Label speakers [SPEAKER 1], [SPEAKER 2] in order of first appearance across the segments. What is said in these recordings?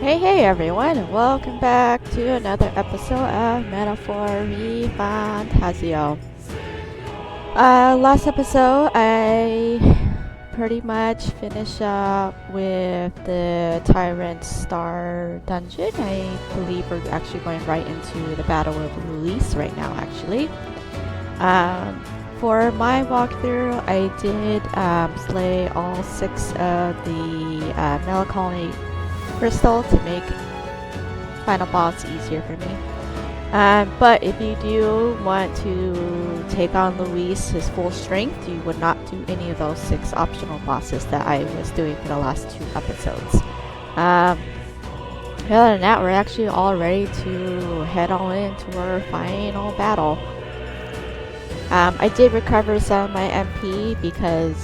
[SPEAKER 1] Hey everyone, and welcome back to another episode of Metaphor ReFantazio. Last episode, I pretty much finished up with the Tyrant Star Dungeon. I believe we're actually going right into the Battle of Release right now, actually. For my walkthrough, I did slay all 6 of the Melancholy Crystal to make final boss easier for me. But if you do want to take on Luis his full strength, you would not do any of those 6 optional bosses that I was doing for the last 2 episodes. Other than that, we're actually all ready to head on into our final battle. I did recover some of my MP because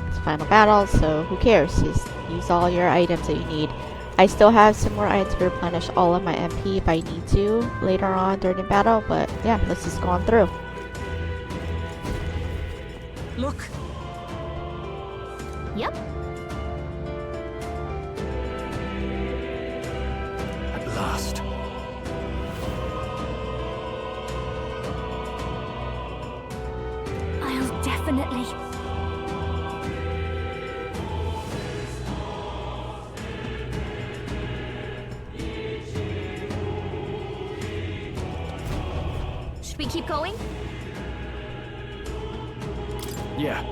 [SPEAKER 1] it's final battle, so who cares? Just use all your items that you need. I still have some more items to replenish all of my MP if I need to later on during the battle, but yeah, let's just go on through.
[SPEAKER 2] Look.
[SPEAKER 3] Yep.
[SPEAKER 2] At last.
[SPEAKER 3] I'll definitely... Should we keep going?
[SPEAKER 2] Yeah.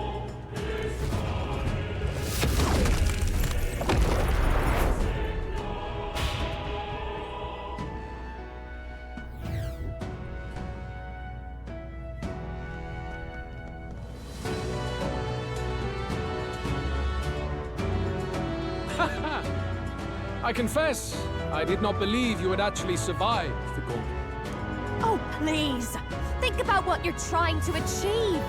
[SPEAKER 2] I confess, I did not believe you would actually survive the gauntlet.
[SPEAKER 3] Oh, please! Think about what you're trying to achieve!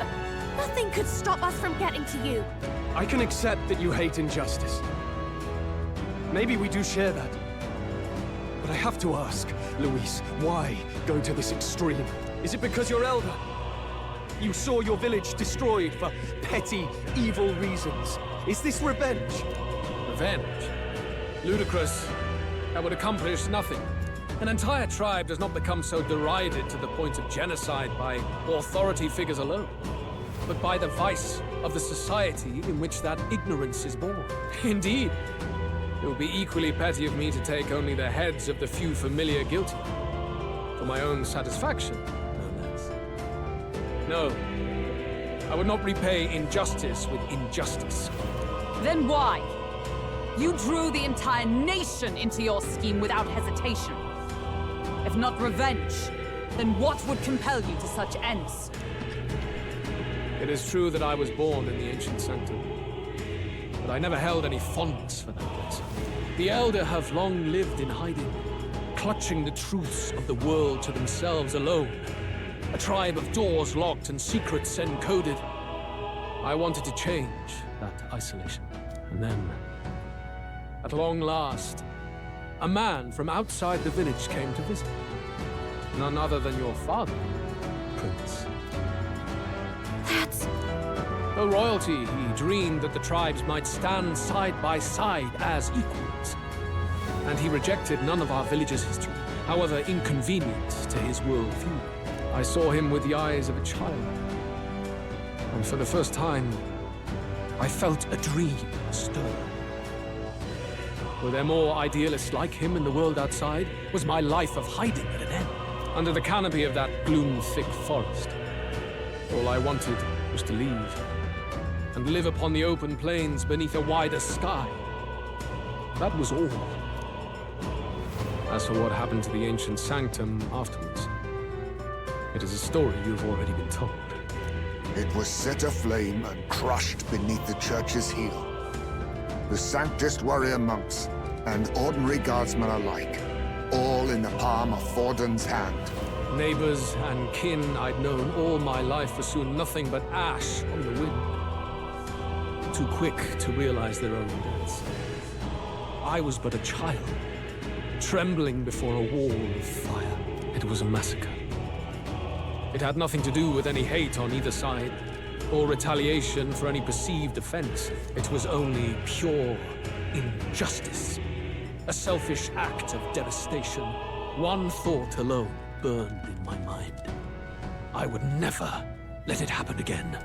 [SPEAKER 3] Nothing could stop us from getting to you!
[SPEAKER 2] I can accept that you hate injustice. Maybe we do share that. But I have to ask, Luis, why go to this extreme? Is it because you're elder? You saw your village destroyed for petty, evil reasons. Is this revenge? Revenge? Ludicrous. That would accomplish nothing. An entire tribe does not become so derided to the point of genocide by authority figures alone, but by the vice of the society in which that ignorance is born. Indeed, it would be equally petty of me to take only the heads of the few familiar guilty. For my own satisfaction, no less. No, I would not repay injustice with injustice.
[SPEAKER 4] Then why? You drew the entire nation into your scheme without hesitation. If not revenge, then what would compel you to such ends?
[SPEAKER 2] It is true that I was born in the ancient sanctum, but I never held any fondness for that place. The Elder have long lived in hiding, clutching the truths of the world to themselves alone. A tribe of doors locked and secrets encoded. I wanted to change that isolation. And then, at long last, a man from outside the village came to visit. None other than your father, Prince.
[SPEAKER 3] That's...
[SPEAKER 2] Though royalty, he dreamed that the tribes might stand side by side as equals. And he rejected none of our village's history, however inconvenient to his worldview. I saw him with the eyes of a child. And for the first time, I felt a dream stir. Were there more idealists like him in the world outside? Was my life of hiding at an end? Under the canopy of that gloom-thick forest, all I wanted was to leave, and live upon the open plains beneath a wider sky. That was all. As for what happened to the ancient sanctum afterwards, it is a story you've already been told.
[SPEAKER 5] It was set aflame and crushed beneath the church's heel. The Sanctist warrior monks, and ordinary guardsmen alike, all in the palm of Forden's hand.
[SPEAKER 2] Neighbors and kin I'd known all my life were soon nothing but ash on the wind. Too quick to realize their own deaths. I was but a child, trembling before a wall of fire. It was a massacre. It had nothing to do with any hate on either side, or retaliation for any perceived offense. It was only pure injustice.
[SPEAKER 6] a selfish act of devastation. One thought alone burned in my mind. I would never let it happen again.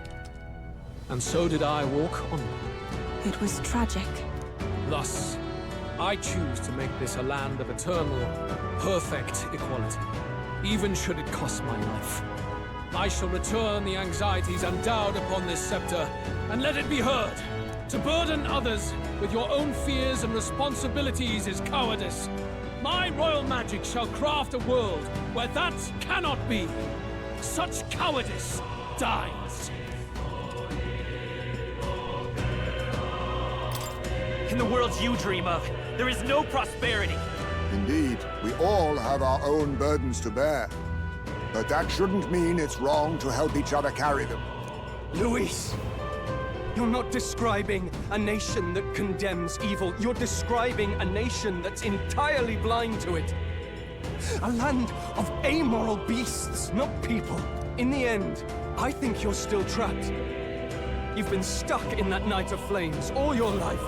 [SPEAKER 6] And so did I walk onward.
[SPEAKER 3] It was tragic.
[SPEAKER 6] Thus, I choose to make this a land of eternal, perfect equality, even should it cost my life. I shall return the anxieties endowed upon this scepter, and let it be heard. To burden others with your own fears and responsibilities is cowardice. My royal magic shall craft a world where that cannot be. Such cowardice dies.
[SPEAKER 7] In the worlds you dream of, there is no prosperity.
[SPEAKER 5] Indeed, we all have our own burdens to bear. But that shouldn't mean it's wrong to help each other carry them.
[SPEAKER 2] Luis! You're not describing a nation that condemns evil. You're describing a nation that's entirely blind to it. A land of amoral beasts, not people. In the end, I think you're still trapped. You've been stuck in that night of flames all your life.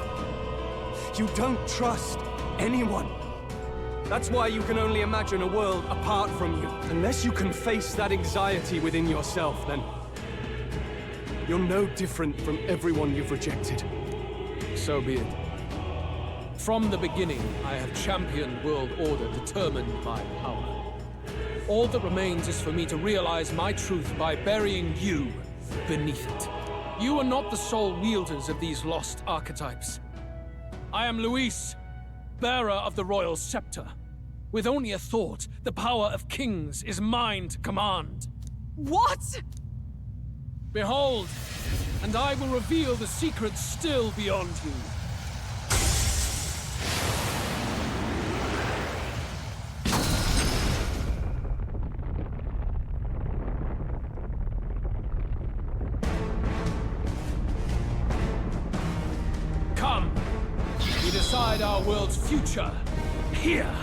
[SPEAKER 2] You don't trust anyone. That's why you can only imagine a world apart from you. Unless you can face that anxiety within yourself, then you're no different from everyone you've rejected.
[SPEAKER 6] So be it. From the beginning, I have championed world order determined by power. All that remains is for me to realize my truth by burying you beneath it. You are not the sole wielders of these lost archetypes. I am Luis, bearer of the royal scepter. With only a thought, the power of kings is mine to command.
[SPEAKER 4] What?
[SPEAKER 6] Behold, and I will reveal the secrets still beyond you. Come, we decide our world's future here.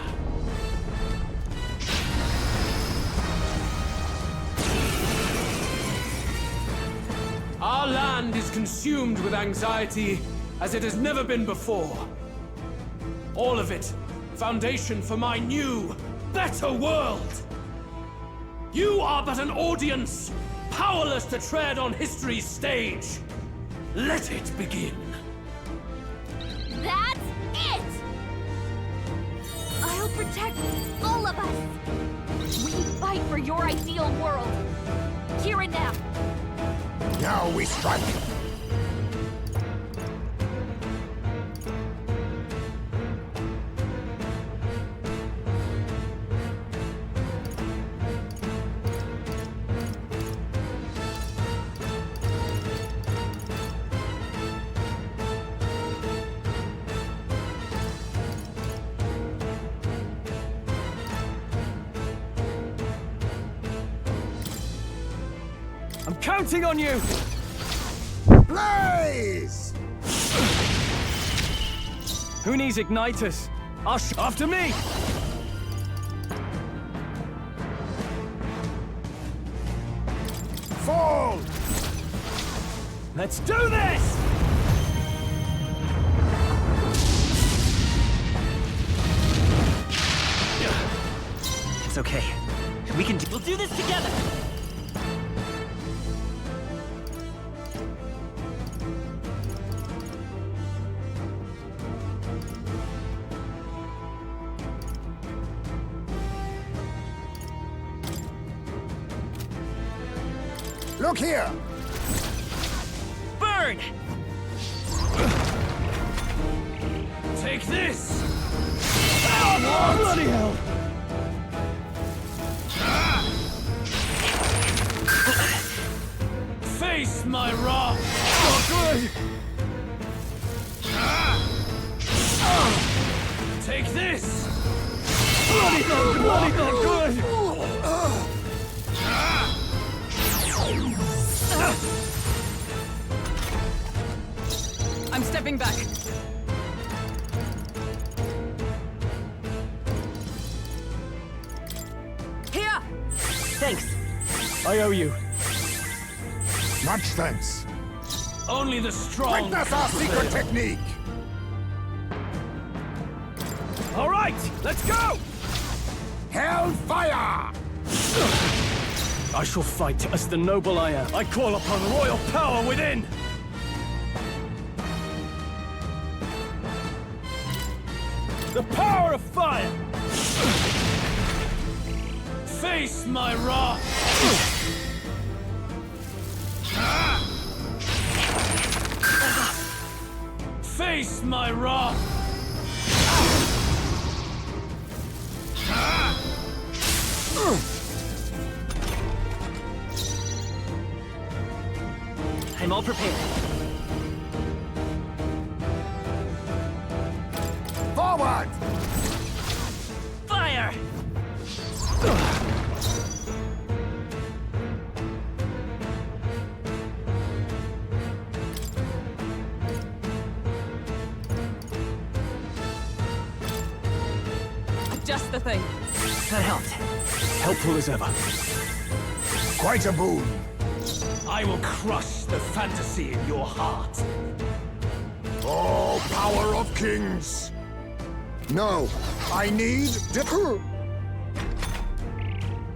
[SPEAKER 6] Our land is consumed with anxiety as it has never been before. All of it, foundation for my new, better world. You are but an audience, powerless to tread on history's stage. Let it begin.
[SPEAKER 3] That's it! I'll protect all of us. We fight for your ideal world. Here and now.
[SPEAKER 5] Now we strike.
[SPEAKER 2] I'm counting on you!
[SPEAKER 5] Blaze!
[SPEAKER 2] Who needs igniters? After me!
[SPEAKER 5] Fall!
[SPEAKER 2] Let's do this!
[SPEAKER 7] It's okay. We'll do this together!
[SPEAKER 5] Look here!
[SPEAKER 7] Burn!
[SPEAKER 6] Take this!
[SPEAKER 2] Oh, bloody hell!
[SPEAKER 6] Face my wrath!
[SPEAKER 2] Oh, good!
[SPEAKER 6] Take this!
[SPEAKER 2] Bloody not good!
[SPEAKER 4] I'm stepping back. Here!
[SPEAKER 7] Thanks.
[SPEAKER 2] I owe you.
[SPEAKER 5] Much thanks.
[SPEAKER 6] Only the strong.
[SPEAKER 5] Witness our secret technique!
[SPEAKER 2] All right, let's go!
[SPEAKER 5] Hellfire!
[SPEAKER 2] I shall fight as the noble I am. I call upon royal power within! The power of fire! Face my wrath! Face my wrath!
[SPEAKER 7] I'm all prepared.
[SPEAKER 5] Forward!
[SPEAKER 7] Fire!
[SPEAKER 4] Just the thing.
[SPEAKER 7] That helped.
[SPEAKER 2] Helpful as ever.
[SPEAKER 5] Quite a boon.
[SPEAKER 2] I will crush the fantasy in your heart.
[SPEAKER 5] Oh, power of kings! No, I need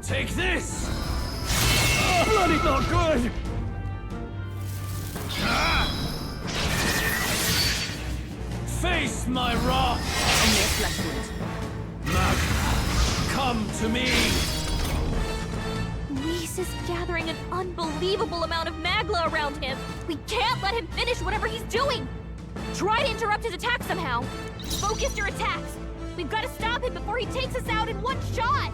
[SPEAKER 2] Take this! Oh, bloody not good! Face my wrath!
[SPEAKER 4] A mere flesh wound.
[SPEAKER 2] Come to me!
[SPEAKER 3] Luis is gathering an unbelievable amount of Magla around him. We can't let him finish whatever he's doing. Try to interrupt his attack somehow. Focus your attacks. We've got to stop him before he takes us out in one shot.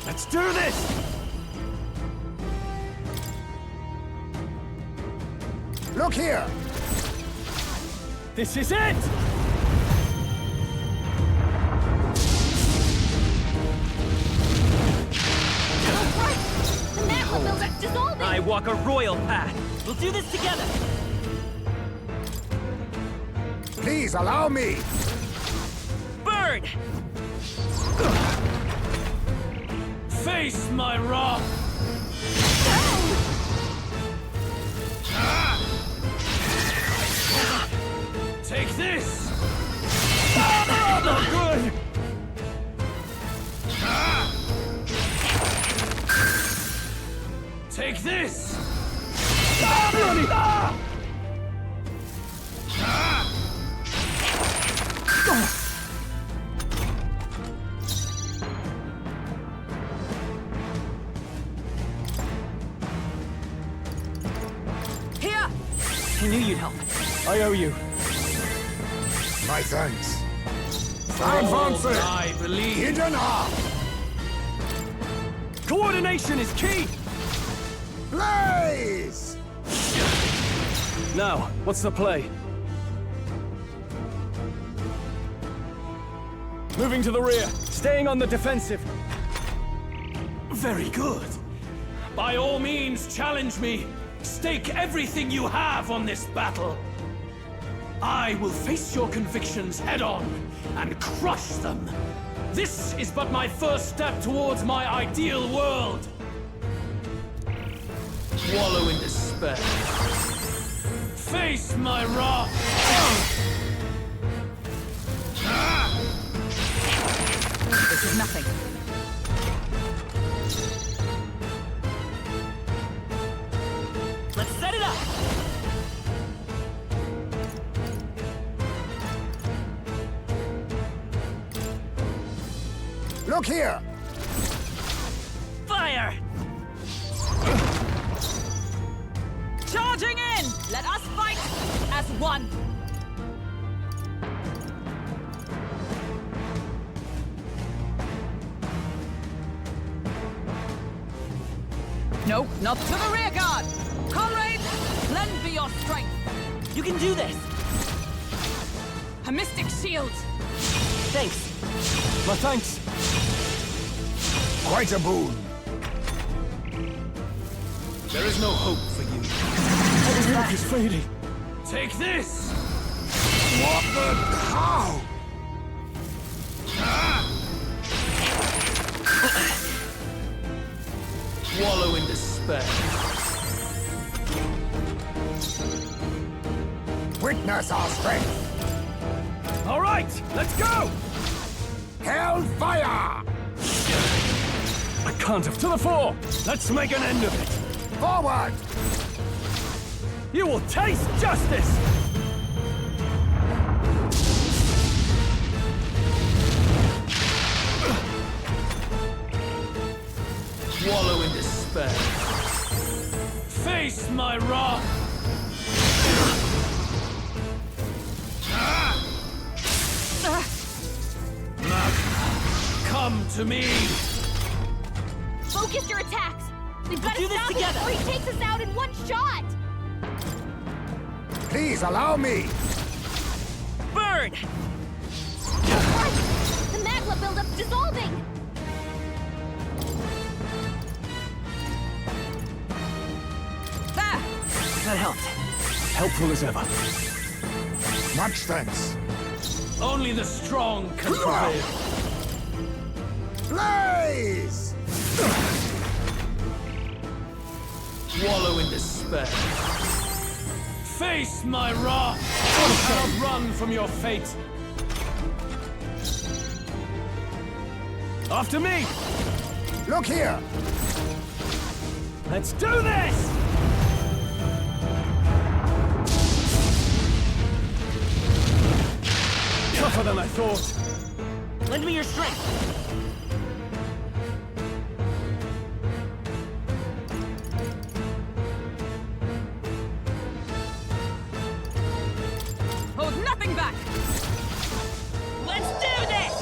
[SPEAKER 2] Let's do this!
[SPEAKER 5] Look here!
[SPEAKER 2] This is it!
[SPEAKER 3] Right! The Magla building's dissolving!
[SPEAKER 7] I walk a royal path. We'll do this together.
[SPEAKER 5] Please allow me!
[SPEAKER 7] Burn!
[SPEAKER 2] Face my wrath! Take this! Ah, not good! Take this! Ah, bloody! Ah!
[SPEAKER 7] Here! I knew you'd help.
[SPEAKER 2] I owe you.
[SPEAKER 5] My thanks.
[SPEAKER 2] All
[SPEAKER 5] Advancing!
[SPEAKER 2] I believe.
[SPEAKER 5] Hidden arm!
[SPEAKER 2] Coordination is key!
[SPEAKER 5] Blaze!
[SPEAKER 2] Now, what's the play? Moving to the rear, staying on the defensive. Very good. By all means, challenge me. Stake everything you have on this battle. I will face your convictions head-on and crush them. This is but my first step towards my ideal world. Wallow in despair. Face my wrath.
[SPEAKER 4] This is nothing.
[SPEAKER 7] Let's set it up!
[SPEAKER 5] Look here!
[SPEAKER 7] Fire!
[SPEAKER 4] Charging in! Let us fight as one! No, not to the rear guard! Comrades, lend me your strength!
[SPEAKER 7] You can do this!
[SPEAKER 4] A mystic shield!
[SPEAKER 7] Thanks.
[SPEAKER 2] My thanks.
[SPEAKER 5] Quite a boon.
[SPEAKER 2] There is no hope for you.
[SPEAKER 7] What
[SPEAKER 2] Hope is fading. Take this!
[SPEAKER 5] What the... How?
[SPEAKER 2] Wallow in despair.
[SPEAKER 5] Witness our strength!
[SPEAKER 2] All right, let's go!
[SPEAKER 5] Hellfire!
[SPEAKER 2] I can't have to the fore! Let's make an end of it!
[SPEAKER 5] Forward!
[SPEAKER 2] You will taste justice! Wallow in despair. Face my wrath! Come to me!
[SPEAKER 3] Focus your attacks! We've got to
[SPEAKER 7] do this
[SPEAKER 3] stop him
[SPEAKER 7] together.
[SPEAKER 3] before he takes us out in one shot!
[SPEAKER 5] Please allow me!
[SPEAKER 7] Burn!
[SPEAKER 3] Right! The magma buildup's dissolving!
[SPEAKER 4] There!
[SPEAKER 7] That helped.
[SPEAKER 2] Helpful as ever.
[SPEAKER 5] Much thanks.
[SPEAKER 2] Only the strong can prevail.
[SPEAKER 5] Blaze!
[SPEAKER 2] Wallow in despair. Face my wrath! You cannot run from your fate! After me!
[SPEAKER 5] Look here!
[SPEAKER 2] Let's do this! Tougher than I thought.
[SPEAKER 7] Lend me your strength.
[SPEAKER 4] Hold nothing back!
[SPEAKER 7] Let's do this!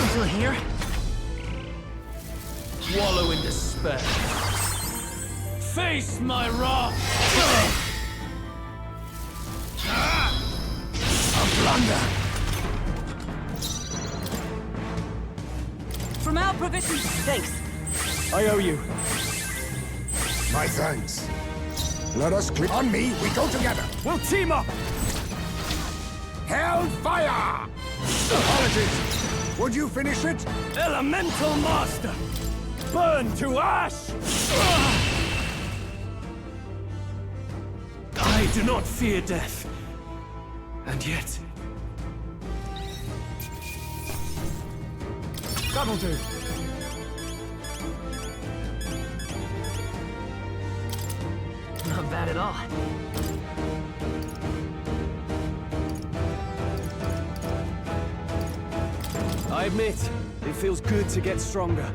[SPEAKER 7] Still here?
[SPEAKER 2] Wallow in despair. Face my wrath! A blunder!
[SPEAKER 4] From our provisions,
[SPEAKER 7] Thanks.
[SPEAKER 2] I owe you.
[SPEAKER 5] My thanks. Let us click on me, we go together.
[SPEAKER 2] We'll team up!
[SPEAKER 5] Hellfire! Apologies. Would you finish it?
[SPEAKER 2] Elemental Master! Burn to ash! I do not fear death. And yet... That'll do.
[SPEAKER 7] Not bad at all.
[SPEAKER 2] I admit, it feels good to get stronger.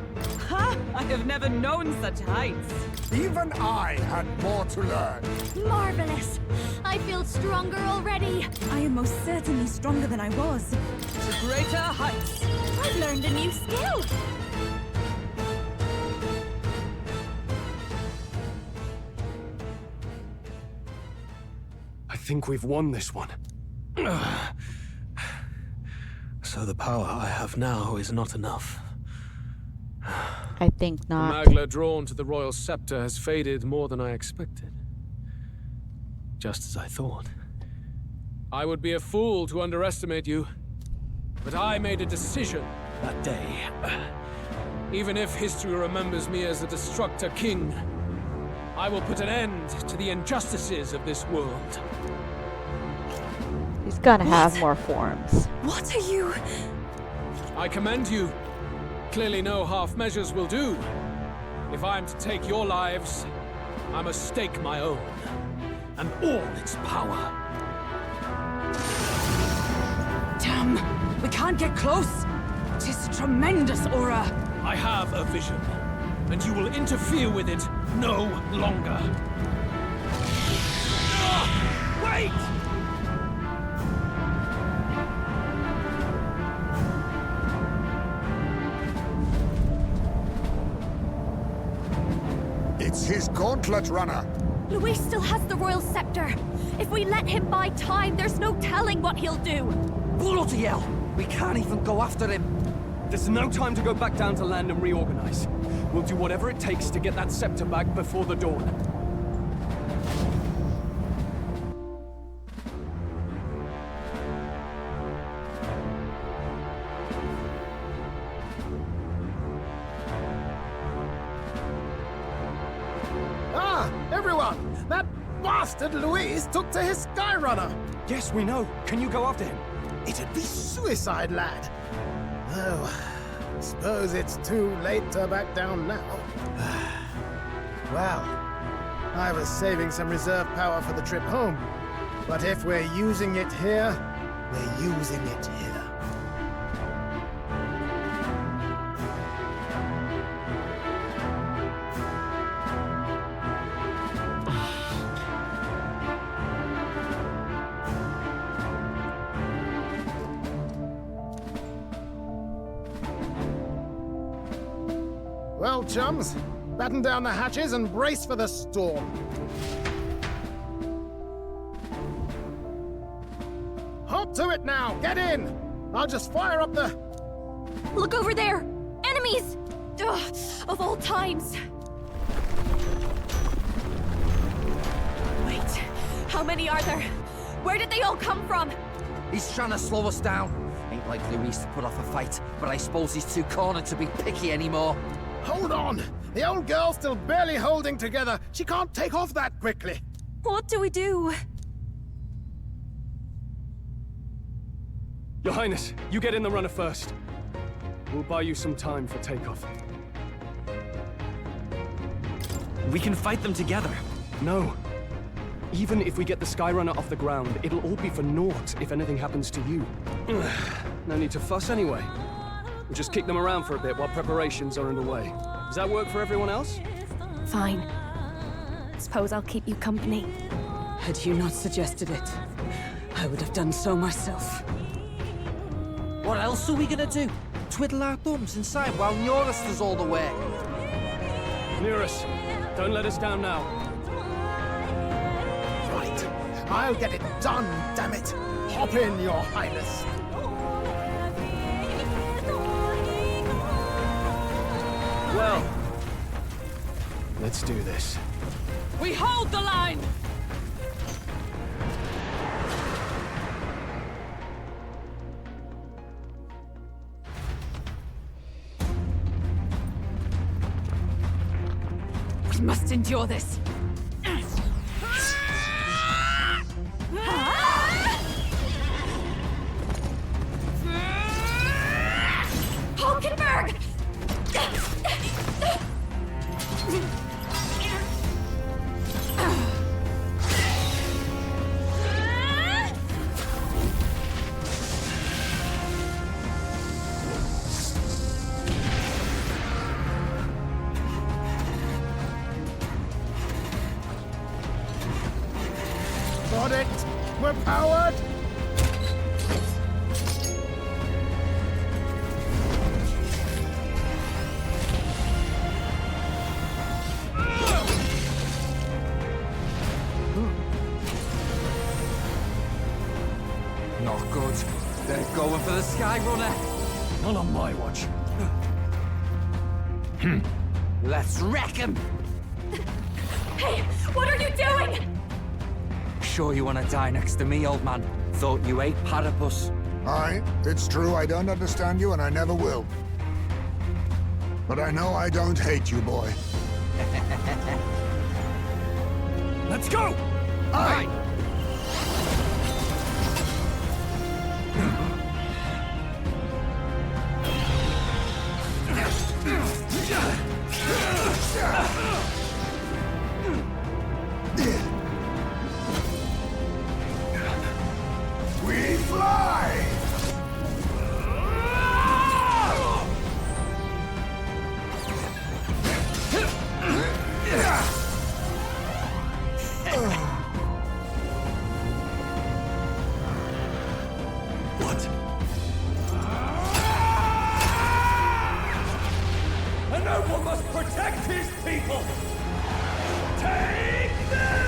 [SPEAKER 4] ha! I have never known such heights.
[SPEAKER 5] Even I had more to learn.
[SPEAKER 3] Marvelous! I feel stronger already!
[SPEAKER 8] I am most certainly stronger than I was.
[SPEAKER 4] To greater heights.
[SPEAKER 3] I've learned a new skill!
[SPEAKER 2] I think we've won this one. So the power I have now is not enough.
[SPEAKER 1] I think
[SPEAKER 6] The
[SPEAKER 1] not.
[SPEAKER 6] Magla drawn to the royal scepter has faded more than I expected. Just as I thought. I would be a fool to underestimate you. But I made a decision that day. Even if history remembers me as the Destructor King, I will put an end to the injustices of this world.
[SPEAKER 1] He's gonna have more forms.
[SPEAKER 8] What are you?
[SPEAKER 6] I commend you. Clearly no half measures will do. If I'm to take your lives, I must stake my own. And all its power.
[SPEAKER 4] Damn! We can't get close! Tis a tremendous aura!
[SPEAKER 6] I have a vision, and you will interfere with it no longer. Ah, wait!
[SPEAKER 5] It's his gauntlet runner.
[SPEAKER 3] Luis still has the royal scepter. If we let him buy time, there's no telling what he'll do.
[SPEAKER 7] Bloody hell! We can't even go after him.
[SPEAKER 2] There's no time to go back down to land and reorganize. We'll do whatever it takes to get that scepter back before the dawn.
[SPEAKER 9] Everyone! That bastard Luis took to his Skyrunner!
[SPEAKER 2] Yes, we know. Can you go after him?
[SPEAKER 9] It'd be suicide, lad. Oh, suppose it's too late to back down now. Well, I was saving some reserve power for the trip home. But if we're using it here, we're using it here. Well, chums, batten down the hatches and brace for the storm. Hop to it now! Get in! I'll just fire up the...
[SPEAKER 3] Look over there! Enemies! Ugh, of all times! Wait, how many are there? Where did they all come from?
[SPEAKER 10] He's trying to slow us down. Ain't like Luis to put off a fight, but I suppose he's too cornered to be picky anymore.
[SPEAKER 9] Hold on! The old girl's still barely holding together. She can't take off that quickly.
[SPEAKER 8] What do we do?
[SPEAKER 2] Your Highness, you get in the runner first. We'll buy you some time for takeoff.
[SPEAKER 7] We can fight them together.
[SPEAKER 2] No. Even if we get the Skyrunner off the ground, it'll all be for naught if anything happens to you. No need to fuss anyway. We'll just kick them around for a bit while preparations are underway. Does that work for everyone else?
[SPEAKER 3] Fine. Suppose I'll keep you company.
[SPEAKER 4] Had you not suggested it, I would have done so myself.
[SPEAKER 10] What else are we gonna do? Twiddle our thumbs inside while Norris does all the work?
[SPEAKER 2] Nearus, don't let us down now.
[SPEAKER 9] Right. I'll get it done, damn it. Hop in, Your Highness.
[SPEAKER 2] Well, let's do this.
[SPEAKER 4] We hold the line! We must endure this.
[SPEAKER 3] Hulkenberg!
[SPEAKER 9] Got it! We're powered!
[SPEAKER 10] Not good. They're going for the Skyrunner.
[SPEAKER 2] Not on my watch.
[SPEAKER 10] Let's wreck him!
[SPEAKER 3] Hey, what are you doing?
[SPEAKER 10] Sure you want to die next to me, old man? Thought you ate platypus.
[SPEAKER 5] Aye, it's true I don't understand you and I never will. But I know I don't hate you, boy.
[SPEAKER 2] Let's go!
[SPEAKER 5] Aye! We fly!
[SPEAKER 2] What? A noble must protect his people! Take this!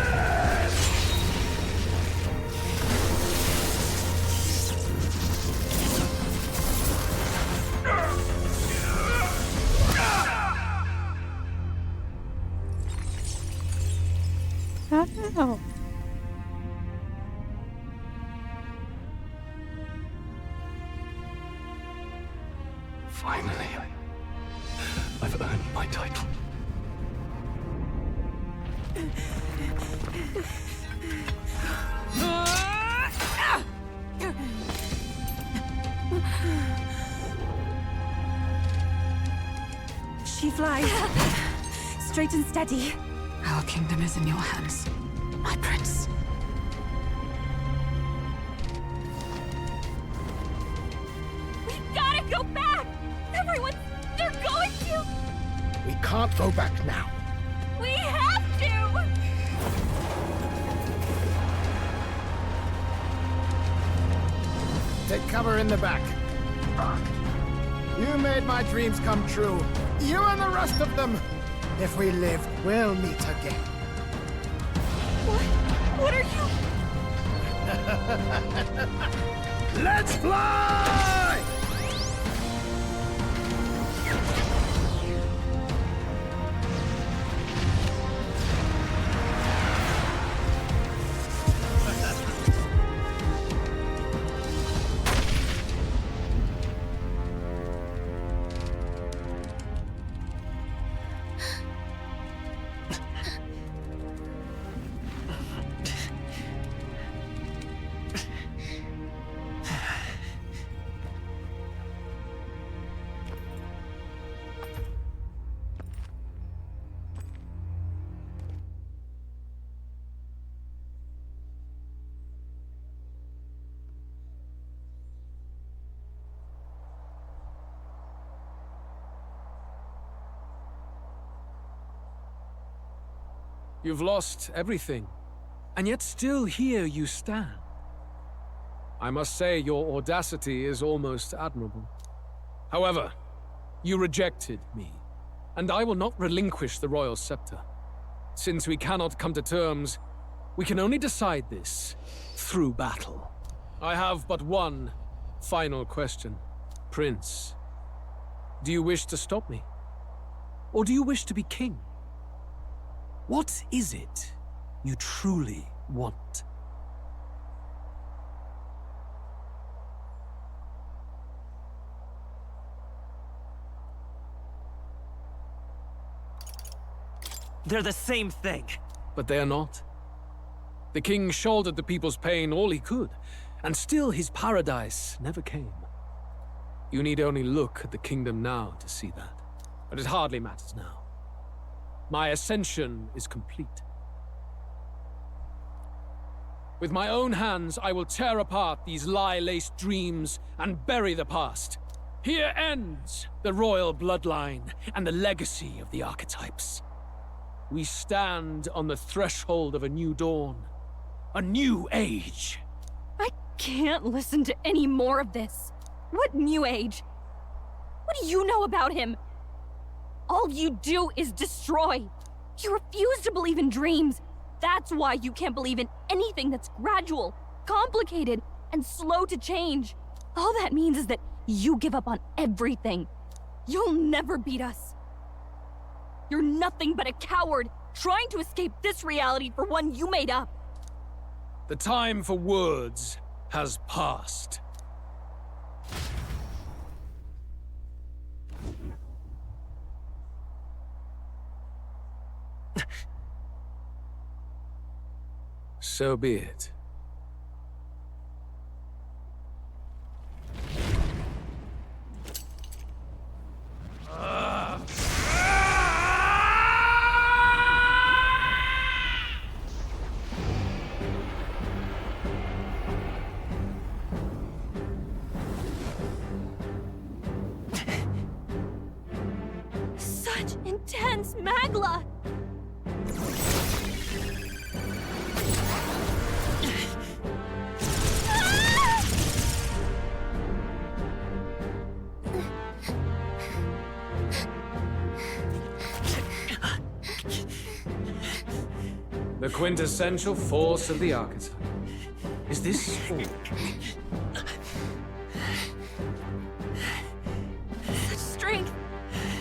[SPEAKER 1] Oh no.
[SPEAKER 2] Finally, I've earned my title.
[SPEAKER 8] She flies. Straight and steady.
[SPEAKER 4] Our kingdom is in your hands, my prince.
[SPEAKER 3] We gotta go back! Everyone, they're going to!
[SPEAKER 9] We can't go back now.
[SPEAKER 3] We have to!
[SPEAKER 9] Take cover in the back. You made my dreams come true. You and the rest of them. If we live, we'll meet again.
[SPEAKER 3] What are you?
[SPEAKER 9] Let's fly!
[SPEAKER 6] You've lost everything, and yet still here you stand. I must say your audacity is almost admirable. However, you rejected me, and I will not relinquish the royal scepter. Since we cannot come to terms, we can only decide this through battle. I have but one final question. Prince, do you wish to stop me? Or do you wish to be king? What is it you truly want?
[SPEAKER 7] They're the same thing.
[SPEAKER 6] But they are not. The king shouldered the people's pain all he could, and still his paradise never came. You need only look at the kingdom now to see that. But it hardly matters now. My ascension is complete. With my own hands, I will tear apart these lie-laced dreams and bury the past. Here ends the royal bloodline and the legacy of the archetypes. We stand on the threshold of a new dawn, a new age.
[SPEAKER 3] I can't listen to any more of this. What new age? What do you know about him? All you do is destroy. You refuse to believe in dreams. That's why you can't believe in anything that's gradual, complicated, and slow to change. All that means is that you give up on everything. You'll never beat us. You're nothing but a coward, trying to escape this reality for one you made up.
[SPEAKER 6] The time for words has passed. So be it.
[SPEAKER 3] Such intense magla!
[SPEAKER 6] The quintessential force of the archetype. Is this all?
[SPEAKER 3] Such strength!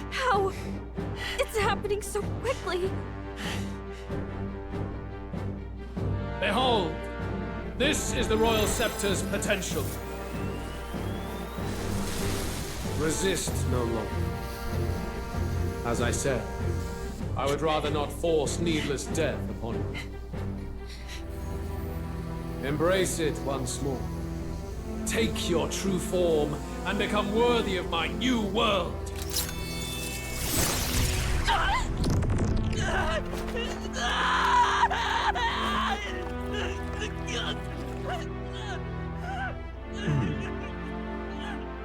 [SPEAKER 3] How? It's happening so quickly!
[SPEAKER 6] Behold! This is the Royal Scepter's potential. Resist no longer. As I said, I would rather not force needless death upon you. Embrace it once more. Take your true form and become worthy of my new world.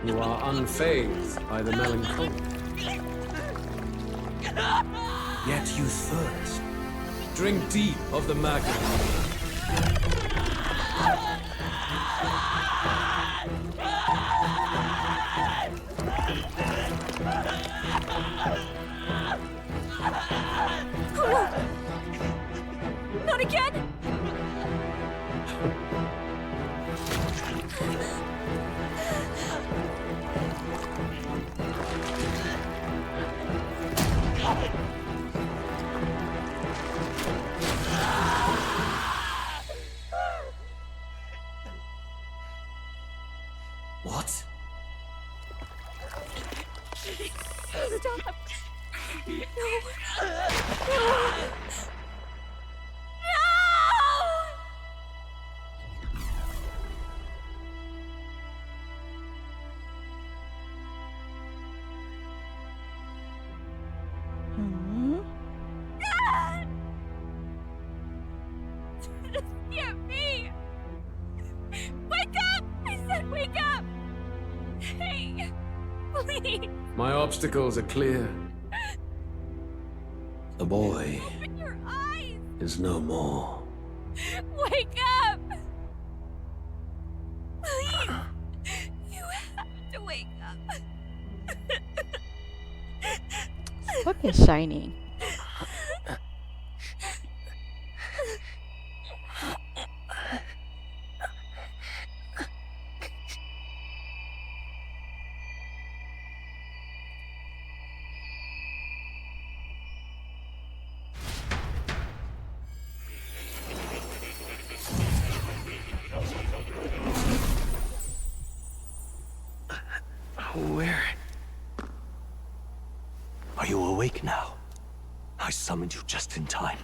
[SPEAKER 6] You are unfazed by the melancholy. Yet you thirst. Drink deep of the magma.
[SPEAKER 3] Not again!
[SPEAKER 6] What?
[SPEAKER 3] Stop! No!
[SPEAKER 1] Hmm?
[SPEAKER 3] Just get me! Wake up! I said wake up! Hey, please,
[SPEAKER 6] My obstacles are clear. The boy
[SPEAKER 3] open your eyes!
[SPEAKER 6] is no more.
[SPEAKER 3] Wake up! Please! You have to wake up.
[SPEAKER 1] Look is shining.
[SPEAKER 11] Where? Are you awake now? I summoned you just in time.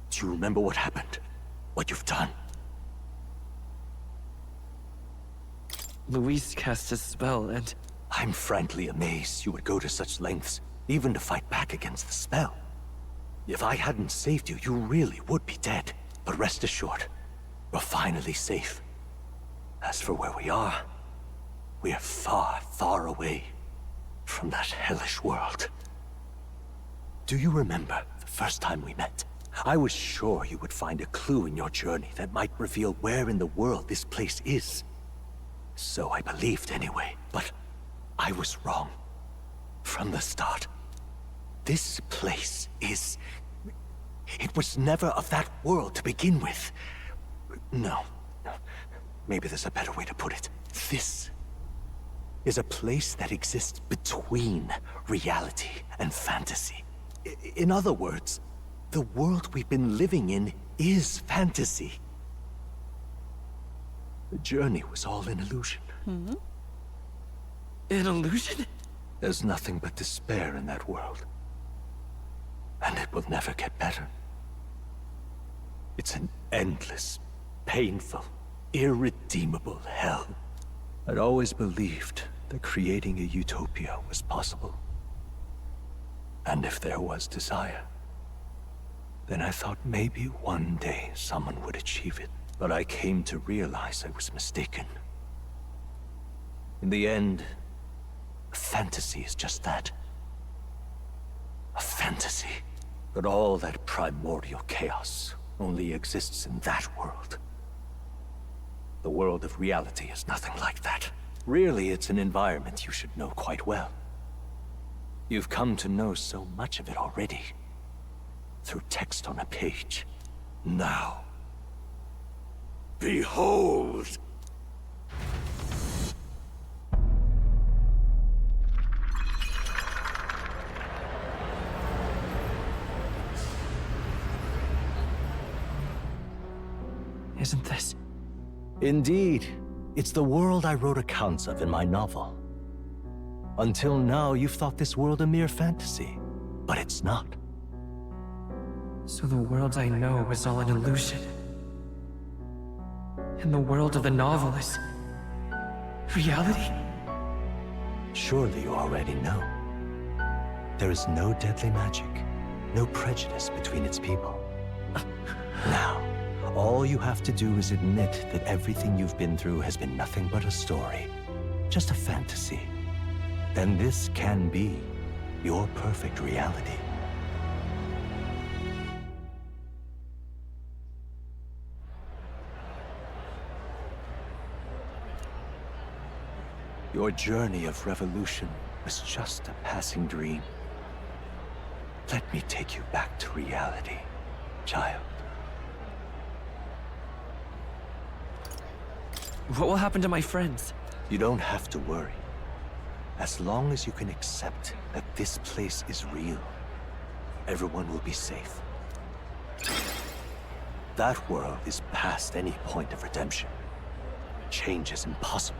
[SPEAKER 11] Do you remember what happened? What you've done?
[SPEAKER 7] Luis cast a spell and...
[SPEAKER 11] I'm frankly amazed you would go to such lengths, even to fight back against the spell. If I hadn't saved you, you really would be dead. But rest assured, we're finally safe. As for where we are far, far away from that hellish world. Do you remember the first time we met? I was sure you would find a clue in your journey that might reveal where in the world this place is. So I believed anyway, but I was wrong. From the start. This place is... It was never of that world to begin with. No. Maybe there's a better way to put it. This is a place that exists between reality and fantasy. In other words, the world we've been living in is fantasy. The journey was all an illusion.
[SPEAKER 1] Hmm?
[SPEAKER 7] An illusion?
[SPEAKER 11] There's nothing but despair in that world. And it will never get better. It's an endless, painful, irredeemable hell. I'd always believed that creating a utopia was possible. And if there was desire, then I thought maybe one day someone would achieve it. But I came to realize I was mistaken. In the end, fantasy is just that. A fantasy. But all that primordial chaos only exists in that world. The world of reality is nothing like that. Really, it's an environment you should know quite well. You've come to know so much of it already. Through text on a page. Now, behold!
[SPEAKER 7] Isn't this...
[SPEAKER 11] Indeed. It's the world I wrote accounts of in my novel. Until now, you've thought this world a mere fantasy. But it's not.
[SPEAKER 7] So the world I know was all an illusion. And the world of the novel is reality?
[SPEAKER 11] Surely you already know. There is no deadly magic, no prejudice between its people. Now, all you have to do is admit that everything you've been through has been nothing but a story, just a fantasy. Then this can be your perfect reality. Your journey of revolution was just a passing dream. Let me take you back to reality, child.
[SPEAKER 7] What will happen to my friends?
[SPEAKER 11] You don't have to worry. As long as you can accept that this place is real, everyone will be safe. That world is past any point of redemption. Change is impossible.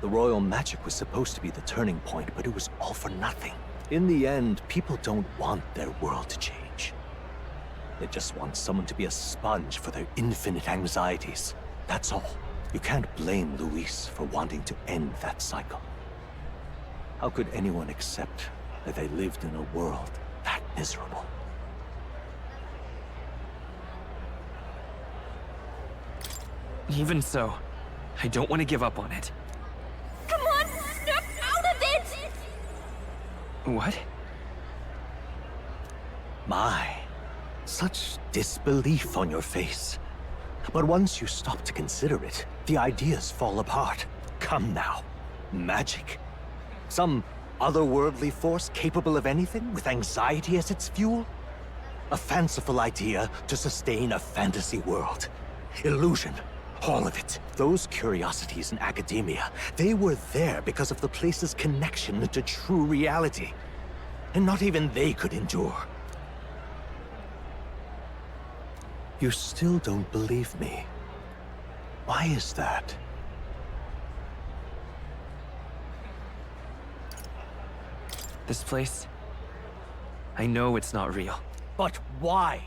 [SPEAKER 11] The royal magic was supposed to be the turning point, but it was all for nothing. In the end, people don't want their world to change. They just want someone to be a sponge for their infinite anxieties. That's all. You can't blame Luis for wanting to end that cycle. How could anyone accept that they lived in a world that miserable?
[SPEAKER 7] Even so, I don't want to give up on it.
[SPEAKER 3] Come on, snap out of it!
[SPEAKER 7] What?
[SPEAKER 11] My, such disbelief on your face. But once you stop to consider it, the ideas fall apart. Come now. Magic? Some otherworldly force capable of anything, with anxiety as its fuel? A fanciful idea to sustain a fantasy world. Illusion. All of it. Those curiosities in academia, they were there because of the place's connection to true reality. And not even they could endure. You still don't believe me. Why is that?
[SPEAKER 7] This place? I know it's not real.
[SPEAKER 11] But why?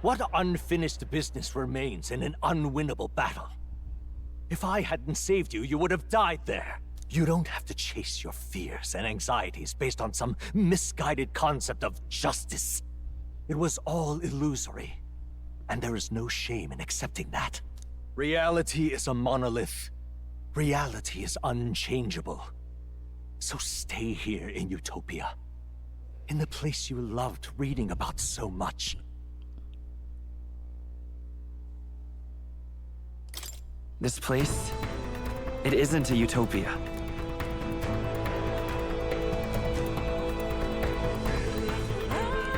[SPEAKER 11] What unfinished business remains in an unwinnable battle? If I hadn't saved you, you would have died there. You don't have to chase your fears and anxieties based on some misguided concept of justice. It was all illusory. And there is no shame in accepting that. Reality is a monolith. Reality is unchangeable. So stay here in Utopia. In the place you loved reading about so much.
[SPEAKER 7] This place, it isn't a utopia.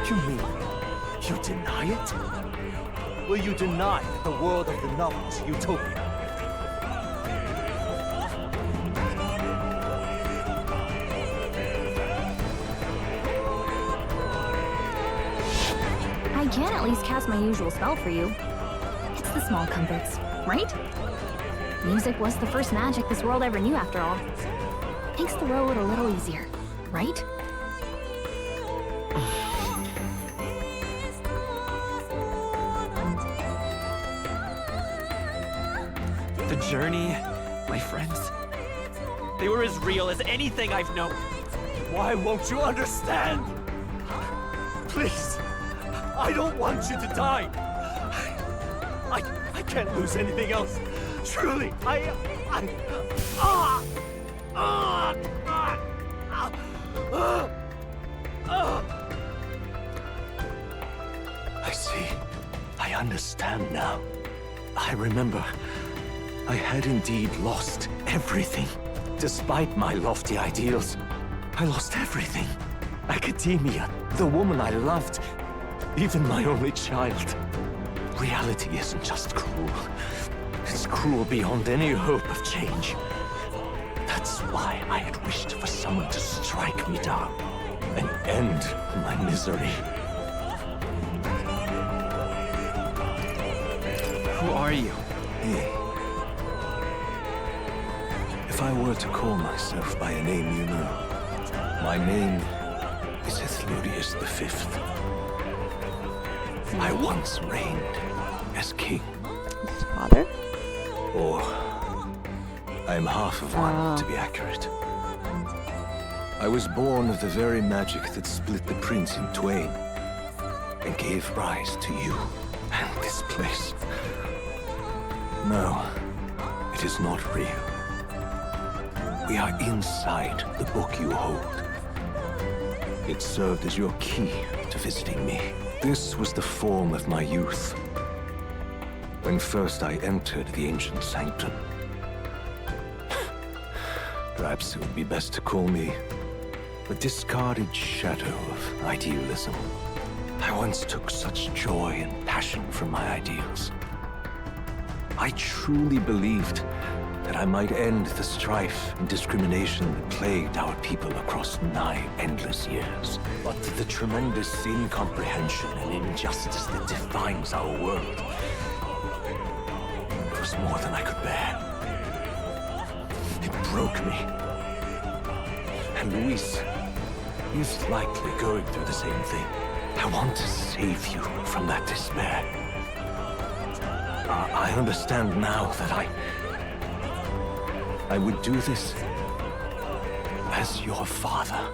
[SPEAKER 11] You mean, you deny it? Will you deny that the world of the novel is utopia?
[SPEAKER 3] I can at least cast my usual spell for you. It's the small comforts, right? Music was the first magic this world ever knew, after all. Makes the road a little easier, right?
[SPEAKER 7] The journey, my friends, they were as real as anything I've known.
[SPEAKER 11] Why won't you understand? Please, I don't want you to die. I can't lose anything else. Truly, I see. I understand now. I remember. I had indeed lost everything. Despite my lofty ideals, I lost everything. Academia, the woman I loved, even my only child. Reality isn't just cruel. It's cruel beyond any hope of change. That's why I had wished for someone to strike me down and end my misery.
[SPEAKER 7] Who are you?
[SPEAKER 11] If I were to call myself by a name you know, my name is Ethludius V. I once reigned as king.
[SPEAKER 1] His father?
[SPEAKER 11] Or I'm half of one, to be accurate. I was born of the very magic that split the prince in twain and gave rise to you and this place. No, it is not real. We are inside the book you hold. It served as your key to visiting me. This was the form of my youth, when first I entered the ancient sanctum. Perhaps it would be best to call me a discarded shadow of idealism. I once took such joy and passion from my ideals. I truly believed that I might end the strife and discrimination that plagued our people across nigh endless years. But the tremendous incomprehension and injustice that defines our world was more than I could bear. It broke me. And Luis is likely going through the same thing. I want to save you from that despair. I understand now that I would do this as your father.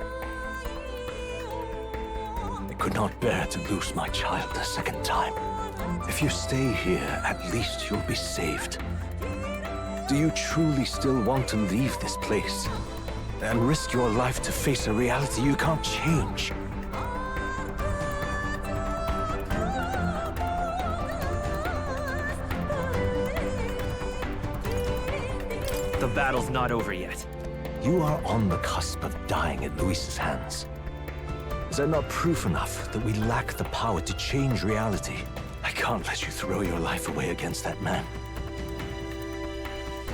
[SPEAKER 11] I could not bear to lose my child a second time. If you stay here, at least you'll be saved. Do you truly still want to leave this place and risk your life to face a reality you can't change?
[SPEAKER 7] The battle's not over yet.
[SPEAKER 11] You are on the cusp of dying at Luis's hands. Is that not proof enough that we lack the power to change reality? I can't let you throw your life away against that man.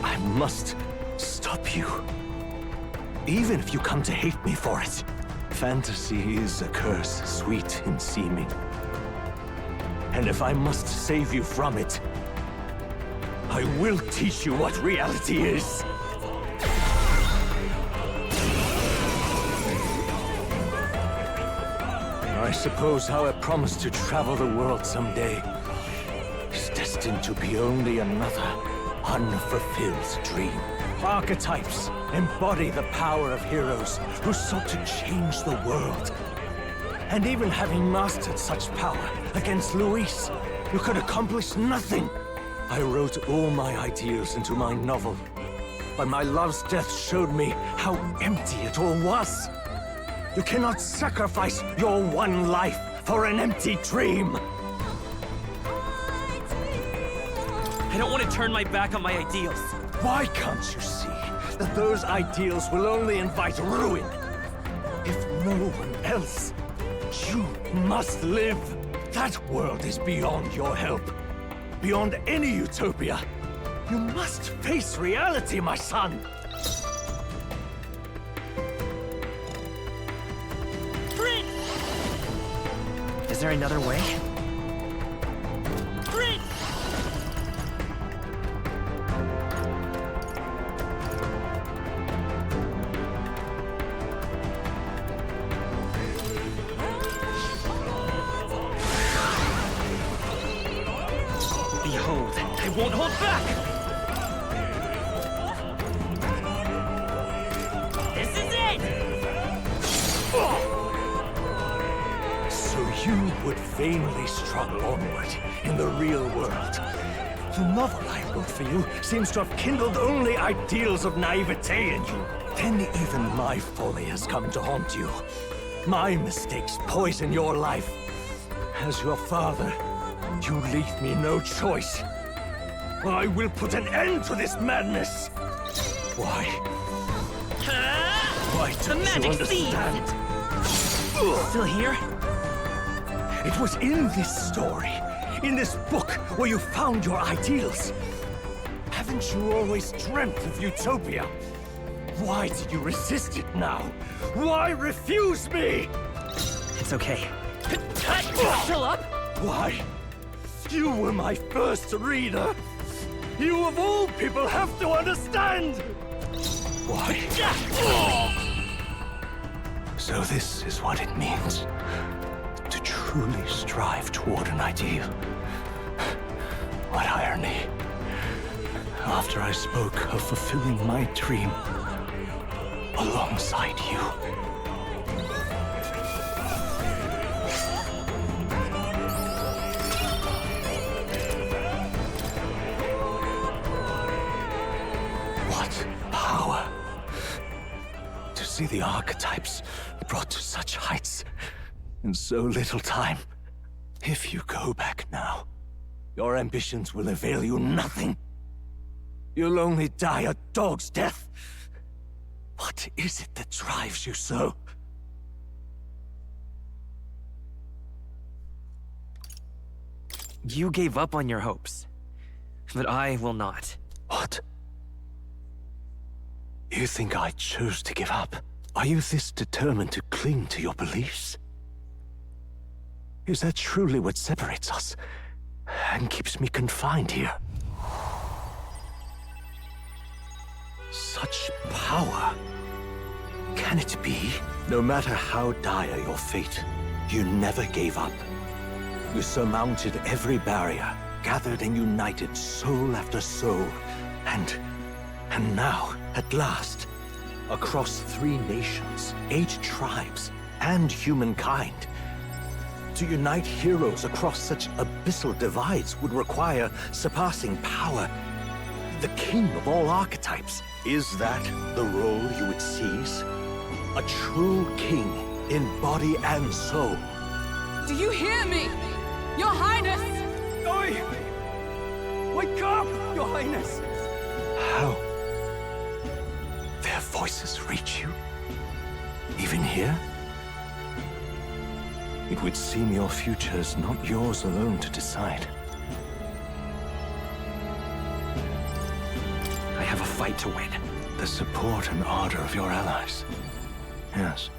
[SPEAKER 11] I must stop you. Even if you come to hate me for it. Fantasy is a curse, sweet in seeming. And if I must save you from it, I will teach you what reality is. I suppose our promise to travel the world someday is destined to be only another unfulfilled dream. Archetypes embody the power of heroes who sought to change the world. And even having mastered such power against Luis, you could accomplish nothing. I wrote all my ideals into my novel, but my love's death showed me how empty it all was. You cannot sacrifice your one life for an empty dream.
[SPEAKER 7] I don't want to turn my back on my ideals.
[SPEAKER 11] Why can't you see that those ideals will only invite ruin? If no one else, you must live. That world is beyond your help. Beyond any utopia. You must face reality, my son.
[SPEAKER 7] Is there another way? Behold, I won't hold back! This is it!
[SPEAKER 11] So you would vainly struggle onward in the real world. The novel I wrote for you seems to have kindled only ideals of naivete in you. Then even my folly has come to haunt you. My mistakes poison your life. As your father, you leave me no choice. I will put an end to this madness. Why? Why don't you understand?
[SPEAKER 7] Still here?
[SPEAKER 11] It was in this story, in this book, where you found your ideals. Haven't you always dreamt of utopia? Why did you resist it now? Why refuse me?
[SPEAKER 7] It's okay.
[SPEAKER 3] Fill up!
[SPEAKER 11] Why? You were my first reader. You of all people have to understand. Why? So this is what it means to truly truly strive toward an ideal. What irony. After I spoke of fulfilling my dream alongside you. What power. To see the archetypes brought to such heights in so little time. If you go back now, your ambitions will avail you nothing. You'll only die a dog's death. What is it that drives you so?
[SPEAKER 7] You gave up on your hopes, but I will not.
[SPEAKER 11] What? You think I chose to give up? Are you this determined to cling to your beliefs? Is that truly what separates us and keeps me confined here? Such power. Can it be? No matter how dire your fate, you never gave up. You surmounted every barrier, gathered and united soul after soul, and now, at last, across 3 nations, 8 tribes, and humankind. To unite heroes across such abyssal divides would require surpassing power. The king of all archetypes. Is that the role you would seize? A true king in body and soul.
[SPEAKER 4] Do you hear me? Your Highness!
[SPEAKER 7] Oi! Wake up, Your Highness!
[SPEAKER 11] How? Their voices reach you? Even here? It would seem your future is not yours alone to decide.
[SPEAKER 7] I have a fight to win.
[SPEAKER 11] The support and ardor of your allies. Yes.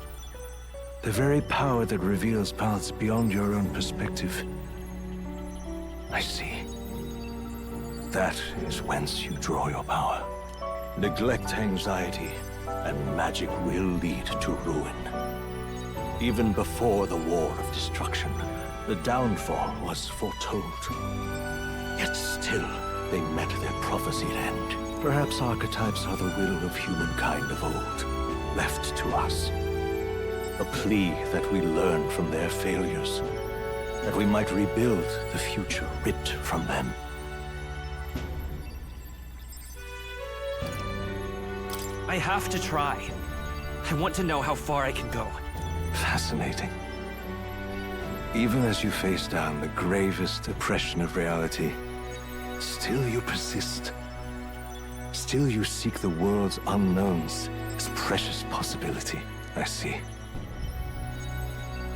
[SPEAKER 11] The very power that reveals paths beyond your own perspective. I see. That is whence you draw your power. Neglect anxiety, and magic will lead to ruin. Even before the War of Destruction, the downfall was foretold. Yet still, they met their prophesied end. Perhaps archetypes are the will of humankind of old, left to us. A plea that we learn from their failures, that we might rebuild the future ripped from them.
[SPEAKER 7] I have to try. I want to know how far I can go.
[SPEAKER 11] Fascinating. Even as you face down the gravest oppression of reality, still you persist. Still you seek the world's unknowns as precious possibility. I see.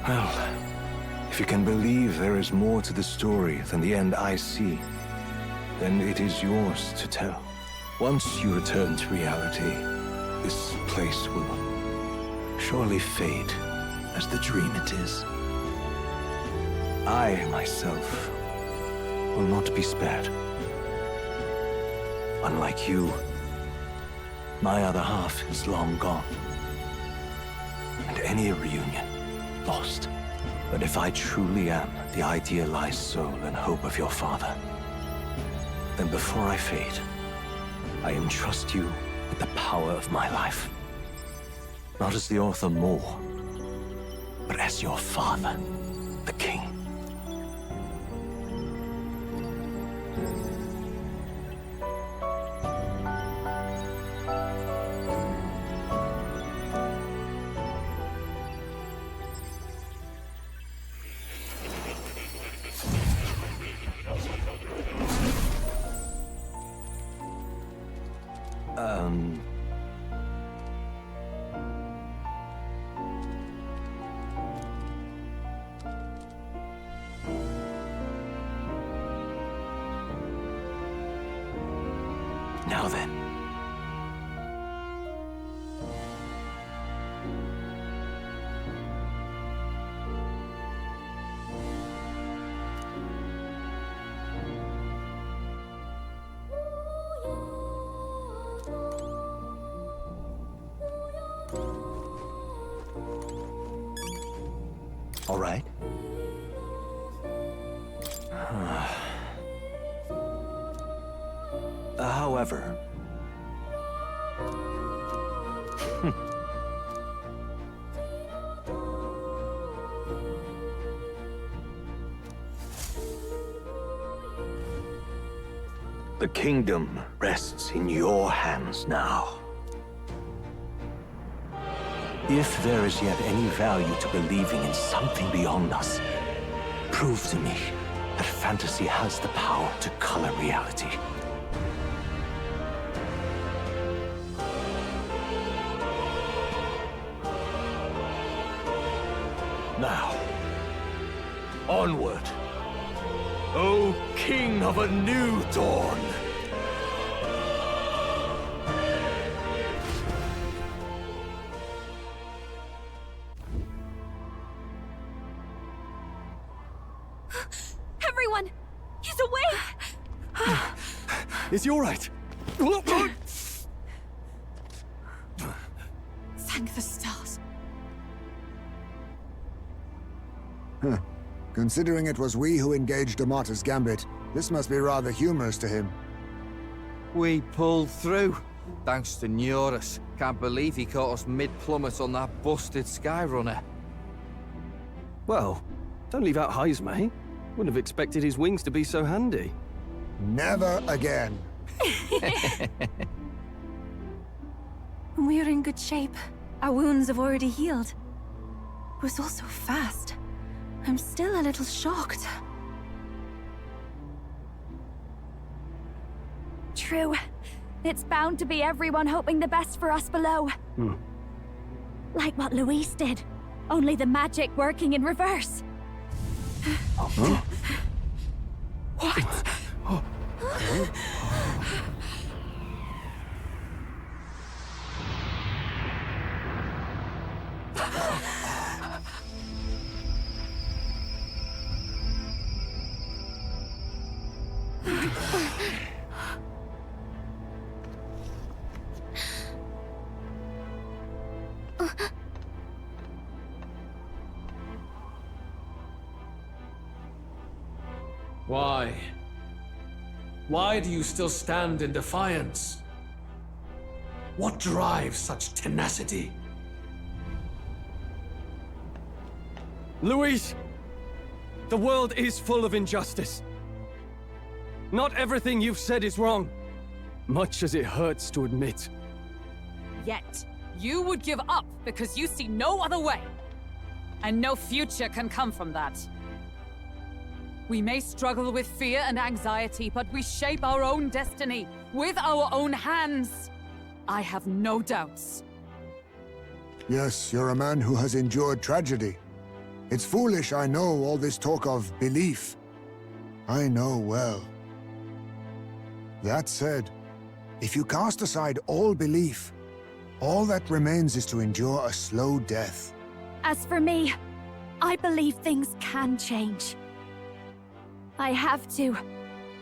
[SPEAKER 11] Well, if you can believe there is more to the story than the end I see, then it is yours to tell. Once you return to reality, this place will surely fade as the dream it is. I, myself, will not be spared. Unlike you, my other half is long gone. And any reunion, lost. But if I truly am the idealized soul and hope of your father, then before I fade, I entrust you with the power of my life. Not as the author more, but as your father, the king. Now then. All right. However... The kingdom rests in your hands now. If there is yet any value to believing in something beyond us, prove to me that fantasy has the power to color reality. Now, onward, O King of a new dawn!
[SPEAKER 3] Everyone! He's awake!
[SPEAKER 2] Is he all right?
[SPEAKER 8] Thank the stars.
[SPEAKER 5] Considering it was we who engaged Amata's gambit, this must be rather humorous to him.
[SPEAKER 10] We pulled through, thanks to Neurus. Can't believe he caught us mid-plummet on that busted Skyrunner.
[SPEAKER 12] Well, don't leave out Heismay. Wouldn't have expected his wings to be so handy.
[SPEAKER 5] Never again.
[SPEAKER 8] We're in good shape. Our wounds have already healed. It was all so fast. I'm still a little shocked.
[SPEAKER 3] True. It's bound to be everyone hoping the best for us below. Like what Luis did. Only the magic working in reverse.
[SPEAKER 12] Huh?
[SPEAKER 3] What?
[SPEAKER 6] Why? Why do you still stand in defiance? What drives such tenacity?
[SPEAKER 2] Luis! The world is full of injustice. Not everything you've said is wrong, much as it hurts to admit.
[SPEAKER 4] Yet, you would give up because you see no other way. And no future can come from that. We may struggle with fear and anxiety, but we shape our own destiny with our own hands. I have no doubts.
[SPEAKER 5] Yes, you're a man who has endured tragedy. It's foolish, I know, all this talk of belief. I know well. That said, if you cast aside all belief, all that remains is to endure a slow death.
[SPEAKER 3] As for me, I believe things can change. I have to.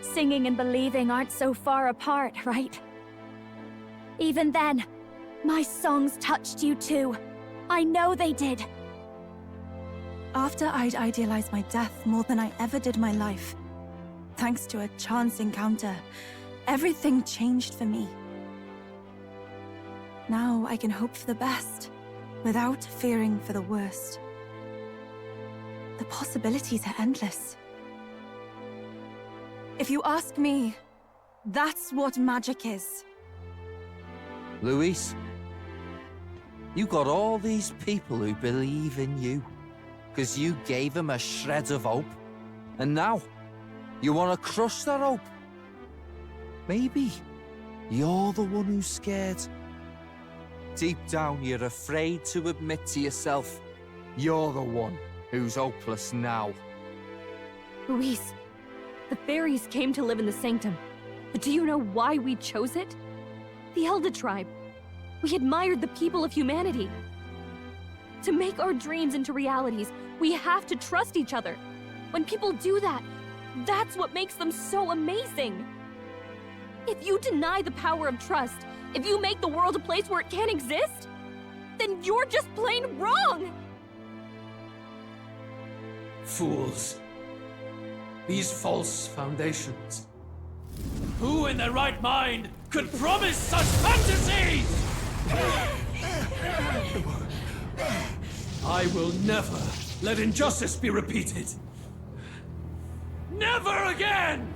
[SPEAKER 3] Singing and believing aren't so far apart, right? Even then, my songs touched you too. I know they did.
[SPEAKER 8] After I'd idealized my death more than I ever did my life, thanks to a chance encounter, everything changed for me. Now I can hope for the best, without fearing for the worst. The possibilities are endless. If you ask me, that's what magic is.
[SPEAKER 10] Luis, you got all these people who believe in you, because you gave them a shred of hope. And now, you want to crush that hope. Maybe you're the one who's scared. Deep down, you're afraid to admit to yourself, you're the one who's hopeless now.
[SPEAKER 3] Luis, the fairies came to live in the Sanctum. But do you know why we chose it? The Elder Tribe. We admired the people of humanity. To make our dreams into realities, we have to trust each other. When people do that, that's what makes them so amazing. If you deny the power of trust, if you make the world a place where it can't exist, then you're just plain wrong!
[SPEAKER 6] Fools. These false foundations. Who in their right mind could promise such fantasies! I will never let injustice be repeated. Never again!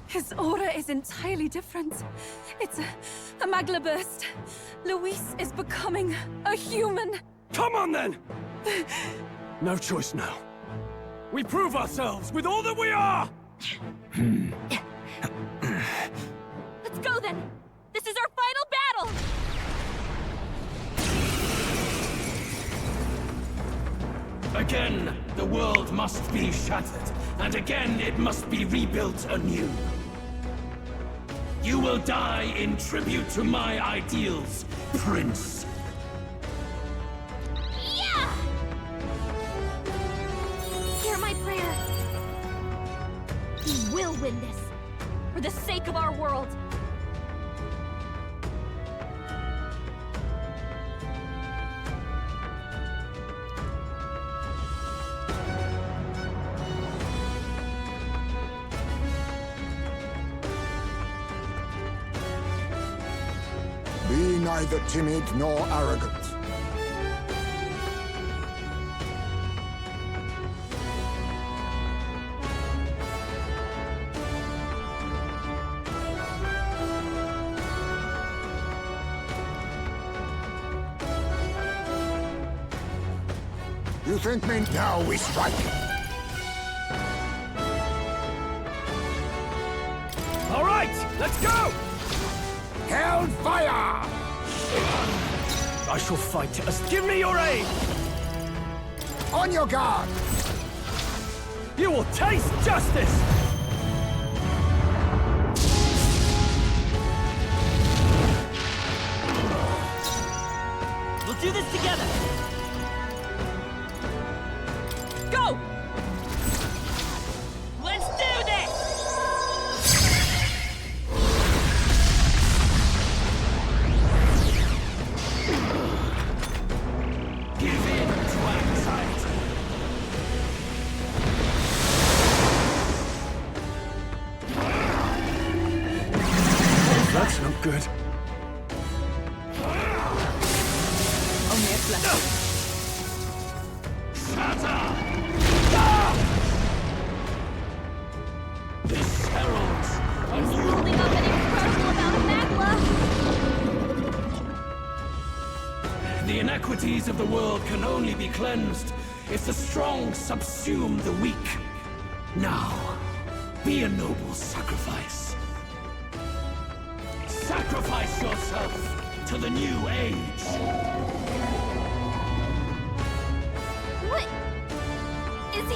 [SPEAKER 8] His aura is entirely different. It's a Magla burst. Luis is becoming a human.
[SPEAKER 2] Come on then! No choice now. We prove ourselves with all that we are!
[SPEAKER 3] Let's go then! This is our final battle!
[SPEAKER 6] Again, the world must be shattered, and again it must be rebuilt anew. You will die in tribute to my ideals, Prince.
[SPEAKER 3] Yeah! Hear my prayer. We will win this. For the sake of our world.
[SPEAKER 5] Be neither timid nor arrogant. You think me? Now we strike.
[SPEAKER 2] All right, let's go!
[SPEAKER 5] Hellfire!
[SPEAKER 2] I shall fight as... Give me your aid!
[SPEAKER 5] On your guard!
[SPEAKER 2] You will taste justice!
[SPEAKER 7] We'll do this together!
[SPEAKER 4] Go!
[SPEAKER 7] Let's do this!
[SPEAKER 6] Give in to anxiety.
[SPEAKER 2] That's no good.
[SPEAKER 4] Only a flesh.
[SPEAKER 6] This heralds a
[SPEAKER 3] He's
[SPEAKER 6] new
[SPEAKER 3] building up an incredible amount of magma.
[SPEAKER 6] The inequities of the world can only be cleansed if the strong subsume the weak. Now, be a noble sacrifice. Sacrifice yourself to the new age.
[SPEAKER 3] What? Is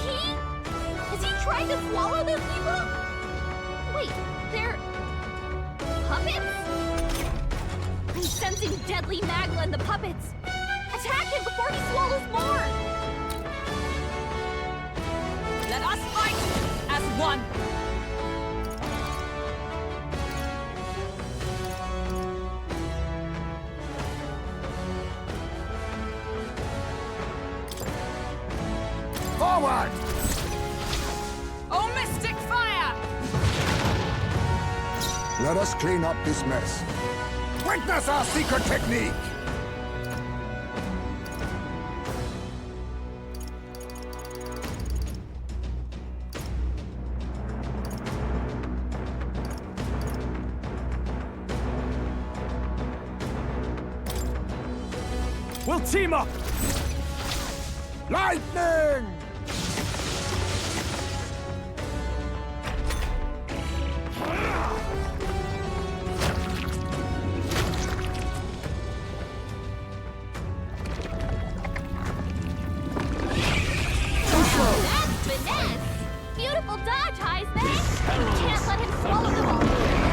[SPEAKER 3] he trying to swallow those people? Wait, they're... puppets? I'm sensing deadly magma in the puppets. Attack him before he swallows more!
[SPEAKER 4] Let us fight as one.
[SPEAKER 5] Forward!
[SPEAKER 4] Oh, mystic fire!
[SPEAKER 5] Let us clean up this mess. Witness our secret technique!
[SPEAKER 2] We'll team up!
[SPEAKER 5] Lightning!
[SPEAKER 3] That's finesse! Beautiful dodge, Heisman! Can't let him swallow them all!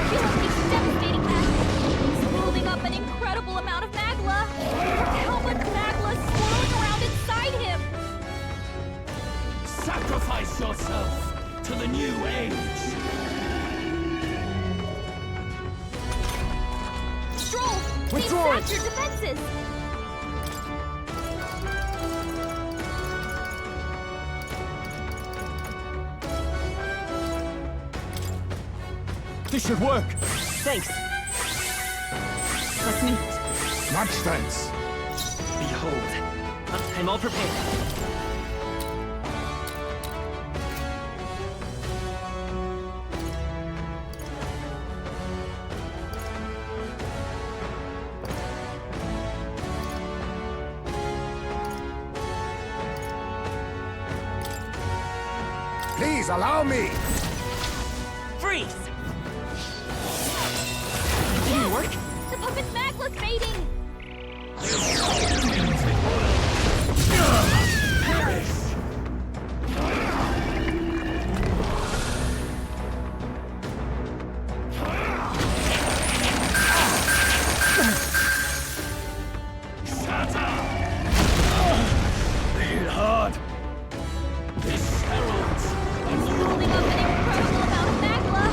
[SPEAKER 3] He'll unleash devastating magma! He's building up an incredible amount of magma! Look how much magma is swirling around inside him!
[SPEAKER 9] Withdraw
[SPEAKER 3] sapped
[SPEAKER 9] it!
[SPEAKER 3] your defenses!
[SPEAKER 2] This should work.
[SPEAKER 7] Thanks. Let's meet.
[SPEAKER 5] Much thanks.
[SPEAKER 7] Behold. I'm all prepared.
[SPEAKER 5] Please allow me.
[SPEAKER 7] Freeze! Didn't work?
[SPEAKER 3] The puppet's magla's fading!
[SPEAKER 2] They hit hard. This heralds.
[SPEAKER 3] It's building up an incredible amount of magla!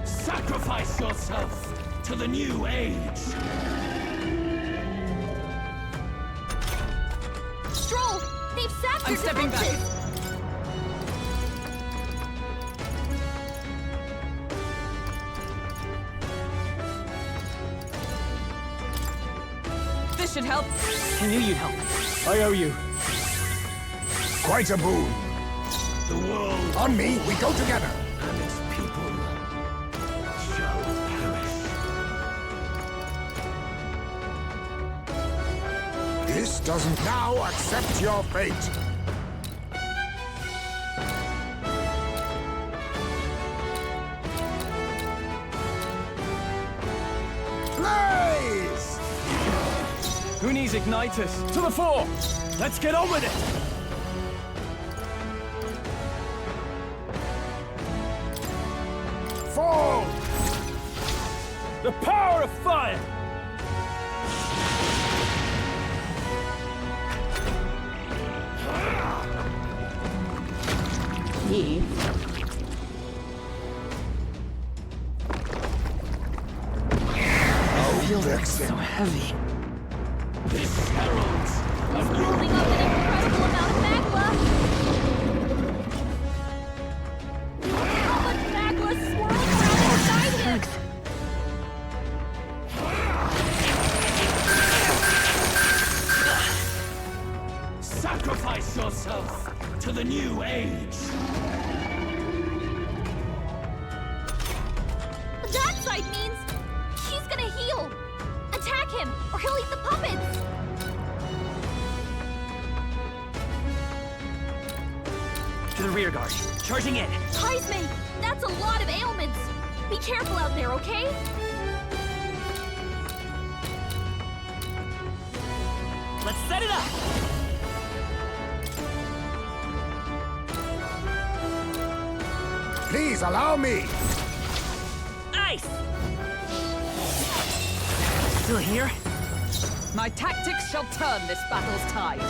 [SPEAKER 2] Sacrifice yourself to the new age.
[SPEAKER 3] Stroll! They've sapped
[SPEAKER 4] I'm
[SPEAKER 3] your
[SPEAKER 4] stepping back.
[SPEAKER 3] defenses!
[SPEAKER 4] This should help.
[SPEAKER 7] I knew you'd help.
[SPEAKER 2] I owe you.
[SPEAKER 5] Quite a boon.
[SPEAKER 2] The world
[SPEAKER 5] On me, we go together.
[SPEAKER 2] and its people shall perish.
[SPEAKER 5] This doesn't now accept your fate. Blaze!
[SPEAKER 2] Who needs igniters? To the fore! Let's get on with it!
[SPEAKER 5] Fall!
[SPEAKER 2] The power of fire!
[SPEAKER 1] Yee.
[SPEAKER 7] Feels like so heavy.
[SPEAKER 2] This heralds.
[SPEAKER 3] It's building up an incredible amount of magla! Look how much magla swirls around inside him!
[SPEAKER 2] Sacrifice yourself to the new age.
[SPEAKER 3] That side means he's gonna heal! Attack him, or he'll eat the puppets!
[SPEAKER 7] To the rear guard. Charging in.
[SPEAKER 3] Heisman, that's a lot of ailments! Be careful out there, okay?
[SPEAKER 7] Let's set it up!
[SPEAKER 5] Please allow me.
[SPEAKER 7] Ice! Still here?
[SPEAKER 4] My tactics shall turn this battle's tide.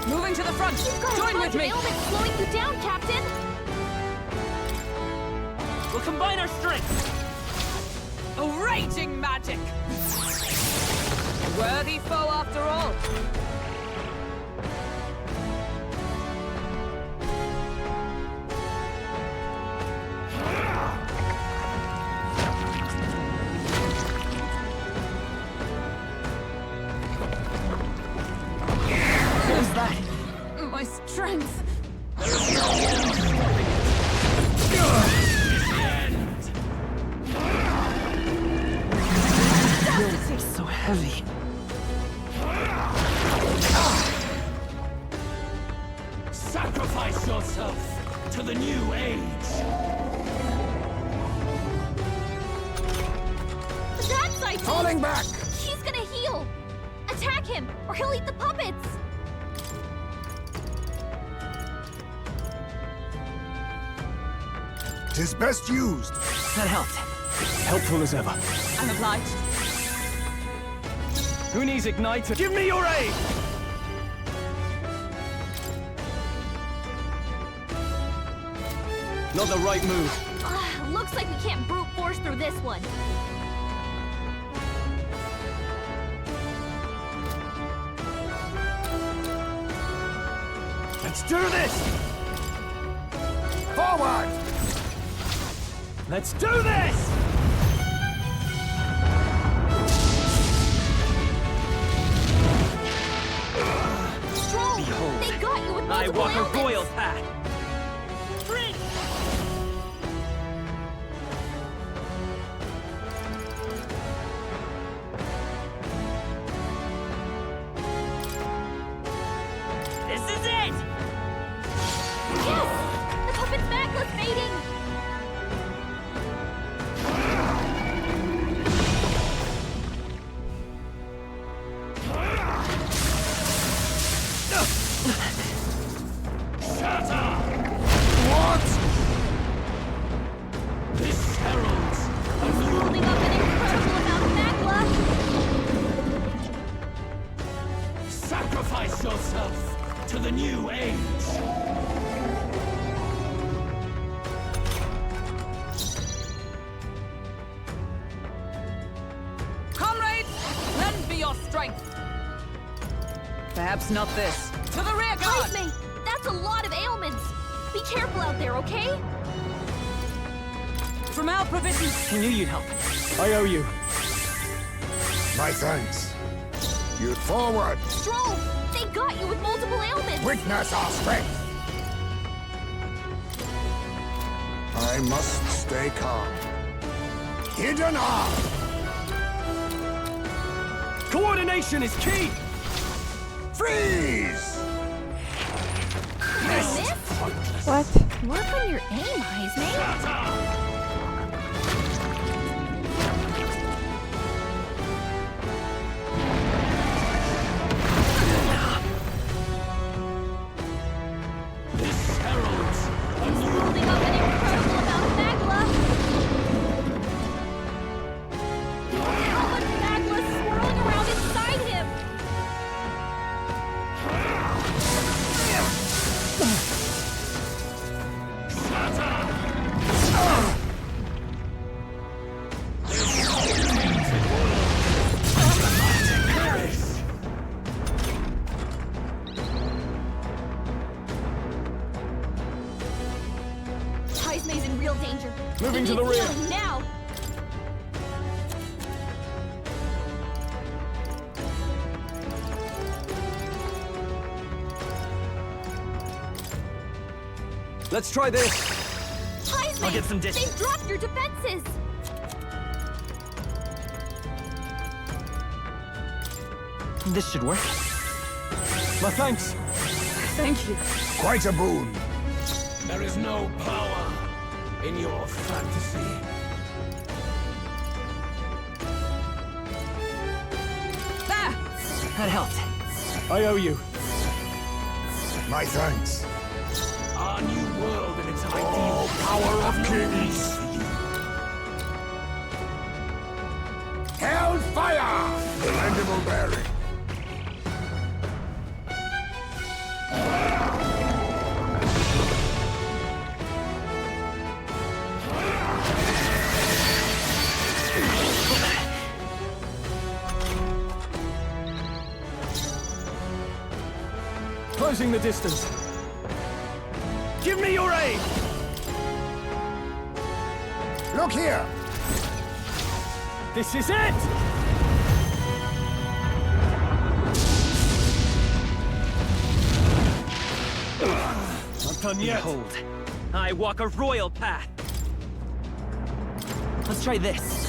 [SPEAKER 4] Moving to the front.
[SPEAKER 3] You've got a
[SPEAKER 4] Join
[SPEAKER 3] bunch
[SPEAKER 4] with
[SPEAKER 3] of
[SPEAKER 4] me.
[SPEAKER 3] ailments slowing you down, Captain!
[SPEAKER 7] We'll combine our strength.
[SPEAKER 4] A raging magic. A worthy foe after all. Who's that? My strength.
[SPEAKER 7] Feels so heavy.
[SPEAKER 2] Sacrifice yourself to the new age.
[SPEAKER 3] That side
[SPEAKER 5] Falling
[SPEAKER 3] means
[SPEAKER 5] back.
[SPEAKER 3] he's gonna heal! Attack him, or he'll eat the puppets!
[SPEAKER 5] Tis best used.
[SPEAKER 7] That helped.
[SPEAKER 2] Helpful as ever.
[SPEAKER 4] I'm obliged.
[SPEAKER 2] Who needs igniter? Give me your aid! Not the right move.
[SPEAKER 3] Looks like we can't brute force through this one.
[SPEAKER 2] Let's do this!
[SPEAKER 5] Forward!
[SPEAKER 2] Let's do this!
[SPEAKER 3] Stroll!
[SPEAKER 7] Behold,
[SPEAKER 3] They got you with multiple
[SPEAKER 7] I walk
[SPEAKER 3] ailments.
[SPEAKER 7] a royal path. This is it!
[SPEAKER 3] Yes! The puppet's Magla's fading!
[SPEAKER 2] This heralds
[SPEAKER 3] He's holding up an incredible amount of Magla!
[SPEAKER 2] sacrifice yourself to the new age!
[SPEAKER 4] Comrades, lend me your strength. Perhaps not this. To the rear guard!
[SPEAKER 3] Esme, that's a lot of ailments! Be careful out there, okay?
[SPEAKER 4] From our provisions.
[SPEAKER 7] I knew you'd help.
[SPEAKER 2] I owe you.
[SPEAKER 5] My thanks. You'd forward.
[SPEAKER 3] Stroll! They got you with multiple ailments!
[SPEAKER 5] Witness our strength. I must stay calm. Hidden arm.
[SPEAKER 2] Coordination is key!
[SPEAKER 5] Freeze!
[SPEAKER 3] Miss?
[SPEAKER 1] What?
[SPEAKER 3] Work on your aim, Esme!
[SPEAKER 2] This heralds
[SPEAKER 3] He's holding up an incredible amount of Magla! Look how much Magla's swirling around inside him! Esme's in real danger.
[SPEAKER 2] Moving
[SPEAKER 3] He
[SPEAKER 2] to the
[SPEAKER 3] needs
[SPEAKER 2] rear.
[SPEAKER 3] healing now!
[SPEAKER 2] Let's try this!
[SPEAKER 3] Esme,
[SPEAKER 7] I'll get some
[SPEAKER 3] they've
[SPEAKER 7] distance.
[SPEAKER 3] dropped your defenses!
[SPEAKER 7] This should work.
[SPEAKER 2] My thanks!
[SPEAKER 4] Thank you.
[SPEAKER 5] Quite a boon.
[SPEAKER 2] There is no power in your fantasy.
[SPEAKER 4] There!
[SPEAKER 7] That helped.
[SPEAKER 2] I owe you.
[SPEAKER 5] My thanks.
[SPEAKER 2] Our new world and its
[SPEAKER 5] All
[SPEAKER 2] ideals.
[SPEAKER 5] power of kings. Hellfire! Commendable bearing.
[SPEAKER 2] Closing the distance. Give me your aid!
[SPEAKER 5] Look here.
[SPEAKER 2] This is it! Not done yet.
[SPEAKER 7] Behold, I walk a royal path. Let's try this.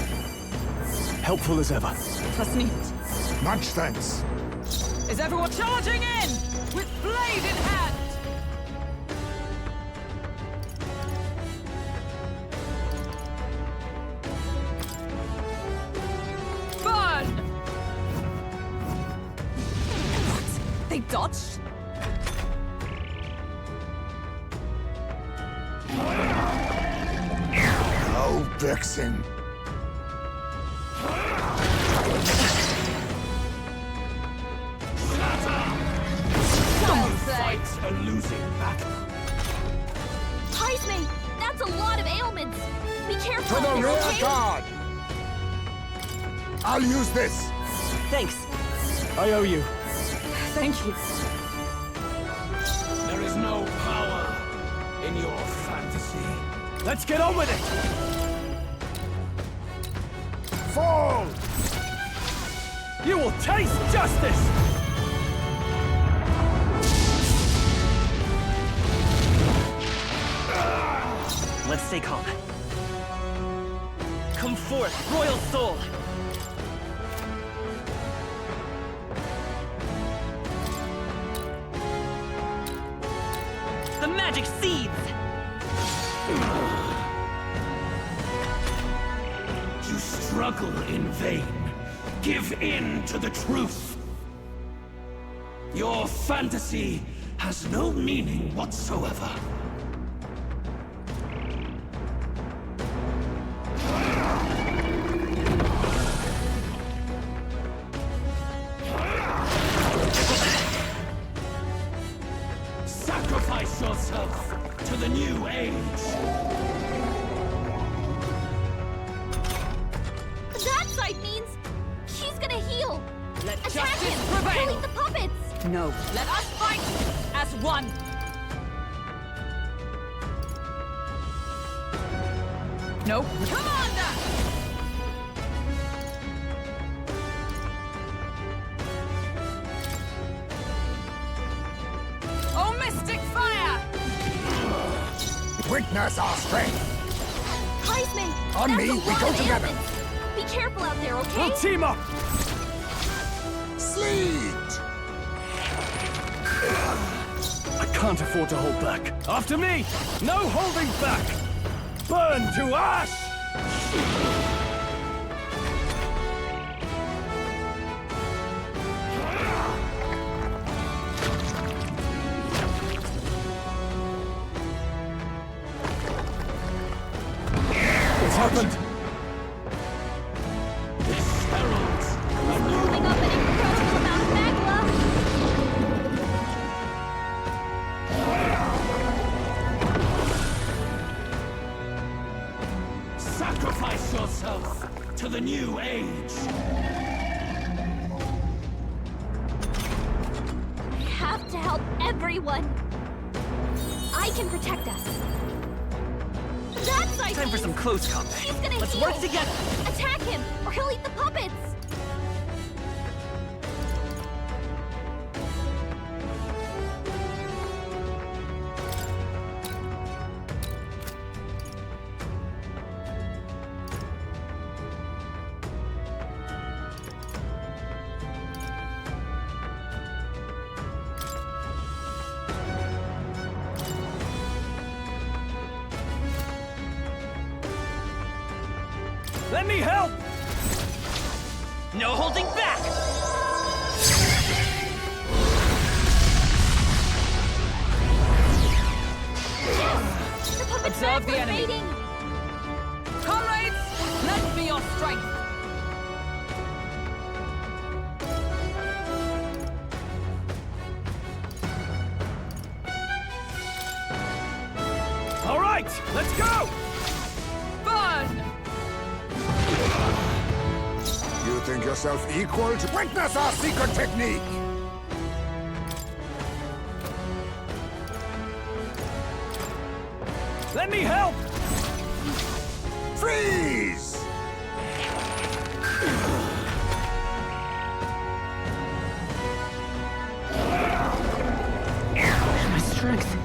[SPEAKER 2] Helpful as ever.
[SPEAKER 4] That's neat.
[SPEAKER 5] Much thanks.
[SPEAKER 4] Is everyone charging in? With blade in hand! Burn! What? They dodged?
[SPEAKER 5] No vexing.
[SPEAKER 2] Fight a losing battle.
[SPEAKER 3] Esme, that's a lot of ailments! Be
[SPEAKER 5] To the
[SPEAKER 3] confident,
[SPEAKER 5] rear
[SPEAKER 3] okay?
[SPEAKER 5] guard! I'll use this!
[SPEAKER 7] Thanks.
[SPEAKER 2] I owe you.
[SPEAKER 4] Thank you.
[SPEAKER 6] There is no power in your fantasy.
[SPEAKER 2] Let's get on with it!
[SPEAKER 5] Fall!
[SPEAKER 2] You will taste justice!
[SPEAKER 7] Let's stay calm. Come forth, royal soul! The magic seeds!
[SPEAKER 13] You struggle in vain. Give in to the truth. Your fantasy has no meaning whatsoever. Sacrifice yourself to the new age.
[SPEAKER 3] That sight means he's gonna heal.
[SPEAKER 4] Let
[SPEAKER 3] Attack
[SPEAKER 4] justice
[SPEAKER 3] him!
[SPEAKER 4] prevail!
[SPEAKER 3] Kill the puppets!
[SPEAKER 4] No. Let us fight as one! No. Commander! Oh, mystic fire!
[SPEAKER 5] Witness our strength!
[SPEAKER 3] Heisman!
[SPEAKER 5] On
[SPEAKER 3] that's
[SPEAKER 5] me,
[SPEAKER 3] a
[SPEAKER 5] we
[SPEAKER 3] lot
[SPEAKER 5] go
[SPEAKER 3] of
[SPEAKER 5] together.
[SPEAKER 3] ailments. Be careful out there, okay?
[SPEAKER 2] We'll team up!
[SPEAKER 5] Sleet!
[SPEAKER 2] I can't afford to hold back. After me! No holding back! Burn to ash! What's happened?
[SPEAKER 13] This heralds a new
[SPEAKER 3] Building up an incredible amount of magma.
[SPEAKER 13] Sacrifice yourself to the new age.
[SPEAKER 3] We have to help everyone. I can protect us. That's I
[SPEAKER 7] Time for some close combat.
[SPEAKER 3] He's gonna
[SPEAKER 7] Let's
[SPEAKER 3] heal.
[SPEAKER 7] work together!
[SPEAKER 3] Attack him, or he'll eat the puppets.
[SPEAKER 2] Let me help!
[SPEAKER 7] No holding back!
[SPEAKER 3] The puppet's
[SPEAKER 4] Observe the
[SPEAKER 3] magma's
[SPEAKER 4] enemy.
[SPEAKER 3] fading.
[SPEAKER 4] Comrades, lend me your strength!
[SPEAKER 2] All right, let's go!
[SPEAKER 4] Burn!
[SPEAKER 5] You think yourself equal to witness our secret technique?
[SPEAKER 2] Let me help!
[SPEAKER 5] Freeze!
[SPEAKER 7] My strength.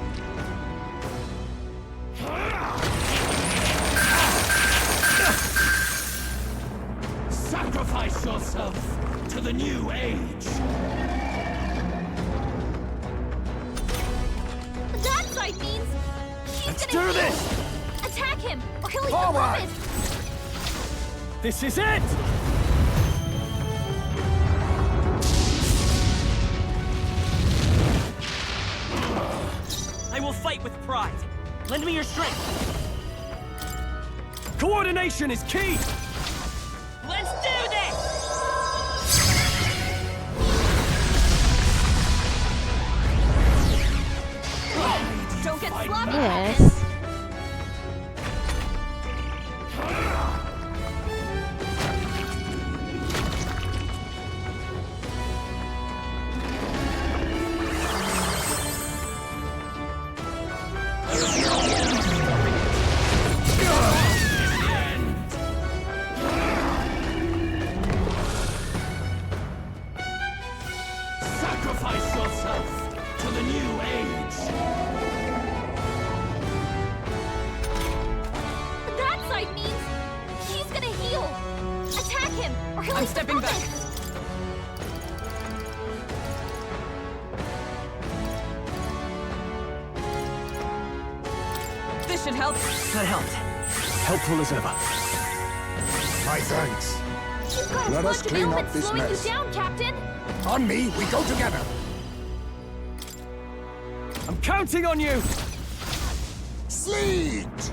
[SPEAKER 13] Sacrifice yourself to the new age.
[SPEAKER 3] That sight means he's
[SPEAKER 2] Let's
[SPEAKER 3] gonna
[SPEAKER 2] do
[SPEAKER 3] heal.
[SPEAKER 2] this!
[SPEAKER 3] Attack him, or he'll eat the
[SPEAKER 5] Forward.
[SPEAKER 3] puppets.
[SPEAKER 2] This is it!
[SPEAKER 7] I will fight with pride. Lend me your strength.
[SPEAKER 2] Coordination is key!
[SPEAKER 7] Let's do this!
[SPEAKER 3] Don't get sloppy,
[SPEAKER 1] Yes.
[SPEAKER 3] he'll
[SPEAKER 4] I'm
[SPEAKER 3] eat the
[SPEAKER 4] stepping back.
[SPEAKER 3] puppets!
[SPEAKER 4] This should help.
[SPEAKER 7] That helped.
[SPEAKER 2] Helpful as ever.
[SPEAKER 5] My thanks.
[SPEAKER 3] You've got a
[SPEAKER 5] Let us
[SPEAKER 3] bunch of
[SPEAKER 5] clean up
[SPEAKER 3] ailments
[SPEAKER 5] this
[SPEAKER 3] slowing
[SPEAKER 5] mess.
[SPEAKER 3] you down, Captain!
[SPEAKER 5] On me, we go together.
[SPEAKER 12] I'm counting on you!
[SPEAKER 5] Sleet!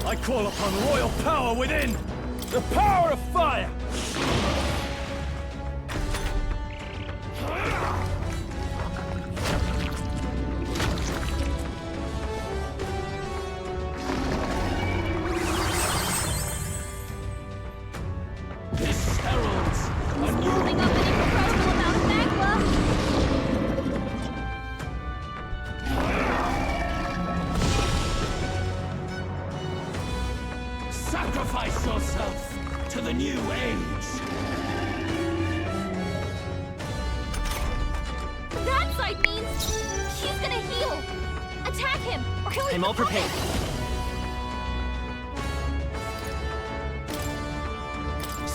[SPEAKER 12] I call upon royal power within! The power of fire!
[SPEAKER 13] This heralds a new
[SPEAKER 3] Building up an incredible amount of magma!
[SPEAKER 13] sacrifice yourself to the new age.
[SPEAKER 3] That side means he's gonna heal! Attack him, or he'll eat
[SPEAKER 7] I'm
[SPEAKER 3] the
[SPEAKER 7] all prepared.
[SPEAKER 3] puppets!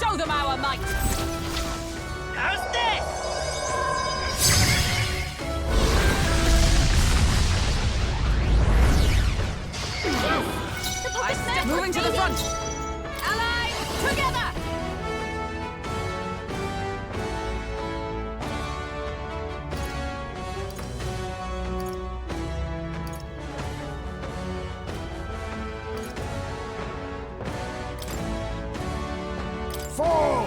[SPEAKER 4] Show them our might!
[SPEAKER 7] How's this?
[SPEAKER 3] Yes! The
[SPEAKER 4] I
[SPEAKER 3] puppet's
[SPEAKER 4] step
[SPEAKER 3] magma's
[SPEAKER 4] moving to the
[SPEAKER 3] fading.
[SPEAKER 4] front! Allies, together!
[SPEAKER 5] Fall!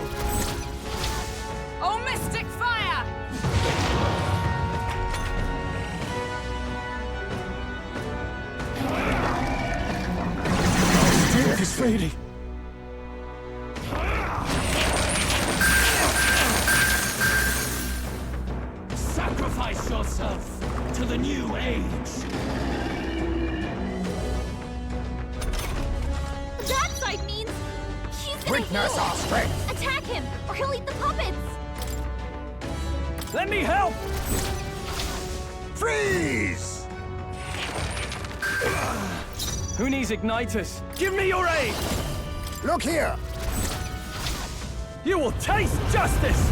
[SPEAKER 4] Oh, mystic fire!
[SPEAKER 2] Strength is fading.
[SPEAKER 13] Sacrifice yourself to the new age.
[SPEAKER 3] That side means he's gonna
[SPEAKER 5] Witness
[SPEAKER 3] heal!
[SPEAKER 5] our strength!
[SPEAKER 3] Attack him, or he'll eat the puppets!
[SPEAKER 12] Let me help!
[SPEAKER 5] Freeze!
[SPEAKER 12] Who needs igniters? Give me your aid!
[SPEAKER 5] Look here!
[SPEAKER 12] You will taste justice!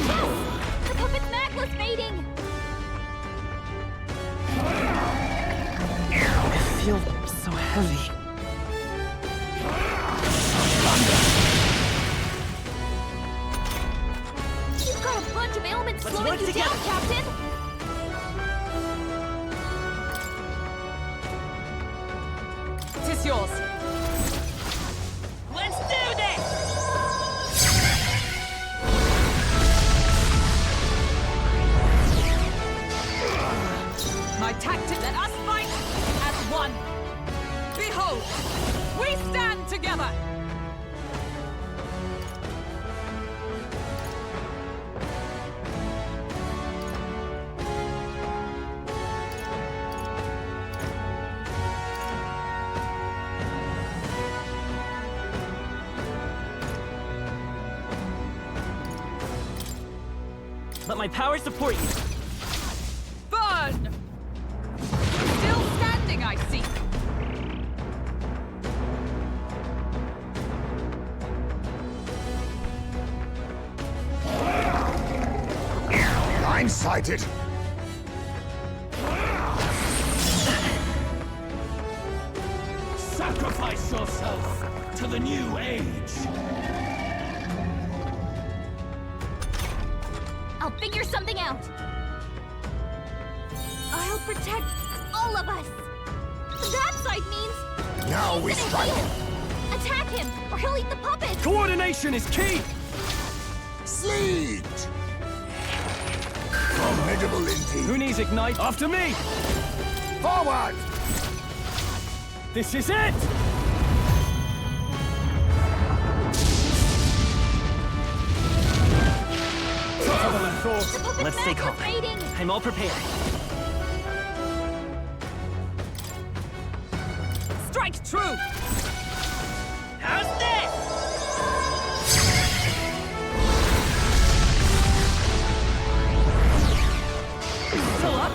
[SPEAKER 3] Yes! The puppet's magma's fading!
[SPEAKER 7] I feel so heavy.
[SPEAKER 3] You've got a bunch of ailments
[SPEAKER 7] Let's
[SPEAKER 3] slowing
[SPEAKER 7] work
[SPEAKER 3] you
[SPEAKER 7] together.
[SPEAKER 3] down, Captain!
[SPEAKER 4] Tis yours.
[SPEAKER 7] Let's do this!
[SPEAKER 4] My tactic, let us fight as one. Behold, we stand together.
[SPEAKER 7] Let my power support you.
[SPEAKER 4] Burn! Still standing, I see.
[SPEAKER 5] I'm sighted!
[SPEAKER 13] Sacrifice yourself to the new age.
[SPEAKER 3] I'll figure something out! I'll protect all of us! That side means
[SPEAKER 5] Now we
[SPEAKER 3] he's gonna
[SPEAKER 5] strike!
[SPEAKER 3] heal! Attack him, or he'll eat the puppets!
[SPEAKER 12] Coordination is key!
[SPEAKER 5] Sleet! Formidable indeed!
[SPEAKER 12] Who needs ignite? After me!
[SPEAKER 5] Forward!
[SPEAKER 12] This is it! Tougher than I thought.
[SPEAKER 3] The puppet's
[SPEAKER 7] Let's stay
[SPEAKER 3] magma's
[SPEAKER 7] calm.
[SPEAKER 3] fading!
[SPEAKER 7] I'm all prepared.
[SPEAKER 4] Strike true!
[SPEAKER 7] How's this?
[SPEAKER 4] Still up?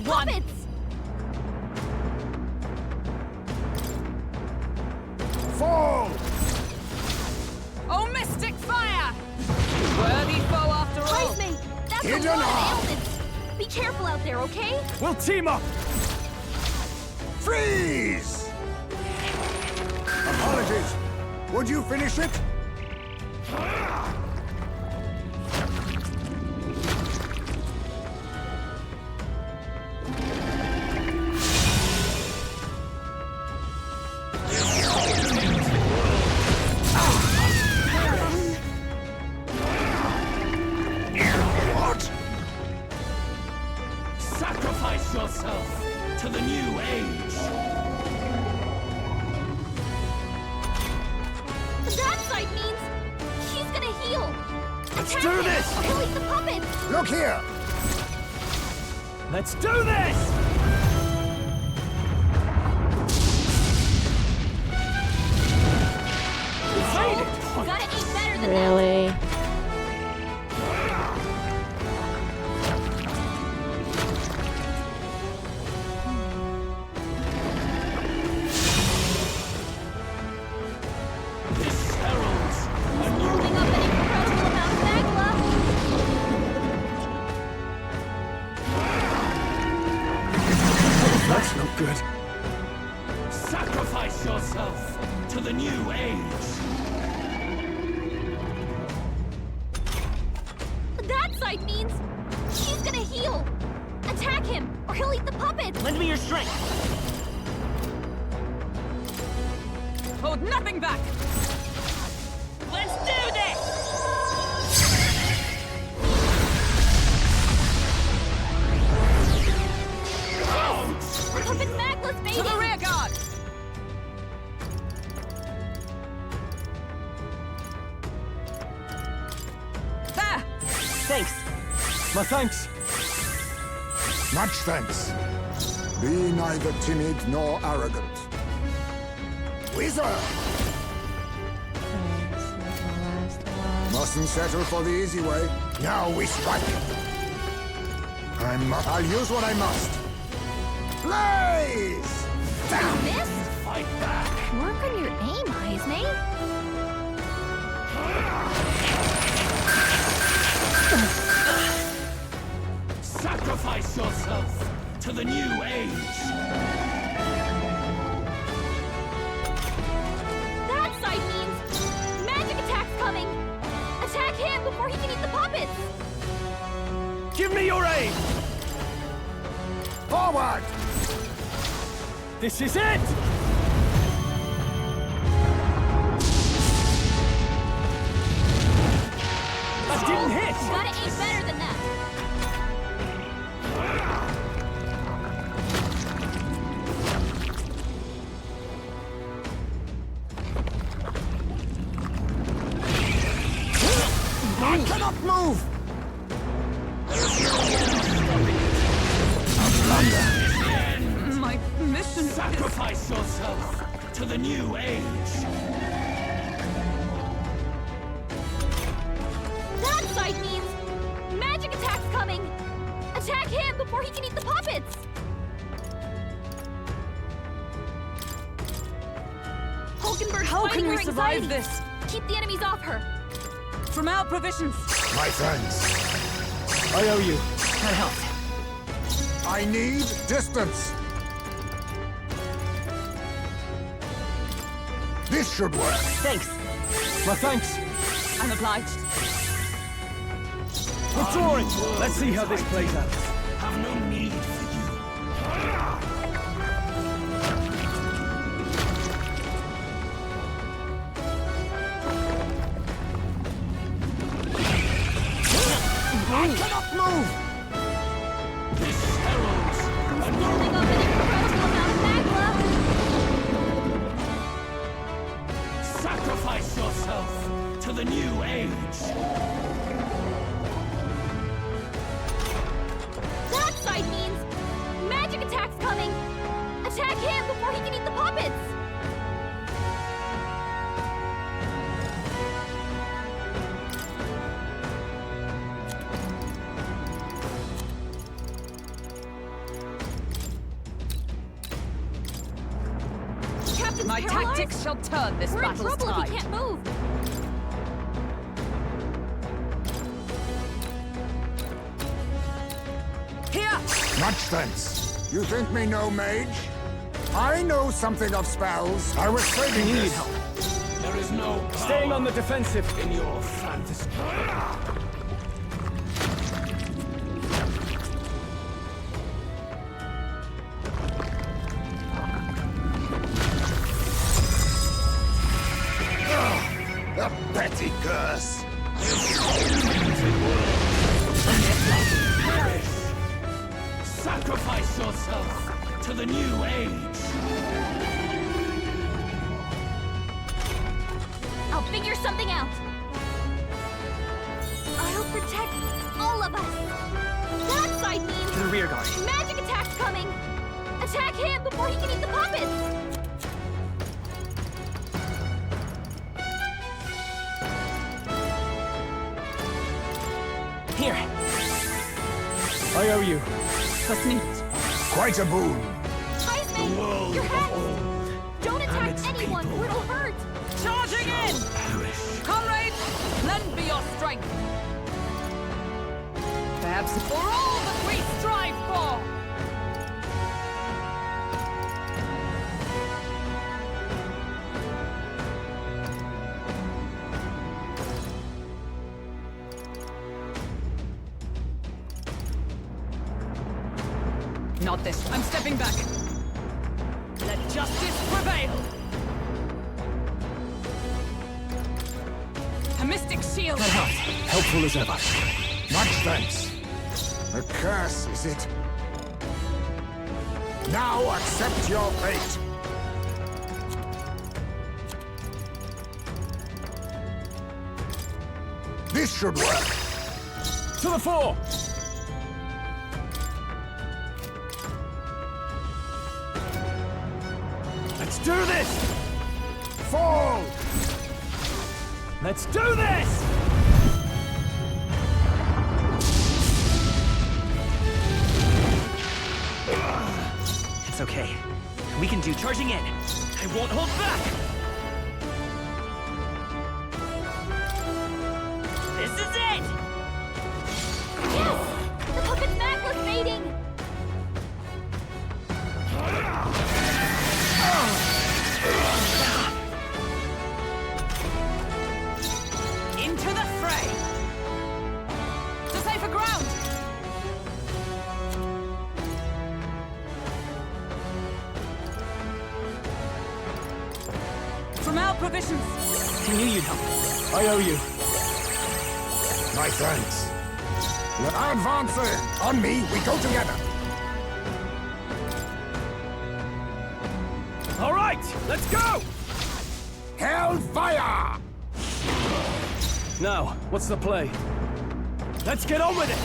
[SPEAKER 4] one.
[SPEAKER 3] puppets!
[SPEAKER 9] Fall!
[SPEAKER 4] Oh, mystic fire! Worthy foe after all.
[SPEAKER 3] Heisme, that's a
[SPEAKER 9] Hidden
[SPEAKER 3] lot
[SPEAKER 9] arm.
[SPEAKER 3] of ailments. Be careful out there, okay?
[SPEAKER 2] We'll team up!
[SPEAKER 5] Freeze! Apologies. Would you finish it? What?
[SPEAKER 13] Sacrifice yourself to the new age.
[SPEAKER 3] That sight means she's gonna heal.
[SPEAKER 2] Let's
[SPEAKER 3] Attack
[SPEAKER 2] do
[SPEAKER 3] him,
[SPEAKER 2] this!
[SPEAKER 3] or he'll eat the puppets.
[SPEAKER 5] Look here!
[SPEAKER 2] Let's do this!
[SPEAKER 3] You gotta aim better than that.
[SPEAKER 1] Really?
[SPEAKER 13] This heralds a new
[SPEAKER 3] Building up an incredible amount of magma.
[SPEAKER 2] That's not good.
[SPEAKER 13] sacrifice yourself to the new age.
[SPEAKER 3] That sight means she's gonna heal. Attack him, or he'll eat the puppets.
[SPEAKER 7] Lend me your strength.
[SPEAKER 4] Hold nothing back.
[SPEAKER 7] Let's do this!
[SPEAKER 3] Puppet Magla's baby.
[SPEAKER 4] To the rear guard. There.
[SPEAKER 7] Thanks.
[SPEAKER 2] My thanks.
[SPEAKER 5] Much thanks. Be neither timid nor arrogant. Wizard!
[SPEAKER 1] This is the last one.
[SPEAKER 5] Mustn't settle for the easy way. Now we strike. I'll use what I must. Blaze! Down!
[SPEAKER 3] Missed?
[SPEAKER 13] Fight back.
[SPEAKER 3] Work on your aim, Heisme.
[SPEAKER 13] Sacrifice yourself to the new age.
[SPEAKER 3] That sight means magic attack's coming. Attack him before he can eat the puppets.
[SPEAKER 2] Give me your aim!
[SPEAKER 5] Forward!
[SPEAKER 2] This is it! That didn't hit!
[SPEAKER 3] Gotta aim better than that.
[SPEAKER 5] I cannot move!
[SPEAKER 4] My mission is...
[SPEAKER 13] Sacrifice yourself to the new age.
[SPEAKER 3] That sight means magic attack's coming. Attack him before he can eat the puppets. Hulkenberg's
[SPEAKER 4] How
[SPEAKER 3] fighting
[SPEAKER 4] can we
[SPEAKER 3] her
[SPEAKER 4] survive
[SPEAKER 3] anxiety.
[SPEAKER 4] this?
[SPEAKER 3] Keep the enemies off her.
[SPEAKER 4] From our provisions.
[SPEAKER 5] My friends,
[SPEAKER 2] I owe you.
[SPEAKER 7] That helped.
[SPEAKER 5] I need distance. This should work.
[SPEAKER 7] Thanks.
[SPEAKER 2] My thanks.
[SPEAKER 4] I'm obliged.
[SPEAKER 2] Withdrawing. Let's see how this plays out.
[SPEAKER 13] Have no need for you.
[SPEAKER 5] I cannot move!
[SPEAKER 13] This heralds a new
[SPEAKER 3] Building up an incredible amount of magma.
[SPEAKER 13] sacrifice yourself to the new age.
[SPEAKER 3] That sight means magic attack's coming. Attack him before he can eat the puppets. captain's
[SPEAKER 4] My
[SPEAKER 3] paralyzed?
[SPEAKER 4] tactics shall turn this
[SPEAKER 3] We're in
[SPEAKER 4] battle's
[SPEAKER 3] trouble
[SPEAKER 4] tide.
[SPEAKER 3] if he can't move.
[SPEAKER 4] Here!
[SPEAKER 5] Much thanks. You think me no mage? I know something of spells. I was saving
[SPEAKER 2] Need
[SPEAKER 5] this.
[SPEAKER 2] help.
[SPEAKER 13] There is no power
[SPEAKER 2] Staying on the defensive.
[SPEAKER 13] in your fantasy.
[SPEAKER 5] A petty curse.
[SPEAKER 13] Perish! Sacrifice yourself to the new age!
[SPEAKER 3] I'll figure something out. I'll protect all of us. That side means
[SPEAKER 7] To the rear guard.
[SPEAKER 3] magic attack's coming. Attack him before he can eat the puppets.
[SPEAKER 7] Here.
[SPEAKER 2] I owe you.
[SPEAKER 4] Was nicht.
[SPEAKER 5] Quite a boon.
[SPEAKER 3] Heisman, your hat. Don't attack
[SPEAKER 13] its
[SPEAKER 3] anyone
[SPEAKER 13] people.
[SPEAKER 3] or it'll hurt.
[SPEAKER 4] Charging in!
[SPEAKER 13] Perish!
[SPEAKER 4] Comrades, lend me your strength. Perhaps for all that we strive for! Not this. I'm stepping back. Let justice prevail. A mystic shield.
[SPEAKER 2] Helpful as ever.
[SPEAKER 5] Much thanks. A curse, is it? Now accept your fate. This should work.
[SPEAKER 2] To the fore! Let's do this!
[SPEAKER 5] Fall!
[SPEAKER 2] Let's do this!
[SPEAKER 7] It's okay. We can do charging in. I won't hold back. This is it!
[SPEAKER 3] Yes! The puppet's magma's fading.
[SPEAKER 4] Into the fray! To safer ground! From our provisions!
[SPEAKER 7] I knew you'd help.
[SPEAKER 2] I owe you.
[SPEAKER 5] My thanks. Now advancing! On me, we go together.
[SPEAKER 2] All right, let's go!
[SPEAKER 5] Hellfire!
[SPEAKER 2] Now, what's the play? Let's get on with it!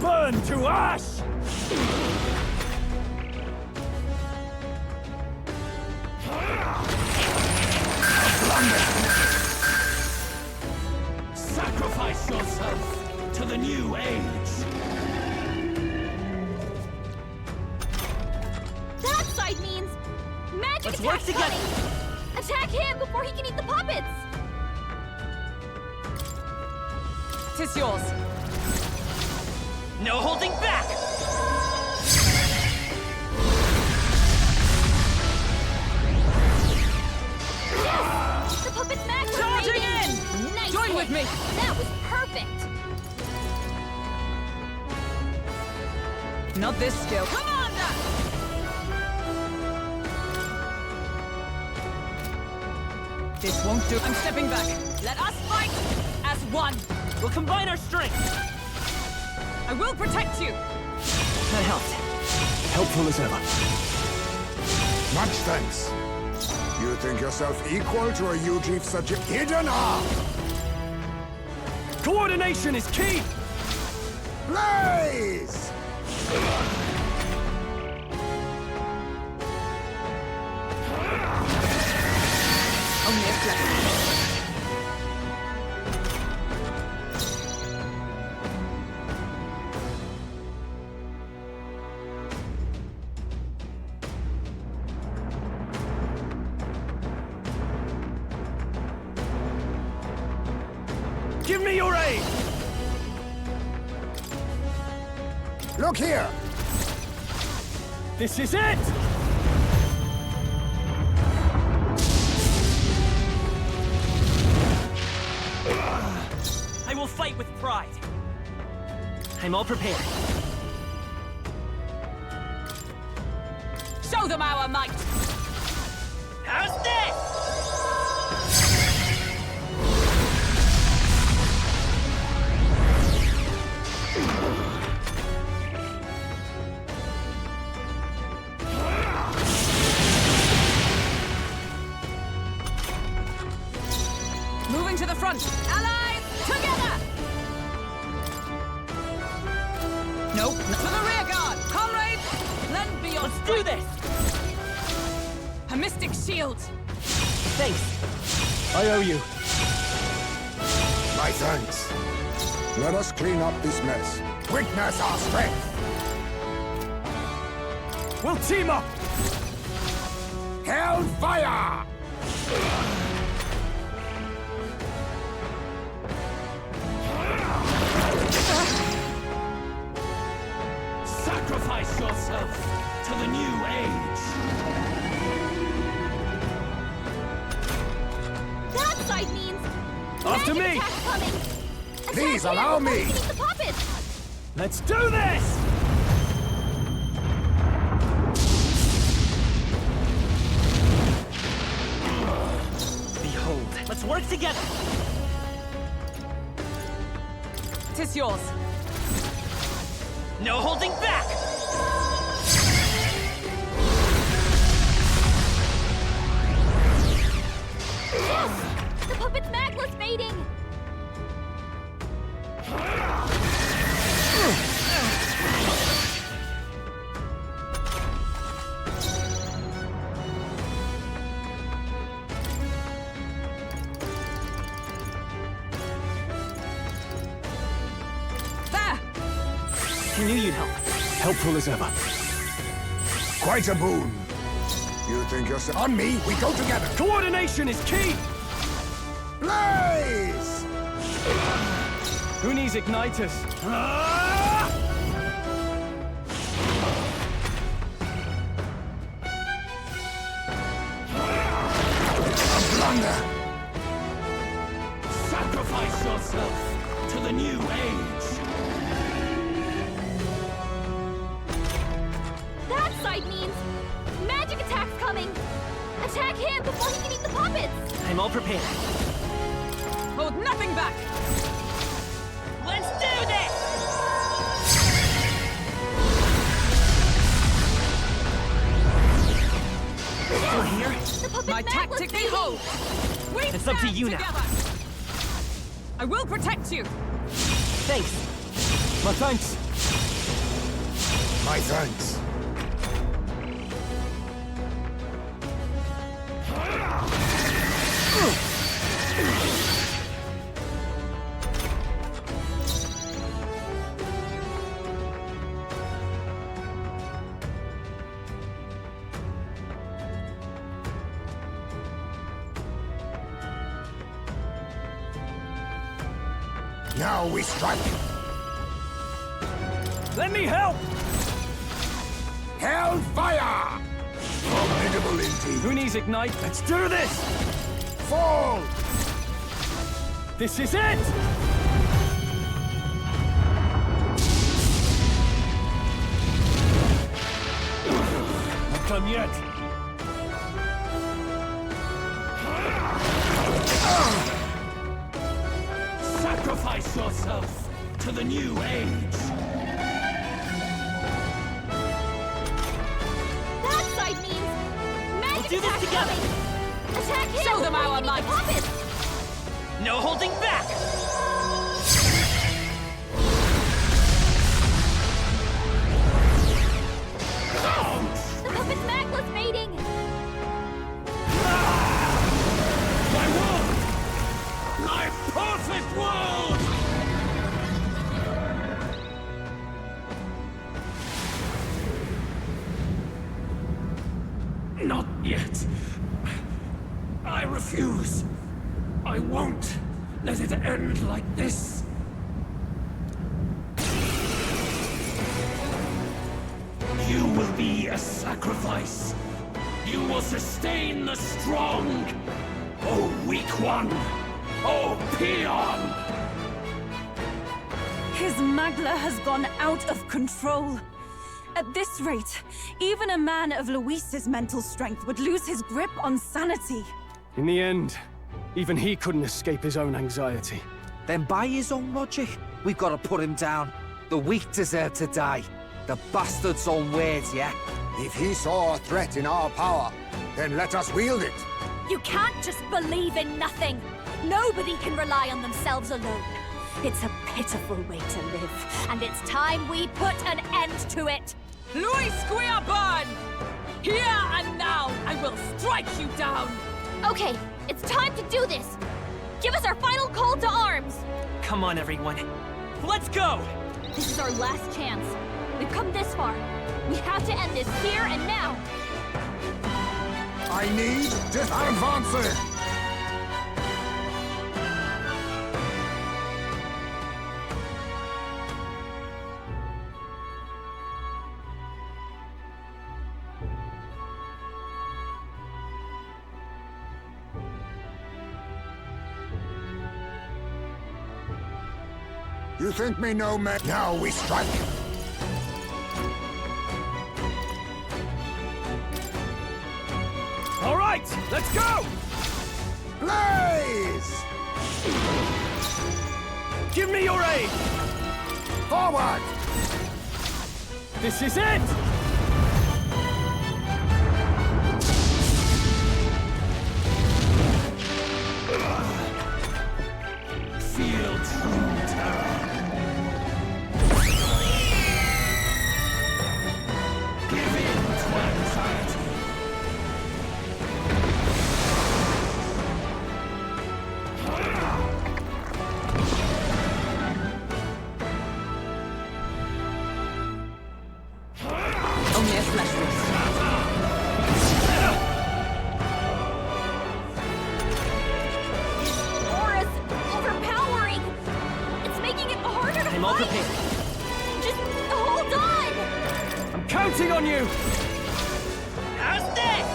[SPEAKER 2] Burn to ash!
[SPEAKER 13] Sacrifice yourself to the new age!
[SPEAKER 3] That side means magic
[SPEAKER 7] Let's work
[SPEAKER 3] attack's
[SPEAKER 7] together.
[SPEAKER 3] coming. Attack him before he can eat the puppets.
[SPEAKER 4] Tis yours.
[SPEAKER 7] No holding back!
[SPEAKER 3] Yes! The puppet's magma's
[SPEAKER 4] Charging
[SPEAKER 3] fading.
[SPEAKER 4] in!
[SPEAKER 3] Nice
[SPEAKER 4] Join
[SPEAKER 3] hit.
[SPEAKER 4] with me.
[SPEAKER 3] That was perfect.
[SPEAKER 4] Not this skill. Commander! This won't do. I'm stepping back. Let us fight as one.
[SPEAKER 7] We'll combine our strength.
[SPEAKER 4] I will protect you.
[SPEAKER 7] That helped.
[SPEAKER 2] Helpful as ever.
[SPEAKER 5] Much thanks. You think yourself equal to a UG such a hidden arm?
[SPEAKER 2] Coordination is key!
[SPEAKER 5] Blaze!
[SPEAKER 4] Only a flex.
[SPEAKER 2] way!
[SPEAKER 5] Look here!
[SPEAKER 2] This is it!
[SPEAKER 7] I will fight with pride. I'm all prepared.
[SPEAKER 4] Show them our might!
[SPEAKER 7] How's this?
[SPEAKER 4] Moving to the front! Allies, together! Nope. To the rear guard! Comrades, lend me your
[SPEAKER 7] Let's do this!
[SPEAKER 4] A mystic shield!
[SPEAKER 7] Thanks.
[SPEAKER 2] I owe you.
[SPEAKER 5] My thanks. Let us clean up this mess. Witness our strength!
[SPEAKER 2] We'll team up!
[SPEAKER 5] Hellfire!
[SPEAKER 13] Sacrifice yourself to the new age.
[SPEAKER 3] That side means
[SPEAKER 2] After
[SPEAKER 3] magic
[SPEAKER 2] me!
[SPEAKER 3] attack coming.
[SPEAKER 5] Please
[SPEAKER 3] Attack
[SPEAKER 5] allow
[SPEAKER 3] him
[SPEAKER 5] me.
[SPEAKER 3] before he can eat the puppets.
[SPEAKER 2] Let's do this!
[SPEAKER 7] Behold, let's work together.
[SPEAKER 4] Tis yours.
[SPEAKER 7] No holding back.
[SPEAKER 3] The puppet's magla's fading.
[SPEAKER 4] There!
[SPEAKER 7] I knew you'd help.
[SPEAKER 2] Helpful as ever.
[SPEAKER 5] Quite a boon. You think you're on me? We go together.
[SPEAKER 2] Coordination is key!
[SPEAKER 5] Blaze!
[SPEAKER 2] Who needs igniters?
[SPEAKER 5] A blunder!
[SPEAKER 13] Sacrifice yourself to the new age.
[SPEAKER 3] That side means magic attack's coming. Attack him before he can eat the puppets.
[SPEAKER 7] I'm all prepared.
[SPEAKER 4] Hold nothing back!
[SPEAKER 7] Let's do this! Still here?
[SPEAKER 3] The puppet's
[SPEAKER 4] My
[SPEAKER 3] magla's
[SPEAKER 4] tactic
[SPEAKER 3] fading.
[SPEAKER 4] behold! We
[SPEAKER 7] It's up to
[SPEAKER 4] stand
[SPEAKER 7] you now.
[SPEAKER 4] together. I will protect you!
[SPEAKER 7] Thanks.
[SPEAKER 2] My thanks.
[SPEAKER 5] My thanks. Now we strike.
[SPEAKER 2] Let me help!
[SPEAKER 5] Hellfire! Formidable indeed.
[SPEAKER 2] Who needs ignite? Let's do this!
[SPEAKER 5] Fall!
[SPEAKER 2] This is it! Not done yet.
[SPEAKER 13] Sacrifice yourself to the new age.
[SPEAKER 3] That side means magic
[SPEAKER 7] do this
[SPEAKER 3] attack's
[SPEAKER 7] together.
[SPEAKER 3] coming. Attack him
[SPEAKER 4] Show them
[SPEAKER 3] before
[SPEAKER 4] our
[SPEAKER 3] he can eat
[SPEAKER 4] might.
[SPEAKER 3] the puppets.
[SPEAKER 7] No holding back.
[SPEAKER 3] The puppet's magla's fading.
[SPEAKER 13] My world! My perfect world! Not yet. I refuse. I won't let it end like this. a sacrifice. You will sustain the strong. Oh, weak one. Oh, peon.
[SPEAKER 8] His Magla has gone out of control. At this rate, even a man of Luis's mental strength would lose his grip on sanity.
[SPEAKER 12] In the end, even he couldn't escape his own anxiety.
[SPEAKER 10] Then by his own logic, we've got to put him down. The weak deserve to die. The bastard's own words, yeah?
[SPEAKER 5] If he saw a threat in our power, then let us wield it.
[SPEAKER 3] You can't just believe in nothing. Nobody can rely on themselves alone. It's a pitiful way to live, and it's time we put an end to it.
[SPEAKER 4] Luis Guiaban! Here and now, I will strike you down!
[SPEAKER 3] Okay, it's time to do this. Give us our final call to arms.
[SPEAKER 7] Come on, everyone. Let's go!
[SPEAKER 3] This is our last chance. We've come this far. We have to end this here and now.
[SPEAKER 5] I need advancing. You think me no man? Now we strike.
[SPEAKER 6] All right, let's go!
[SPEAKER 5] Blaze!
[SPEAKER 6] Give me your aid!
[SPEAKER 5] Forward!
[SPEAKER 6] This is it!
[SPEAKER 13] Feel true terror. Give in to anxiety.
[SPEAKER 4] Only a flesh wound.
[SPEAKER 3] Aura's overpowering. It's making it harder to
[SPEAKER 7] I'm all
[SPEAKER 3] fight.
[SPEAKER 7] prepared.
[SPEAKER 3] Just hold on.
[SPEAKER 6] I'm counting on you!
[SPEAKER 7] How's this?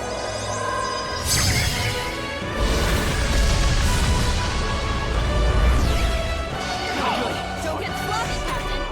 [SPEAKER 3] Don't get sloppy, Captain.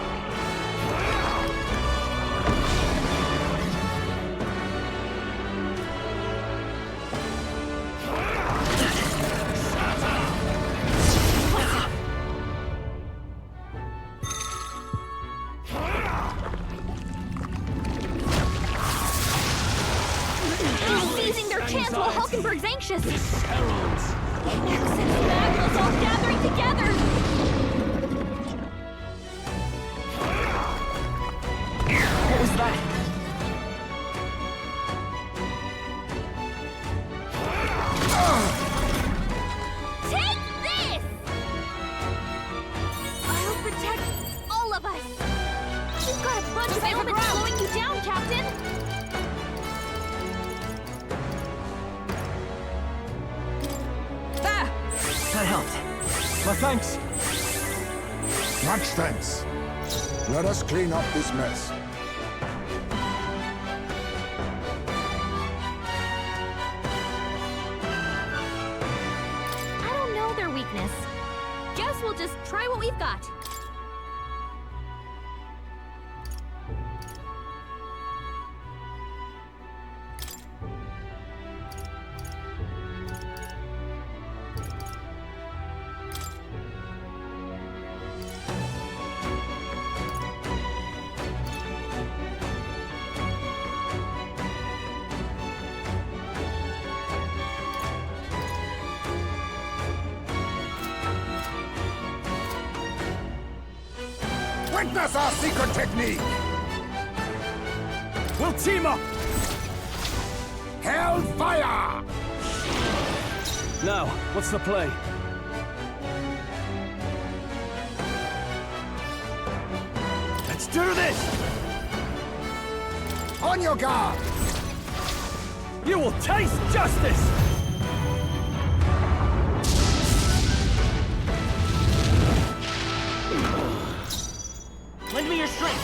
[SPEAKER 3] Seizing their chance while Hulkenberg's anxious.
[SPEAKER 13] Heralds.
[SPEAKER 3] Since Magnus all gathering together.
[SPEAKER 4] What was that?
[SPEAKER 3] Take this! I'll protect all of us. You've got a bunch of elements slowing you down, Captain.
[SPEAKER 4] There!
[SPEAKER 7] That helped.
[SPEAKER 6] My thanks.
[SPEAKER 5] Much thanks. Let us clean up this mess.
[SPEAKER 3] I don't know their weakness. Guess we'll just try what we've got.
[SPEAKER 5] Witness our secret technique!
[SPEAKER 6] We'll team up!
[SPEAKER 5] Hellfire!
[SPEAKER 6] Now, what's the play? Let's do this!
[SPEAKER 5] On your guard!
[SPEAKER 6] You will taste justice!
[SPEAKER 7] Lend me your strength.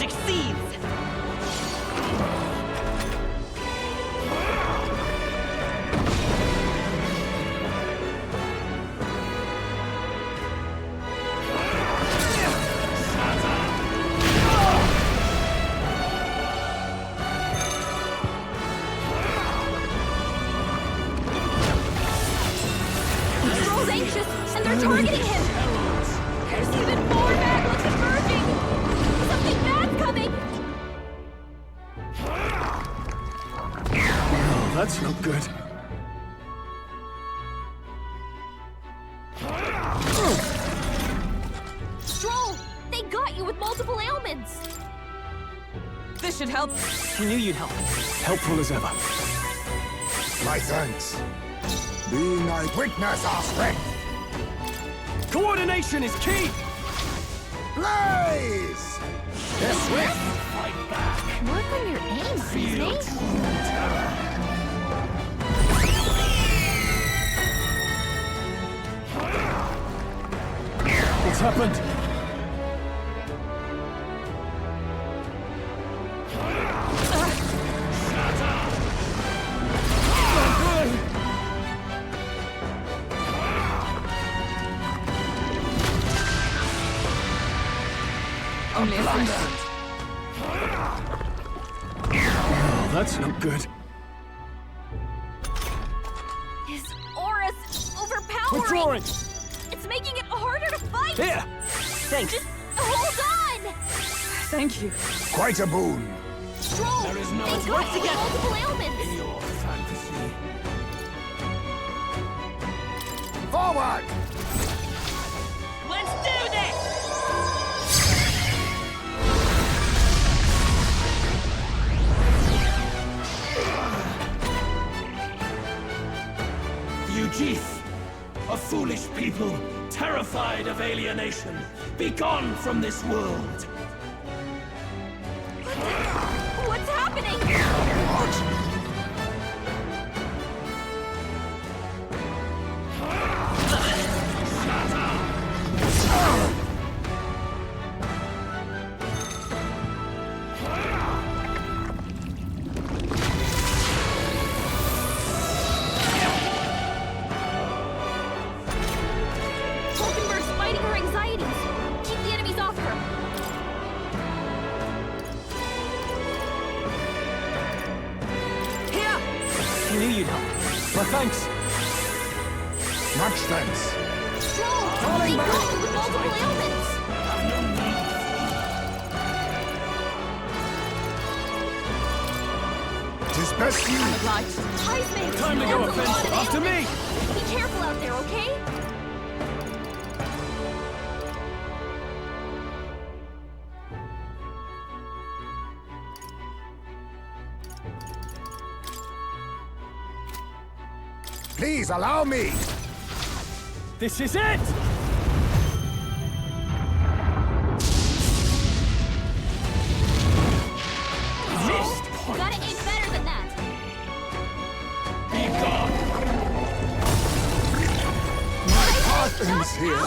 [SPEAKER 7] magic seeds!
[SPEAKER 3] Stroll's anxious, and they're targeting him! There's even more magma converging! Something bad's coming!
[SPEAKER 2] Oh, that's not good.
[SPEAKER 3] Stroll! They got you with multiple ailments!
[SPEAKER 4] This should help.
[SPEAKER 7] I knew you'd help.
[SPEAKER 2] Helpful as ever.
[SPEAKER 5] My thanks. Being I witness our strength.
[SPEAKER 2] Coordination is key!
[SPEAKER 5] Blaze! This way!
[SPEAKER 3] Work on your aim, Heismate.
[SPEAKER 2] What's happened?
[SPEAKER 4] Only a fraction.
[SPEAKER 2] Oh, that's not good.
[SPEAKER 3] His aura's overpowering!
[SPEAKER 2] Withdrawing!
[SPEAKER 3] It's making it harder to fight!
[SPEAKER 2] Here!
[SPEAKER 7] Thanks.
[SPEAKER 3] Just hold on!
[SPEAKER 4] Thank you.
[SPEAKER 5] Quite a boon.
[SPEAKER 3] Stroll!
[SPEAKER 13] There is no
[SPEAKER 3] They got you with multiple ailments!
[SPEAKER 13] in your fantasy.
[SPEAKER 5] Forward!
[SPEAKER 7] Let's do this!
[SPEAKER 13] Fugif, a foolish people, terrified of alienation, be gone from this world.
[SPEAKER 3] What's happening? Hulkenberg's fighting her anxieties. Keep the enemies off her.
[SPEAKER 4] Here!
[SPEAKER 7] I knew you'd help.
[SPEAKER 2] My thanks.
[SPEAKER 5] Much thanks.
[SPEAKER 3] Stroll! They got you with multiple ailments!
[SPEAKER 5] Tis best you.
[SPEAKER 3] Heisman!
[SPEAKER 2] Time to go,
[SPEAKER 3] that's a lot
[SPEAKER 2] offense.
[SPEAKER 3] of
[SPEAKER 2] After me!
[SPEAKER 3] ailments. Be careful out there, okay?
[SPEAKER 5] Please allow me.
[SPEAKER 2] This is it!
[SPEAKER 3] Missed! You gotta aim better than that!
[SPEAKER 13] Be gone!
[SPEAKER 5] Path ends here.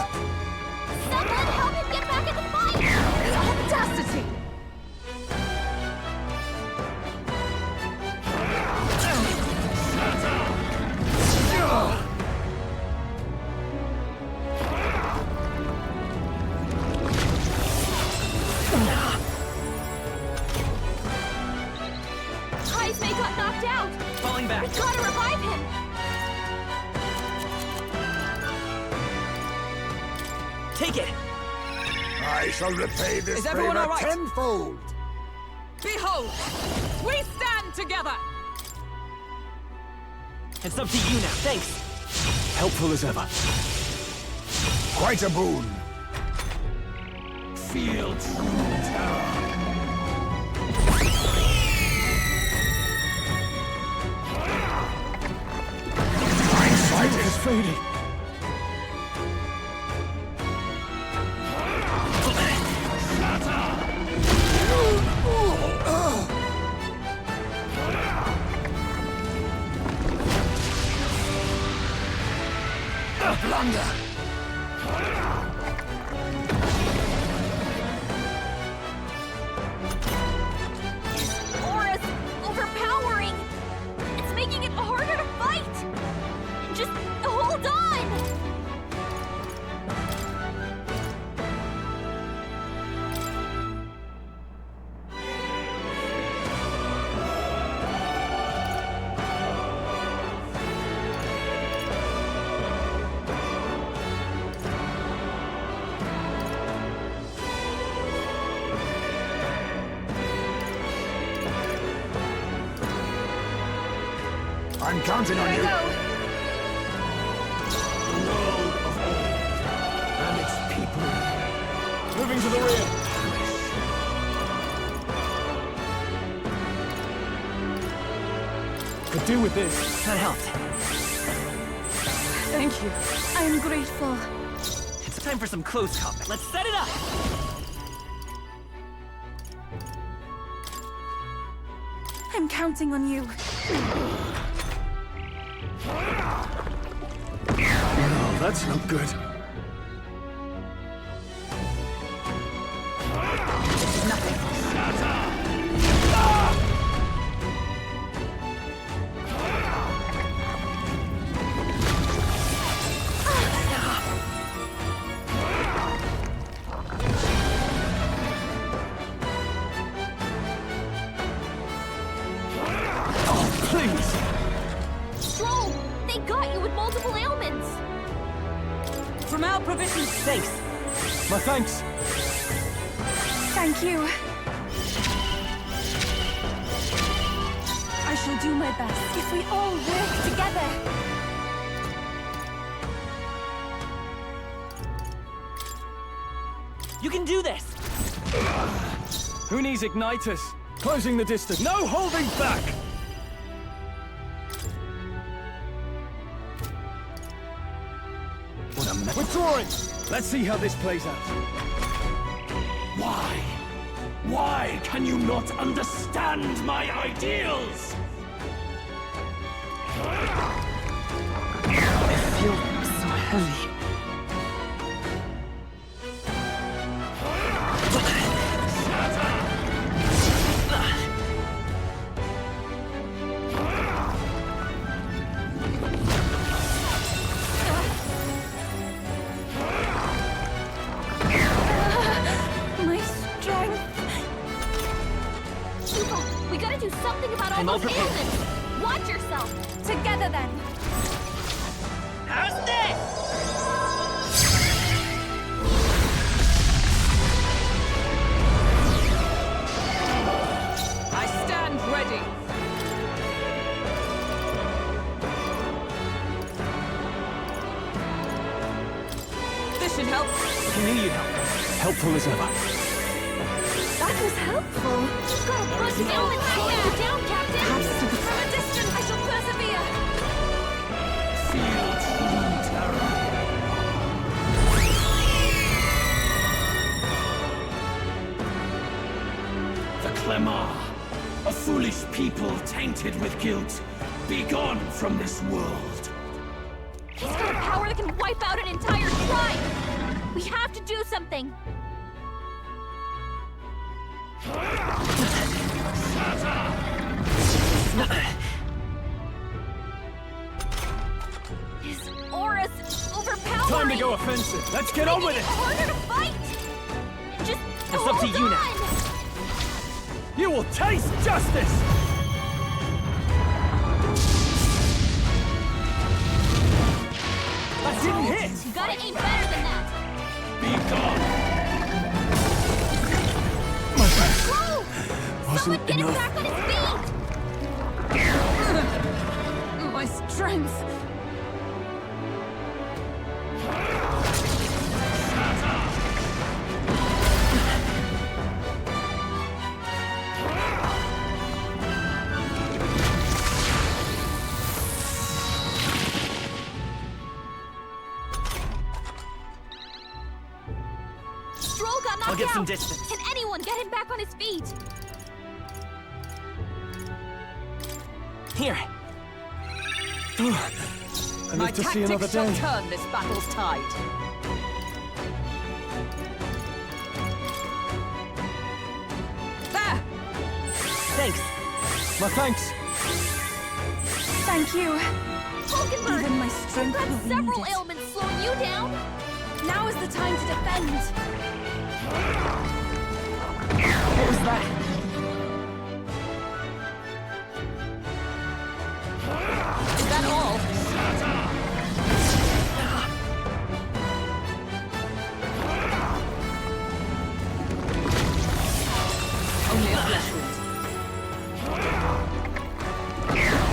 [SPEAKER 3] Someone help him get back in the fight!
[SPEAKER 4] The audacity!
[SPEAKER 3] Heisman got knocked out!
[SPEAKER 7] Falling back.
[SPEAKER 3] We gotta revive him!
[SPEAKER 7] Take it!
[SPEAKER 5] I shall repay this
[SPEAKER 4] Is everyone
[SPEAKER 5] favor
[SPEAKER 4] all right?
[SPEAKER 5] tenfold.
[SPEAKER 4] Behold! We stand together!
[SPEAKER 7] It's up to you now. Thanks.
[SPEAKER 2] Helpful as ever.
[SPEAKER 5] Quite a boon.
[SPEAKER 13] Feel true terror.
[SPEAKER 2] Sight is fading.
[SPEAKER 5] Blunder.
[SPEAKER 3] fight! Just hold on!
[SPEAKER 5] I'm counting on you.
[SPEAKER 3] Go.
[SPEAKER 13] The world of all and its people
[SPEAKER 2] Moving to the rear. Could do with this.
[SPEAKER 7] That helped.
[SPEAKER 8] Thank you. I'm grateful.
[SPEAKER 7] It's time for some close combat. Let's set it up!
[SPEAKER 8] I'm counting on you.
[SPEAKER 2] Oh, that's not good.
[SPEAKER 3] Stroll! They got you with multiple ailments!
[SPEAKER 4] From our provisions.
[SPEAKER 7] Thanks.
[SPEAKER 2] My thanks.
[SPEAKER 8] Thank you. I shall do my best.
[SPEAKER 3] If we all work together!
[SPEAKER 7] You can do this!
[SPEAKER 2] Who needs igniters? Closing the distance. No holding back!
[SPEAKER 11] What a
[SPEAKER 2] Withdrawing! Let's see how this plays out.
[SPEAKER 13] Why? Why can you not understand my ideals?
[SPEAKER 7] I feel so heavy.
[SPEAKER 8] My strength.
[SPEAKER 3] Hugo, we gotta do something about all
[SPEAKER 7] I'm all
[SPEAKER 3] those
[SPEAKER 7] prepared.
[SPEAKER 3] ailments! Watch yourself!
[SPEAKER 8] Together then.
[SPEAKER 7] How's this?
[SPEAKER 4] I stand ready. This should help.
[SPEAKER 2] I knew you'd help. Helpful as ever.
[SPEAKER 8] That was helpful.
[SPEAKER 3] You've got a bunch of ailments slowing you down, Captain!
[SPEAKER 8] From a distance, I shall persevere.
[SPEAKER 13] Feel true terror. The Clemar, a foolish people tainted with guilt. Be gone from this world.
[SPEAKER 3] He's got a power that can wipe out an entire tribe! We have to do something! His aura's overpowering!
[SPEAKER 2] Time to go offensive. Let's get on with it!
[SPEAKER 3] Harder to fight! Just
[SPEAKER 7] It's up to
[SPEAKER 3] hold
[SPEAKER 7] you now.
[SPEAKER 3] on!
[SPEAKER 2] You will taste justice! That didn't hit!
[SPEAKER 3] You gotta aim better than that!
[SPEAKER 13] Be gone.
[SPEAKER 2] My bad.
[SPEAKER 3] Whoa! Someone
[SPEAKER 2] Wasn't
[SPEAKER 3] get him
[SPEAKER 2] enough.
[SPEAKER 3] back on his feet!
[SPEAKER 4] My strength.
[SPEAKER 3] Stroll got knocked
[SPEAKER 7] I'll get some
[SPEAKER 3] out.
[SPEAKER 7] distance.
[SPEAKER 3] Can anyone get him back on his feet?
[SPEAKER 7] Here.
[SPEAKER 2] I
[SPEAKER 4] My
[SPEAKER 2] live to see another
[SPEAKER 4] tactics shall
[SPEAKER 2] day.
[SPEAKER 4] turn this battle's tide. There!
[SPEAKER 7] Thanks.
[SPEAKER 2] My thanks.
[SPEAKER 8] Thank you.
[SPEAKER 3] Falkenberg!
[SPEAKER 8] Even my
[SPEAKER 3] You've
[SPEAKER 8] strength
[SPEAKER 3] got
[SPEAKER 8] will be
[SPEAKER 3] several
[SPEAKER 8] needed.
[SPEAKER 3] ailments slowing you down!
[SPEAKER 8] Now is the time to defend.
[SPEAKER 4] What was that? Is that all? Only a flesh wound.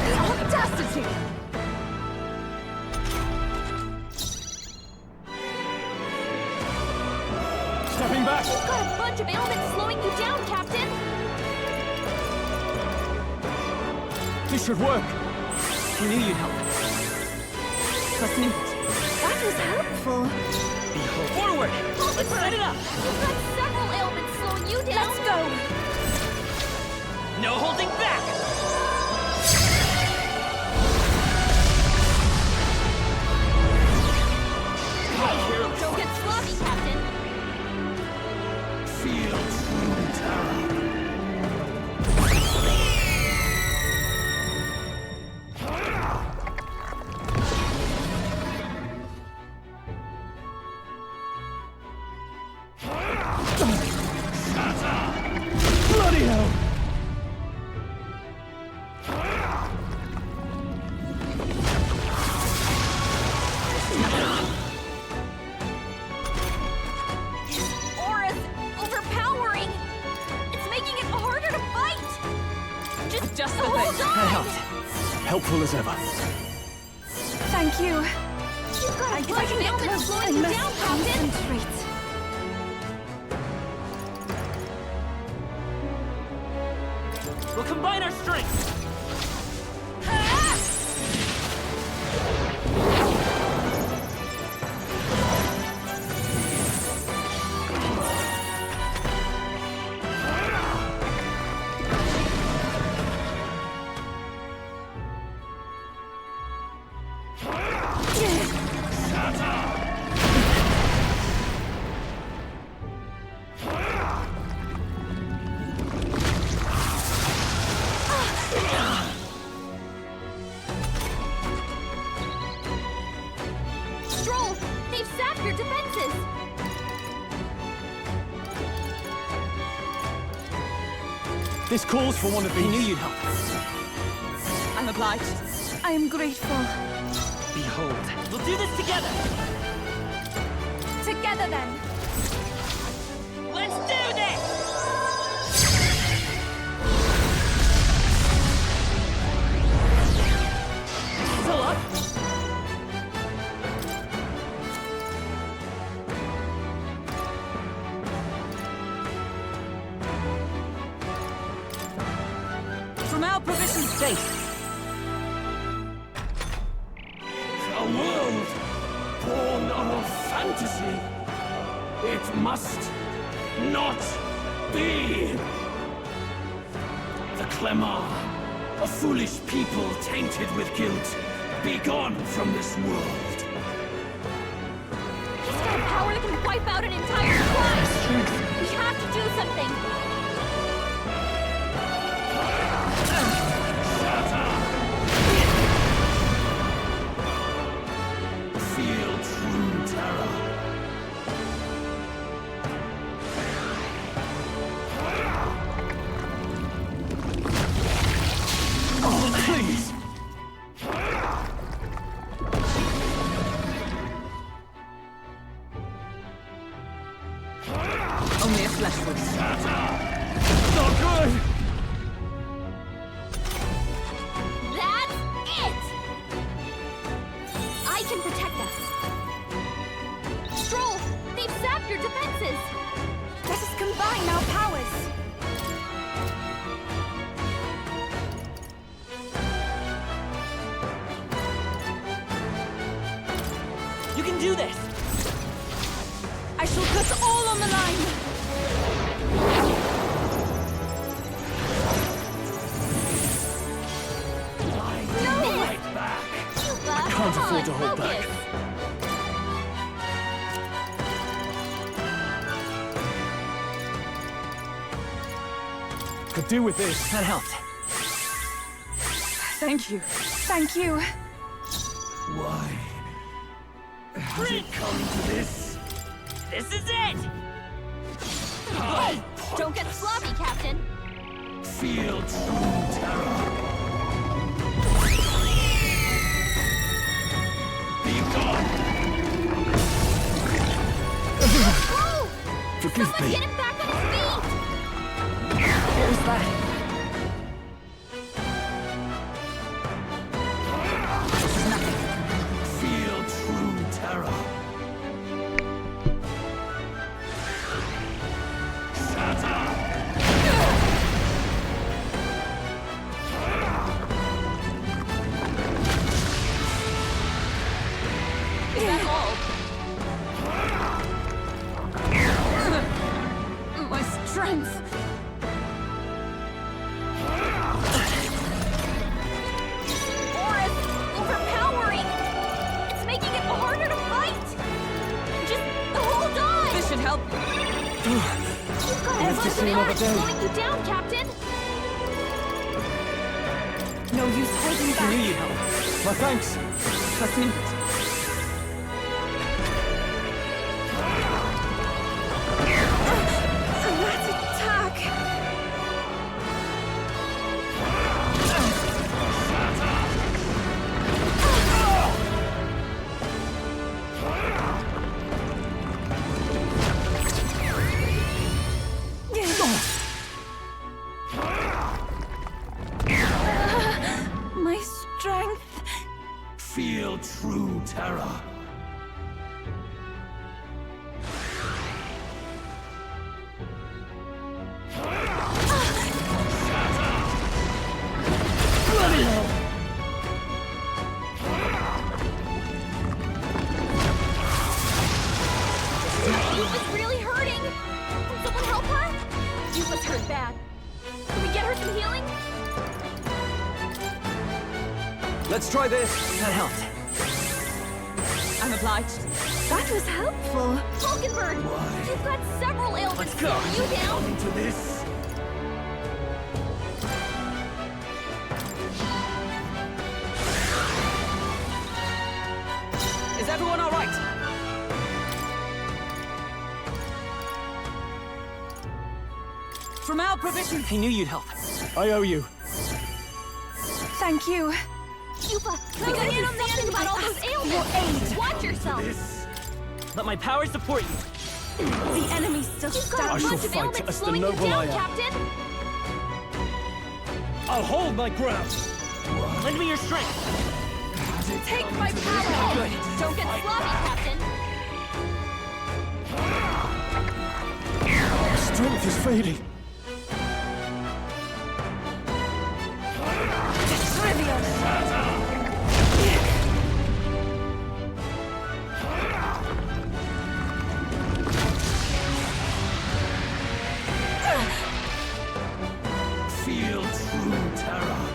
[SPEAKER 4] The audacity!
[SPEAKER 2] Stepping back!
[SPEAKER 3] You've got a bunch of ailments slowing you down, Captain!
[SPEAKER 2] This should work. We need your help.
[SPEAKER 4] Trust me.
[SPEAKER 8] That was helpful.
[SPEAKER 7] Forward! Let's set it up!
[SPEAKER 3] You've got several ailments slowing you down!
[SPEAKER 8] Let's go.
[SPEAKER 7] No holding back!
[SPEAKER 3] Don't get sloppy, Captain!
[SPEAKER 13] Feel true terror.
[SPEAKER 2] Bloody hell!
[SPEAKER 3] Aura's overpowering! It's making it harder to fight!
[SPEAKER 4] Just the
[SPEAKER 3] hold
[SPEAKER 4] thing.
[SPEAKER 3] on!
[SPEAKER 2] Helpful as ever.
[SPEAKER 8] Thank you.
[SPEAKER 3] You've got a
[SPEAKER 8] I
[SPEAKER 3] bunch of
[SPEAKER 8] can get
[SPEAKER 3] ailments
[SPEAKER 8] close.
[SPEAKER 3] slowing
[SPEAKER 8] I
[SPEAKER 3] you
[SPEAKER 8] must
[SPEAKER 3] down, Captain!
[SPEAKER 8] concentrate.
[SPEAKER 7] We'll combine our strength!
[SPEAKER 3] Stroll! They've sapped your defenses!
[SPEAKER 2] This calls for one of these.
[SPEAKER 7] I knew you'd help.
[SPEAKER 4] I'm obliged.
[SPEAKER 8] I am grateful.
[SPEAKER 7] Behold. We'll do this together!
[SPEAKER 8] Together then.
[SPEAKER 7] Let's do this! Still up?
[SPEAKER 4] From our provisions safe.
[SPEAKER 13] A world born of fantasy. It must not be. The Clemar, a foolish people tainted with guilt, be gone from this world.
[SPEAKER 3] He's got a power that can wipe out an entire planet! We have to do something!
[SPEAKER 13] Feel true terror.
[SPEAKER 2] Oh, please!
[SPEAKER 4] Only a flesh wound.
[SPEAKER 2] Not good!
[SPEAKER 3] That's it! I can protect us. Stroll! They've sapped your defenses!
[SPEAKER 8] Let us combine our powers.
[SPEAKER 7] You can do this!
[SPEAKER 8] I shall put all on the line.
[SPEAKER 2] I can't afford to hold back. Could do with this.
[SPEAKER 7] That helped.
[SPEAKER 4] Thank you.
[SPEAKER 8] Thank you.
[SPEAKER 13] Why has it come to this?
[SPEAKER 3] This is it! Hey, don't get sloppy, Captain.
[SPEAKER 13] Feel true terror. Be gone.
[SPEAKER 3] Oh!
[SPEAKER 13] Forgive
[SPEAKER 3] Someone
[SPEAKER 13] me.
[SPEAKER 3] get him back on his feet!
[SPEAKER 4] What was that?
[SPEAKER 13] Feel true terror. Shatter.
[SPEAKER 3] Is that all?
[SPEAKER 4] My strength!
[SPEAKER 3] Aura's overpowering! It's making it harder to fight! Just hold on!
[SPEAKER 4] This should help.
[SPEAKER 3] You've got a
[SPEAKER 12] live to
[SPEAKER 3] bunch
[SPEAKER 12] see
[SPEAKER 3] of
[SPEAKER 12] another
[SPEAKER 3] Aura's
[SPEAKER 12] day.
[SPEAKER 3] slowing you down, Captain!
[SPEAKER 8] No use holding
[SPEAKER 12] You
[SPEAKER 8] back.
[SPEAKER 12] need help. My thanks.
[SPEAKER 4] Trust me.
[SPEAKER 8] That attack! My strength.
[SPEAKER 13] Feel true terror.
[SPEAKER 3] Yuba's really hurting! Can someone help her? Yuba's hurt bad. Can we get her some healing?
[SPEAKER 12] Let's try this.
[SPEAKER 7] That helped.
[SPEAKER 4] I'm obliged.
[SPEAKER 8] That was helpful.
[SPEAKER 3] Falkenberg! You've got several ailments
[SPEAKER 7] Let's go.
[SPEAKER 3] slowing you down!
[SPEAKER 13] Come to this.
[SPEAKER 4] Is everyone all right? From our provision.
[SPEAKER 7] I knew you'd help.
[SPEAKER 12] I owe you.
[SPEAKER 8] Thank you.
[SPEAKER 3] Yuba, we gotta do something about all those ailments! Watch yourself!
[SPEAKER 7] Let my power support you.
[SPEAKER 8] The enemy's still
[SPEAKER 3] You've got a
[SPEAKER 8] stuck.
[SPEAKER 3] bunch of
[SPEAKER 12] fight
[SPEAKER 3] ailments
[SPEAKER 12] as the
[SPEAKER 3] slowing you
[SPEAKER 12] noble
[SPEAKER 3] down,
[SPEAKER 12] I am.
[SPEAKER 3] Captain!
[SPEAKER 12] I'll hold my ground.
[SPEAKER 7] Lend me your strength.
[SPEAKER 8] Take my power.
[SPEAKER 3] Good. Don't get sloppy, Captain!
[SPEAKER 12] Strength is fading.
[SPEAKER 13] Feel true terror.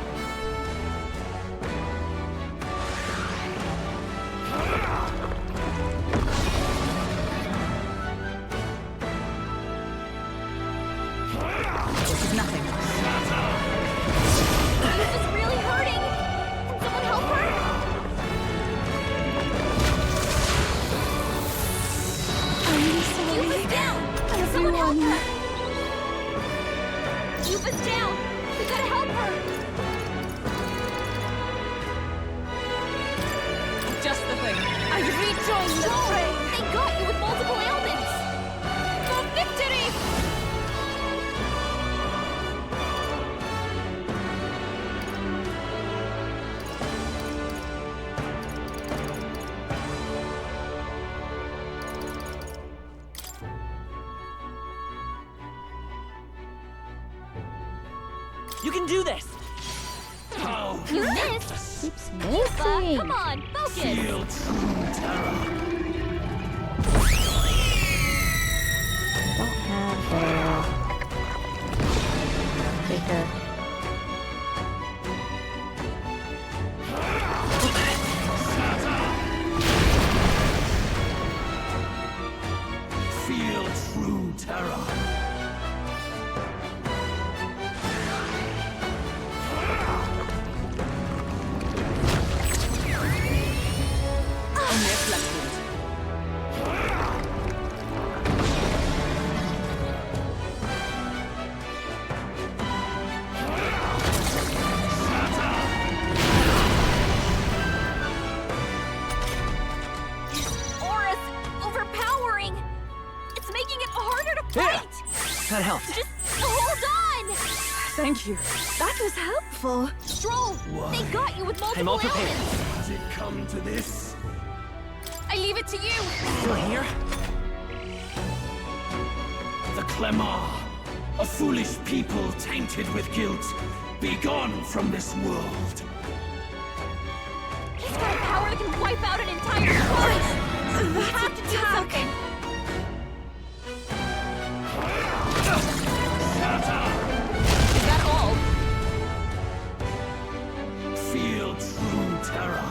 [SPEAKER 4] This is nothing.
[SPEAKER 3] Yuba's really hurting! Can someone help her?
[SPEAKER 8] I'm sorry.
[SPEAKER 3] Yuba's down! Can someone help
[SPEAKER 8] Everyone.
[SPEAKER 3] her? Yuba's down! We gotta help her!
[SPEAKER 4] Just the thing.
[SPEAKER 8] I rejoin the fray.
[SPEAKER 3] They got you with multiple ailments!
[SPEAKER 8] For victory!
[SPEAKER 7] You can do this.
[SPEAKER 3] You missed!
[SPEAKER 1] Keeps
[SPEAKER 3] Yuba,
[SPEAKER 1] missing.
[SPEAKER 3] come on, focus!
[SPEAKER 13] Feel true terror.
[SPEAKER 1] Don't have the bigger.
[SPEAKER 13] Feel true terror.
[SPEAKER 3] right!
[SPEAKER 7] That helped.
[SPEAKER 3] Just hold on!
[SPEAKER 4] Thank you.
[SPEAKER 8] That was helpful.
[SPEAKER 3] Stroll, they got you with multiple
[SPEAKER 7] I'm all prepared.
[SPEAKER 3] ailments.
[SPEAKER 13] Has it come to this?
[SPEAKER 3] I leave it to you.
[SPEAKER 7] Still here?
[SPEAKER 13] The Clemar, a foolish people tainted with guilt. Be gone from this world.
[SPEAKER 3] He's got a power that can wipe out an entire village. We have to do something. Is that all?
[SPEAKER 13] Feel true terror.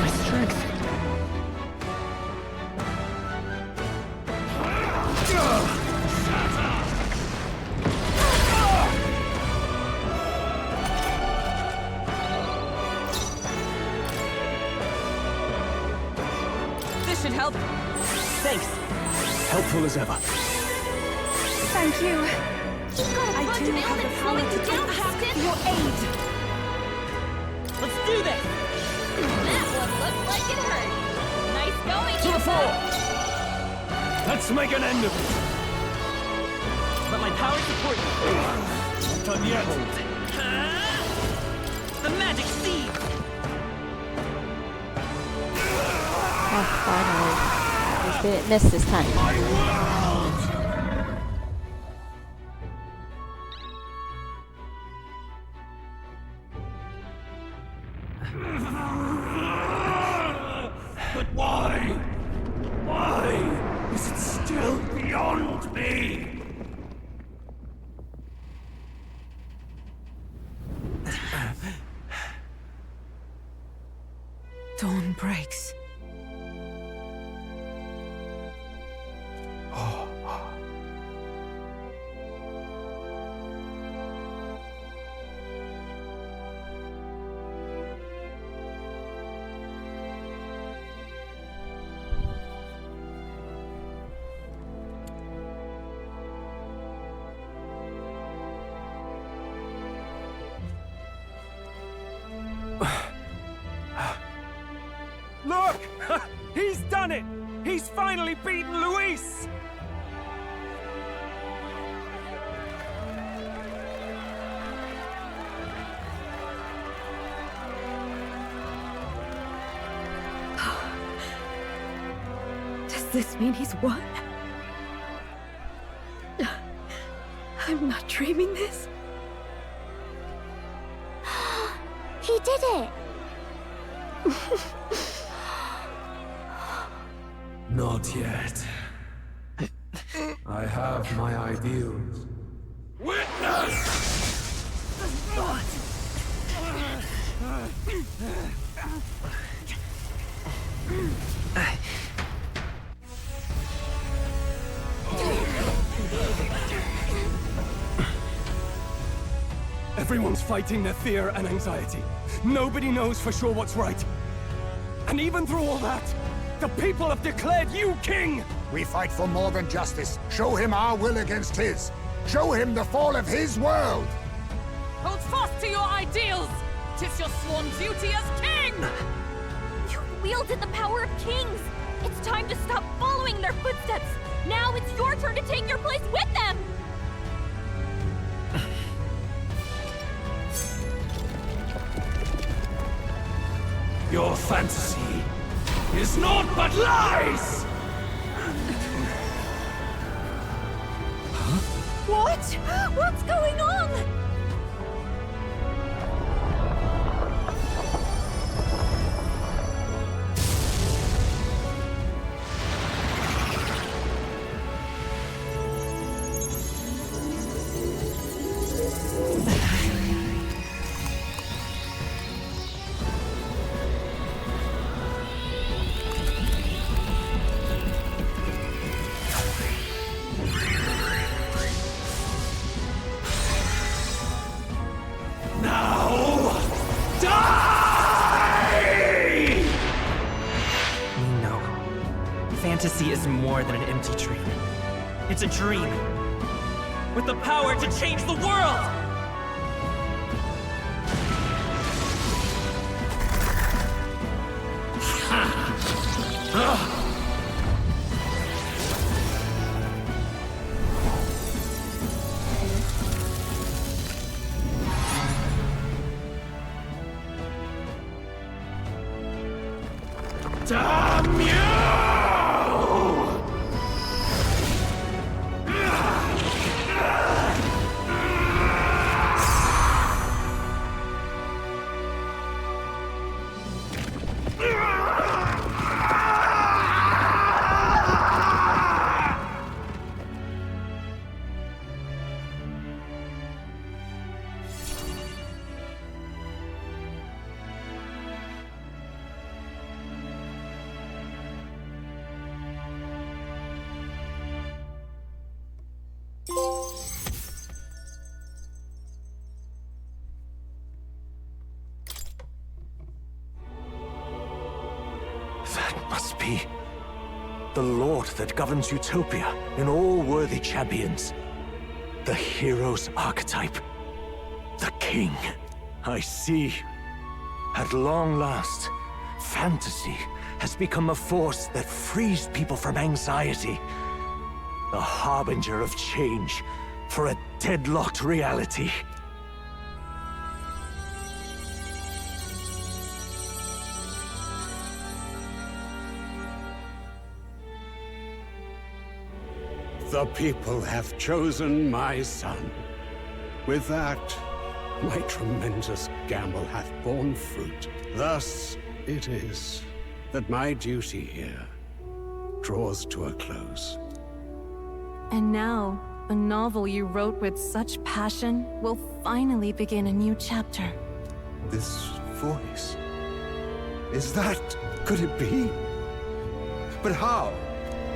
[SPEAKER 7] My strength.
[SPEAKER 4] This should help.
[SPEAKER 7] Thanks.
[SPEAKER 2] Helpful as ever.
[SPEAKER 8] Thank you.
[SPEAKER 3] You've got a
[SPEAKER 8] I
[SPEAKER 3] bunch
[SPEAKER 8] do
[SPEAKER 3] of
[SPEAKER 8] have the
[SPEAKER 3] ailments
[SPEAKER 8] power
[SPEAKER 3] slowing
[SPEAKER 8] to
[SPEAKER 3] you down,
[SPEAKER 8] take the
[SPEAKER 3] Captain.
[SPEAKER 8] for your aid.
[SPEAKER 7] Let's do this!
[SPEAKER 3] That one looks like it hurt. Nice going,
[SPEAKER 2] To the
[SPEAKER 3] Yusa.
[SPEAKER 2] fore! Let's make an end of it!
[SPEAKER 7] Let my power support you.
[SPEAKER 2] Not done yet!
[SPEAKER 7] The magic seed!
[SPEAKER 1] Oh, finally. We didn't miss this time.
[SPEAKER 13] My world! But why? Why is it still beyond me?
[SPEAKER 4] Dawn breaks.
[SPEAKER 6] Look! He's done it! He's finally beaten Luis!
[SPEAKER 8] Does this mean he's won? I'm not dreaming this.
[SPEAKER 3] He did it.
[SPEAKER 13] Not yet. I have my ideals. Witness!
[SPEAKER 2] Everyone's fighting their fear and anxiety. Nobody knows for sure what's right. And even through all that, the people have declared you king!
[SPEAKER 5] We fight for more than justice. Show him our will against his. Show him the fall of his world.
[SPEAKER 4] Hold fast to your ideals! 'Tis your sworn duty as king!
[SPEAKER 3] You wielded the power of kings. It's time to stop following in their footsteps. Now it's your turn to take your place with them.
[SPEAKER 13] Your fantasy is naught but lies!
[SPEAKER 3] What? What's going on?
[SPEAKER 7] Fantasy is more than an empty dream. It's a dream. with the power to change the world!
[SPEAKER 13] Damn you!
[SPEAKER 11] That must be the Lord that governs Utopia in all worthy champions. The hero's archetype. The king. I see. At long last, fantasy has become a force that frees people from anxiety. A harbinger of change for a deadlocked reality.
[SPEAKER 13] The people have chosen my son. With that, my tremendous gamble hath borne fruit. Thus it is that my duty here draws to a close.
[SPEAKER 8] And now, the novel you wrote with such passion will finally begin a new chapter.
[SPEAKER 13] This voice... could it be? But how?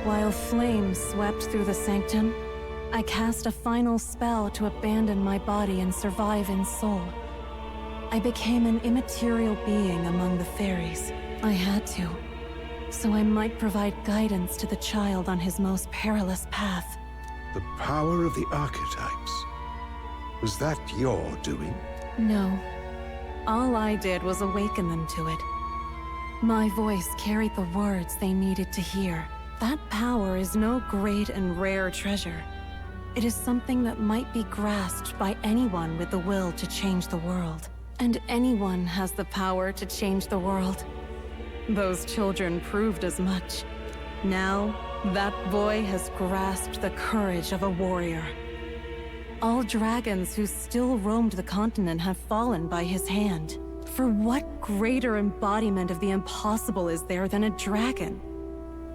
[SPEAKER 8] While flames swept through the sanctum, I cast a final spell to abandon my body and survive in soul. I became an immaterial being among the fairies. I had to, so I might provide guidance to the child on his most perilous path.
[SPEAKER 13] The power of the archetypes. Was that your doing?
[SPEAKER 8] No. All I did was awaken them to it. My voice carried the words they needed to hear. That power is no great and rare treasure. It is something that might be grasped by anyone with the will to change the world. And anyone has the power to change the world. Those children proved as much. Now, that boy has grasped the courage of a warrior. All dragons who still roamed the continent have fallen by his hand. For what greater embodiment of the impossible is there than a dragon?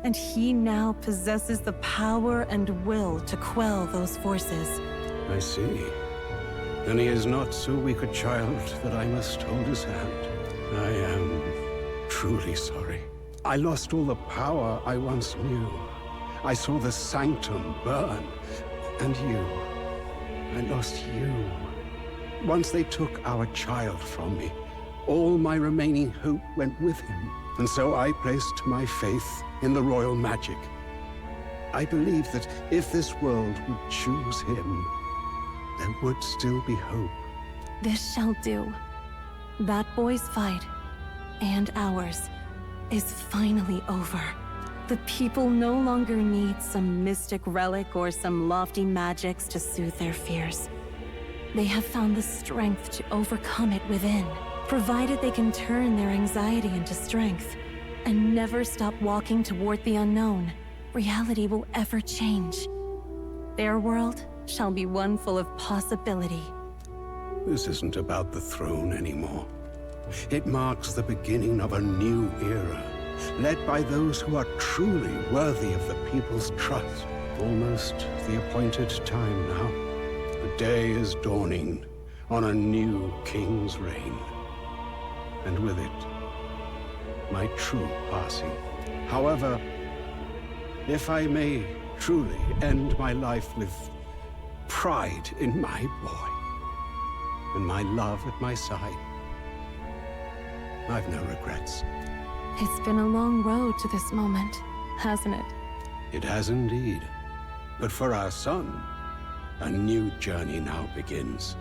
[SPEAKER 8] And he now possesses the power and will to quell those forces.
[SPEAKER 13] I see. Then he is not so weak a child that I must hold his hand. I am truly sorry. I lost all the power I once knew. I saw the sanctum burn. And you. I lost you. Once they took our child from me, all my remaining hope went with him. And so I placed my faith in the royal magic. I believed that if this world would choose him, there would still be hope.
[SPEAKER 8] This shall do. That boy's fight, and ours, is finally over. The people no longer need some mystic relic or some lofty magics to soothe their fears. They have found the strength to overcome it within. Provided they can turn their anxiety into strength, and never stop walking toward the unknown, reality will ever change. Their world shall be one full of possibility.
[SPEAKER 13] This isn't about the throne anymore. It marks the beginning of a new era, led by those who are truly worthy of the people's trust. Almost the appointed time now. The day is dawning on a new king's reign. And with it, my true passing. However, if I may truly end my life with pride in my boy, and my love at my side, I've no regrets.
[SPEAKER 8] It's been a long road to this moment, hasn't it?
[SPEAKER 13] It has indeed. But for our son, A new journey now begins.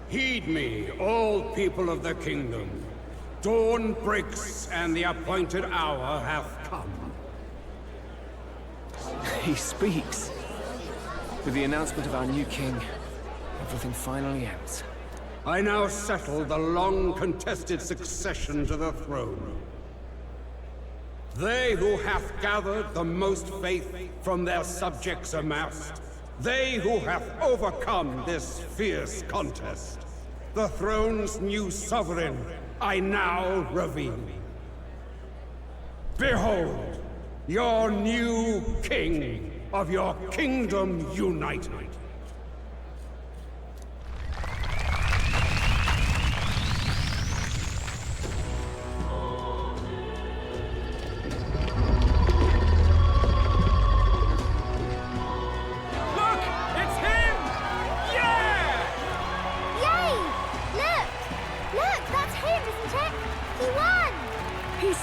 [SPEAKER 13] Heed me, all people of the kingdom. Dawn breaks, and the appointed hour hath come.
[SPEAKER 14] He speaks. With the announcement of our new king, everything finally ends.
[SPEAKER 13] I now settle the long-contested succession to the throne. They who hath gathered the most faith from their subjects amassed, they who hath overcome this fierce contest, the throne's new sovereign, I now reveal. Behold, your new king of your kingdom united.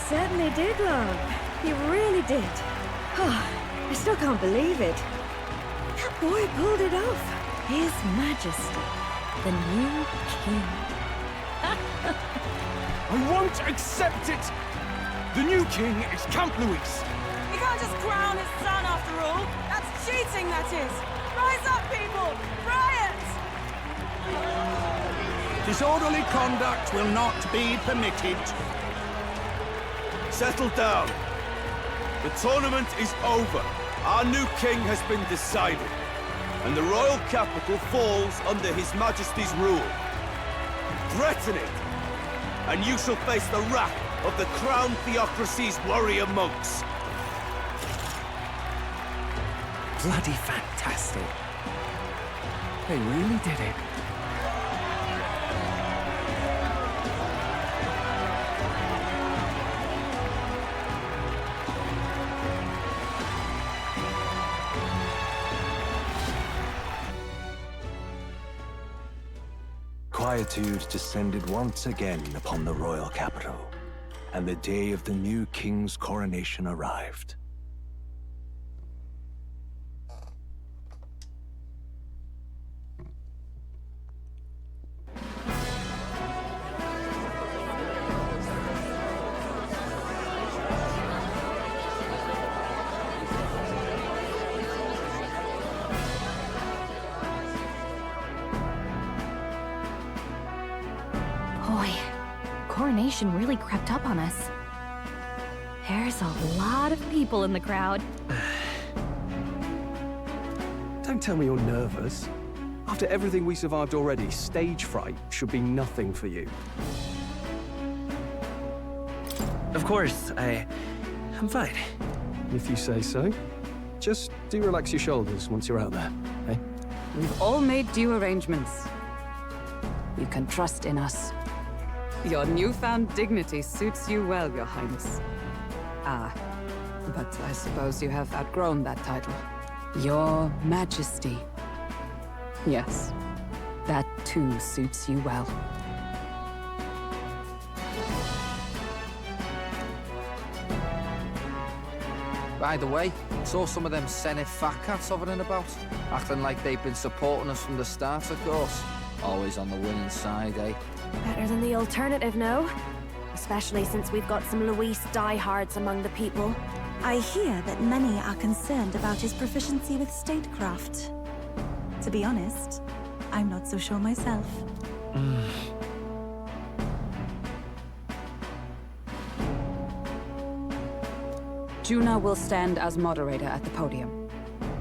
[SPEAKER 15] Certainly did, love. He really did. Oh, I still can't believe it. That boy pulled it off. His Majesty, the new king.
[SPEAKER 6] I won't accept it! The new king is Count Luis.
[SPEAKER 4] He can't just crown his son after all. That's cheating, that is. Rise up, people! Riot!
[SPEAKER 13] Disorderly conduct will not be permitted.
[SPEAKER 16] Settle down. The tournament is over. Our new king has been decided, and the royal capital falls under His Majesty's rule. Threaten it, and you shall face the wrath of the crowned theocracy's warrior monks.
[SPEAKER 14] Bloody fantastic. They really did it.
[SPEAKER 11] Quietude descended once again upon the royal capital, and the day of the new king's coronation arrived.
[SPEAKER 3] Boy, Coronation really crept up on us. There's a lot of people in the crowd.
[SPEAKER 12] Don't tell me you're nervous. After everything we survived already, stage fright should be nothing for you.
[SPEAKER 7] Of course, I'm fine.
[SPEAKER 12] If you say so. Just do relax your shoulders once you're out there, eh?
[SPEAKER 4] We've all made due arrangements. You can trust in us. Your newfound dignity suits you well, Your Highness. Ah, but I suppose you have outgrown that title. Your Majesty. Yes, that too suits you well.
[SPEAKER 10] By the way, saw some of them Senate fat cats hovering about, acting like they've been supporting us from the start, of course. Always on the winning side, eh?
[SPEAKER 15] Better than the alternative, no? Especially since we've got some Luis diehards among the people.
[SPEAKER 17] I hear that many are concerned about his proficiency with statecraft. To be honest, I'm not so sure myself.
[SPEAKER 4] Juna will stand as moderator at the podium.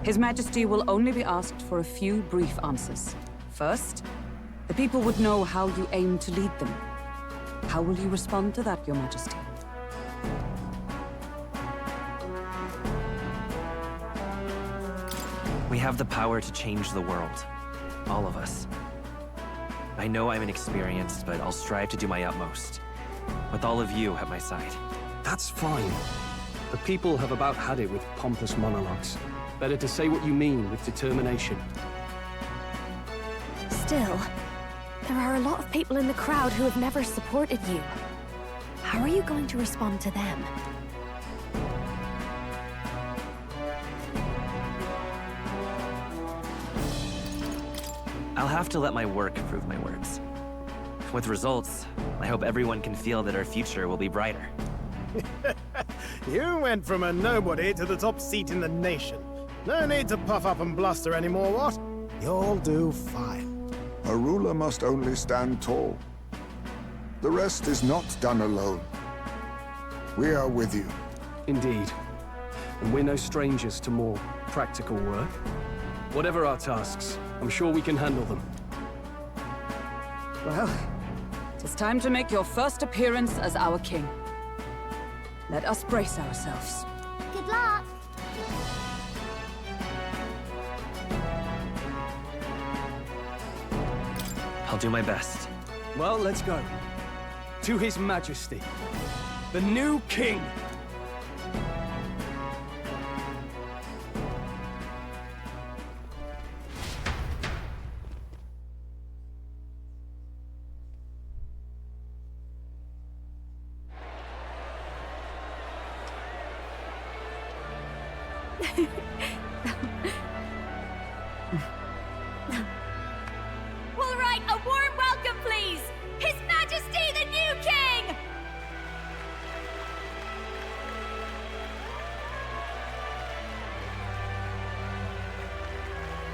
[SPEAKER 4] His Majesty will only be asked for a few brief answers. First, the people would know how you aim to lead them. How will you respond to that, Your Majesty?
[SPEAKER 7] We have the power to change the world. All of us. I know I'm inexperienced, but I'll strive to do my utmost. with all of you at my side.
[SPEAKER 12] That's fine. The people have about had it with pompous monologues. Better to say what you mean with determination.
[SPEAKER 18] Still, there are a lot of people in the crowd who have never supported you. How are you going to respond to them?
[SPEAKER 7] I'll have to let my work prove my words. With results, I hope everyone can feel that our future will be brighter.
[SPEAKER 9] You went from a nobody to the top seat in the nation. No need to puff up and bluster anymore, what? You'll do fine.
[SPEAKER 5] A ruler must only stand tall. The rest is not done alone. We are with you.
[SPEAKER 12] Indeed. And we're no strangers to more practical work. Whatever our tasks, I'm sure we can handle them.
[SPEAKER 4] Well, it is time to make your first appearance as our king. Let us brace ourselves.
[SPEAKER 3] Good luck!
[SPEAKER 7] I'll do my best.
[SPEAKER 12] Well, let's go. To His Majesty, the new king!
[SPEAKER 3] All right, a warm welcome, please! His Majesty the new king!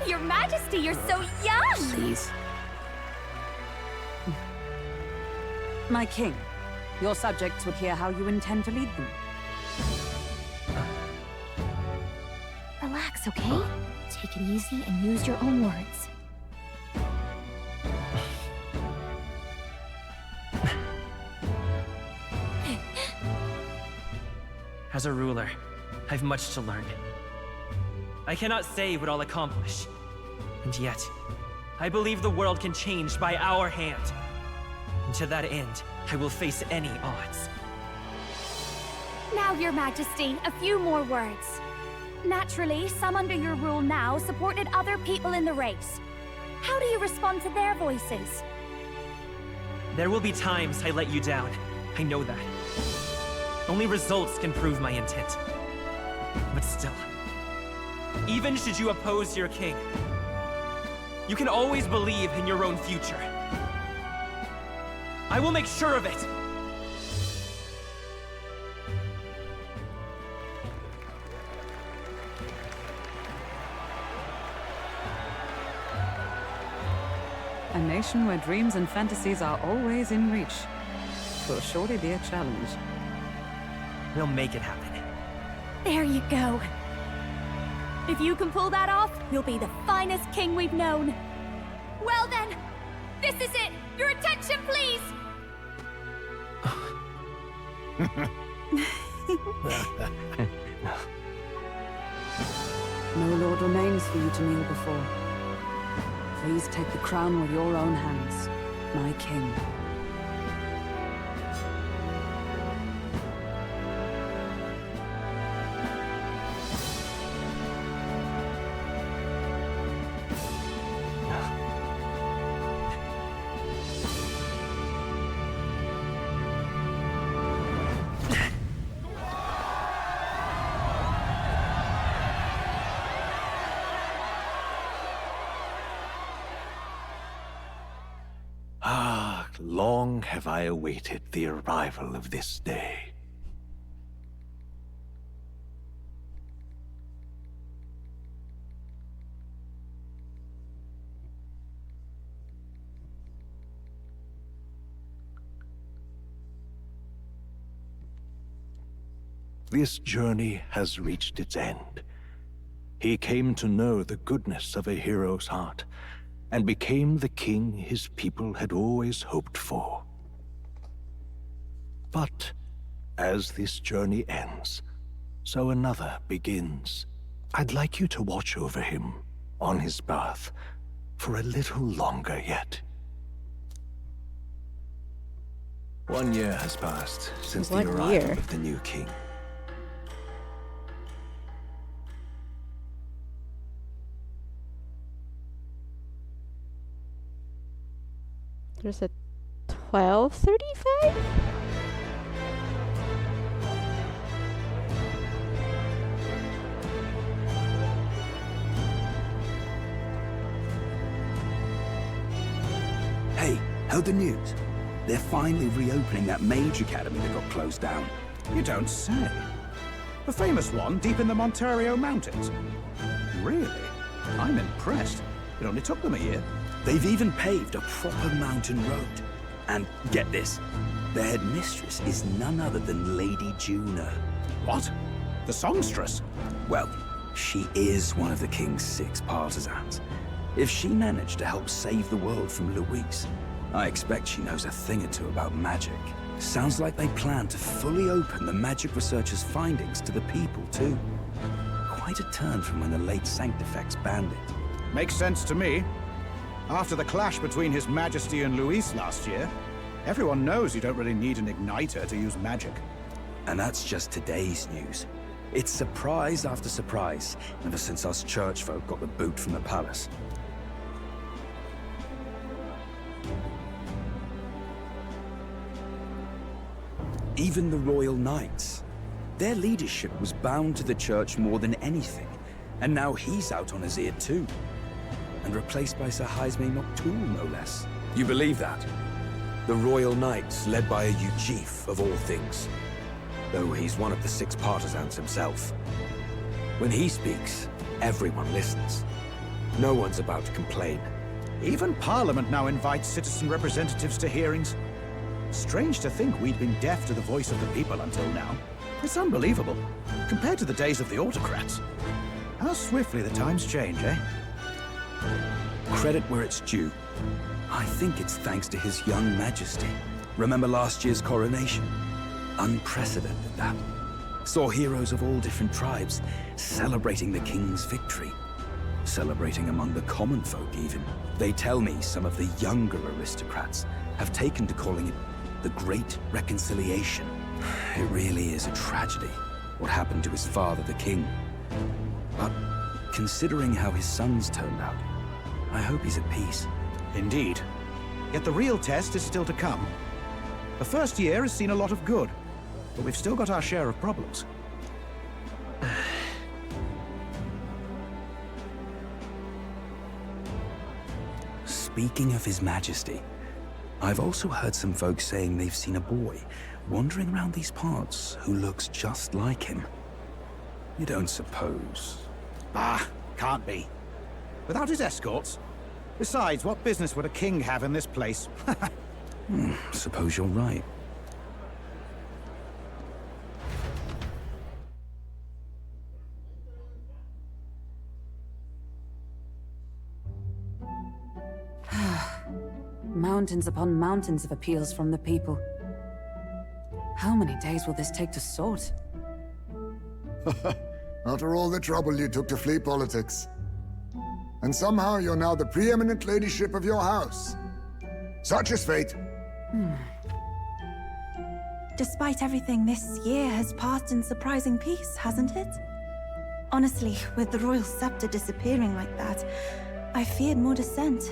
[SPEAKER 3] Your Majesty, you're so young!
[SPEAKER 4] Please. My king, your subjects would hear how you intend to lead them.
[SPEAKER 18] Relax, okay? Take it easy and use your own words.
[SPEAKER 7] As a ruler, I've much to learn. I cannot say what I'll accomplish. And yet, I believe the world can change by our hand. And to that end, I will face any odds.
[SPEAKER 3] Now, Your Majesty, a few more words. Naturally, some under your rule now supported other people in the race. How do you respond to their voices?
[SPEAKER 7] There will be times I let you down. I know that. Only results can prove my intent. But still, even should you oppose your king, you can always believe in your own future. I will make sure of it!
[SPEAKER 4] A nation where dreams and fantasies are always in reach. Will surely be a challenge.
[SPEAKER 7] We'll make it happen.
[SPEAKER 3] There you go. If you can pull that off, you'll be the finest king we've known. Well then, this is it! Your attention, please!
[SPEAKER 4] No lord remains for you to kneel before. Please take the crown with your own hands, my king.
[SPEAKER 11] Long have I awaited the arrival of this day. This journey has reached its end. He came to know the goodness of a hero's heart, and became the king his people had always hoped for. But as this journey ends, so another begins. I'd like you to watch over him on his path for a little longer yet. 1 year has passed since the
[SPEAKER 1] 1
[SPEAKER 11] arrival
[SPEAKER 1] year.
[SPEAKER 11] of the new king.
[SPEAKER 1] There's a 12:35?
[SPEAKER 19] Hey, heard the news? They're finally reopening that mage academy that got closed down.
[SPEAKER 20] You don't say. The famous one deep in the Montario Mountains. Really? I'm impressed. It only took them a year.
[SPEAKER 19] They've even paved a proper mountain road. And get this, their headmistress is none other than Lady Juna.
[SPEAKER 20] What? The songstress?
[SPEAKER 19] Well, she is one of the king's 6 partisans. If she managed to help save the world from Luis, I expect she knows a thing or two about magic. Sounds like they plan to fully open the magic researchers' findings to the people, too. Quite a turn from when the late Sanctifex banned it.
[SPEAKER 20] Makes sense to me. After the clash between His Majesty and Luis last year, everyone knows you don't really need an igniter to use magic.
[SPEAKER 19] And that's just today's news. It's surprise after surprise, ever since us church folk got the boot from the palace. Even the Royal Knights. Their leadership was bound to the church more than anything, and now he's out on his ear too. And replaced by Sir Jaime Noctul, no less. You believe that? The Royal Knights, led by a Ujif of all things. Though he's one of the 6 partisans himself. When he speaks, everyone listens. No one's about to complain.
[SPEAKER 20] Even Parliament now invites citizen representatives to hearings. Strange to think we'd been deaf to the voice of the people until now. It's unbelievable, compared to the days of the autocrats. How swiftly the times change, eh?
[SPEAKER 19] Credit where it's due. I think it's thanks to His young majesty. Remember last year's coronation? Unprecedented, that. Saw heroes of all different tribes celebrating the king's victory. Celebrating among the common folk, even. They tell me some of the younger aristocrats have taken to calling it the Great Reconciliation. It really is a tragedy, what happened to his father, the king. But considering how his sons turned out, I hope he's at peace.
[SPEAKER 20] Indeed. Yet the real test is still to come. The first year has seen a lot of good, but we've still got our share of problems.
[SPEAKER 19] Speaking of His Majesty, I've also heard some folks saying they've seen a boy wandering around these parts who looks just like him. You don't suppose?
[SPEAKER 20] Ah, can't be. Without his escorts? Besides, what business would a king have in this place?
[SPEAKER 19] Suppose you're right.
[SPEAKER 4] Mountains upon mountains of appeals from the people. How many days will this take to sort?
[SPEAKER 5] After all the trouble you took to flee politics. And somehow you're now the preeminent ladyship of your house. Such is fate.
[SPEAKER 17] Despite everything, this year has passed in surprising peace, hasn't it? Honestly, with the royal scepter disappearing like that, I feared more dissent.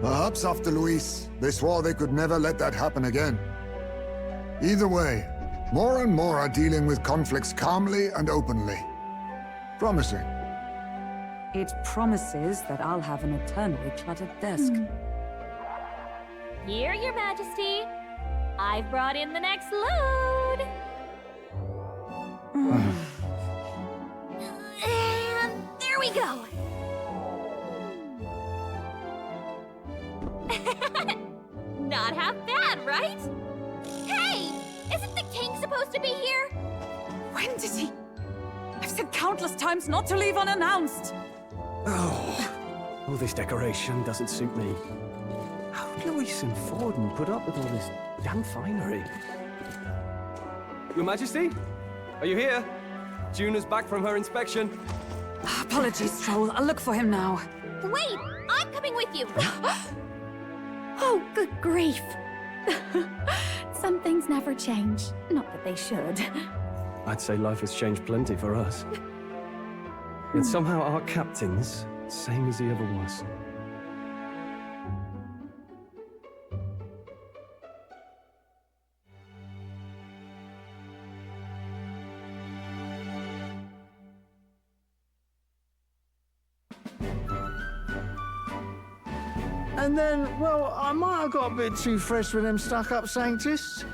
[SPEAKER 5] Perhaps after Luis, they swore they could never let that happen again. Either way, more and more are dealing with conflicts calmly and openly. Promising.
[SPEAKER 4] It promises that I'll have an eternally cluttered desk.
[SPEAKER 3] Here, Your Majesty. I've brought in the next load. And there we go. Not half bad, right? Hey! Isn't the king supposed to be here?
[SPEAKER 4] When did he? I've said countless times not to leave unannounced.
[SPEAKER 12] All this decoration doesn't suit me. How did Luis and Forden put up with all this damn finery? Your Majesty? Are you here? Juna's back from her inspection.
[SPEAKER 4] Apologies, Troll. I'll look for him now.
[SPEAKER 3] Wait! I'm coming with you!
[SPEAKER 18] Oh, good grief. Some things never change. Not that they should.
[SPEAKER 12] I'd say life has changed plenty for us. Yet somehow our captain's same as he ever was.
[SPEAKER 21] And then, well, I might have got a bit too fresh with them stuck-up Sanctists.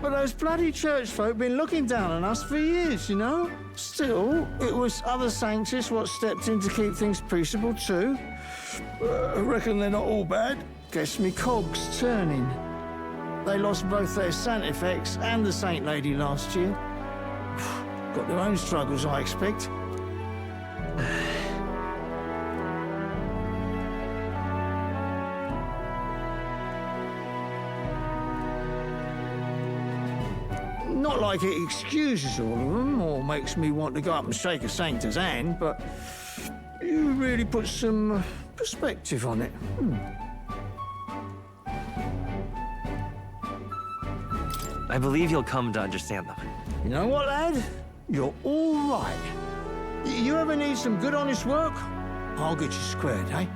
[SPEAKER 21] But those bloody church folk been looking down on us for years, you know? Still, it was other Sanctists what stepped in to keep things peaceable too. I reckon they're not all bad. Guess me cogs turning. They lost both their Santifex and the Saint Lady last year. Got their own struggles, I expect. Not like it excuses all of them or makes me want to go up and shake a Sanctor's hand, but you really put some perspective on it.
[SPEAKER 7] I believe you'll come to understand them.
[SPEAKER 21] You know what, lad? You're all right. You ever need some good, honest work? I'll get you squared, eh?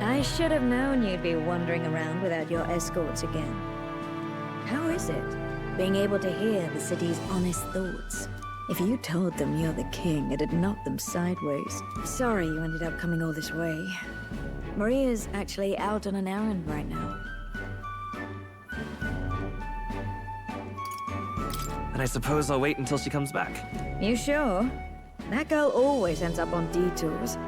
[SPEAKER 15] I should have known you'd be wandering around without your escorts again. How is it, being able to hear the city's honest thoughts? If you told them you're the king, it'd knock them sideways. Sorry you ended up coming all this way. Maria's actually out on an errand right now.
[SPEAKER 7] And I suppose I'll wait until she comes back.
[SPEAKER 15] You sure? That girl always ends up on detours.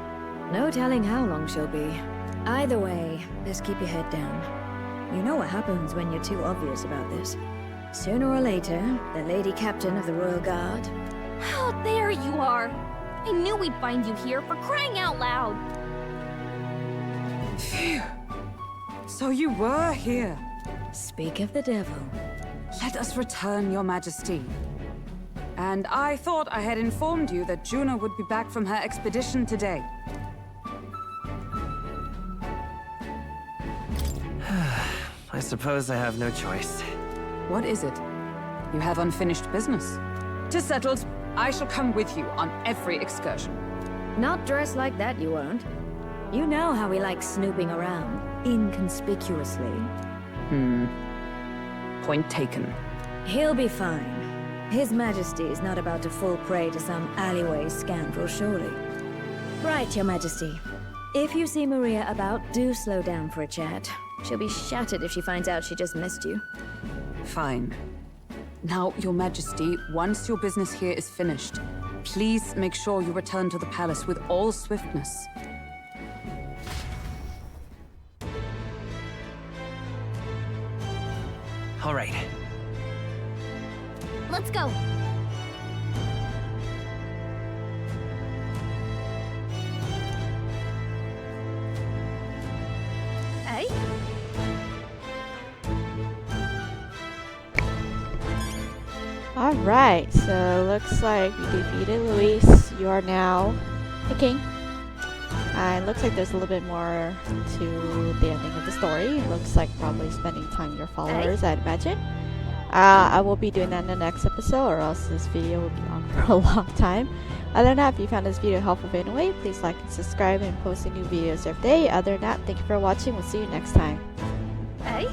[SPEAKER 15] No telling how long she'll be. Either way, best keep your head down. You know what happens when you're too obvious about this. Sooner or later, the Lady Captain of the Royal Guard...
[SPEAKER 3] Oh, there you are! I knew we'd find you here, for crying out loud!
[SPEAKER 4] Phew. So you were here.
[SPEAKER 15] Speak of the devil.
[SPEAKER 4] Let us return, Your Majesty. And I thought I had informed you that Juno would be back from her expedition today.
[SPEAKER 7] I suppose I have no choice.
[SPEAKER 4] What is it? You have unfinished business. 'Tis settled. I shall come with you on every excursion.
[SPEAKER 15] Not dressed like that, you won't. You know how we like snooping around, inconspicuously.
[SPEAKER 4] Point taken.
[SPEAKER 15] He'll be fine. His Majesty is not about to fall prey to some alleyway scoundrel, surely. Right, Your Majesty. If you see Maria about, do slow down for a chat. She'll be shattered if she finds out she just missed you.
[SPEAKER 4] Fine. Now, Your Majesty, once your business here is finished, please make sure you return to the palace with all swiftness.
[SPEAKER 7] All right.
[SPEAKER 3] Let's go! Hey?
[SPEAKER 1] Alright, so looks like we defeated Luis. You are now the king. It looks like there's a little bit more to the ending of the story. It looks like probably spending time with your followers, I'd imagine. I will be doing that in the next episode, or else this video will be on for a long time. Other than that, if you found this video helpful in any way, please like and subscribe and post new videos every day. Other than that, thank you for watching. We'll see you next time.
[SPEAKER 3] Hey?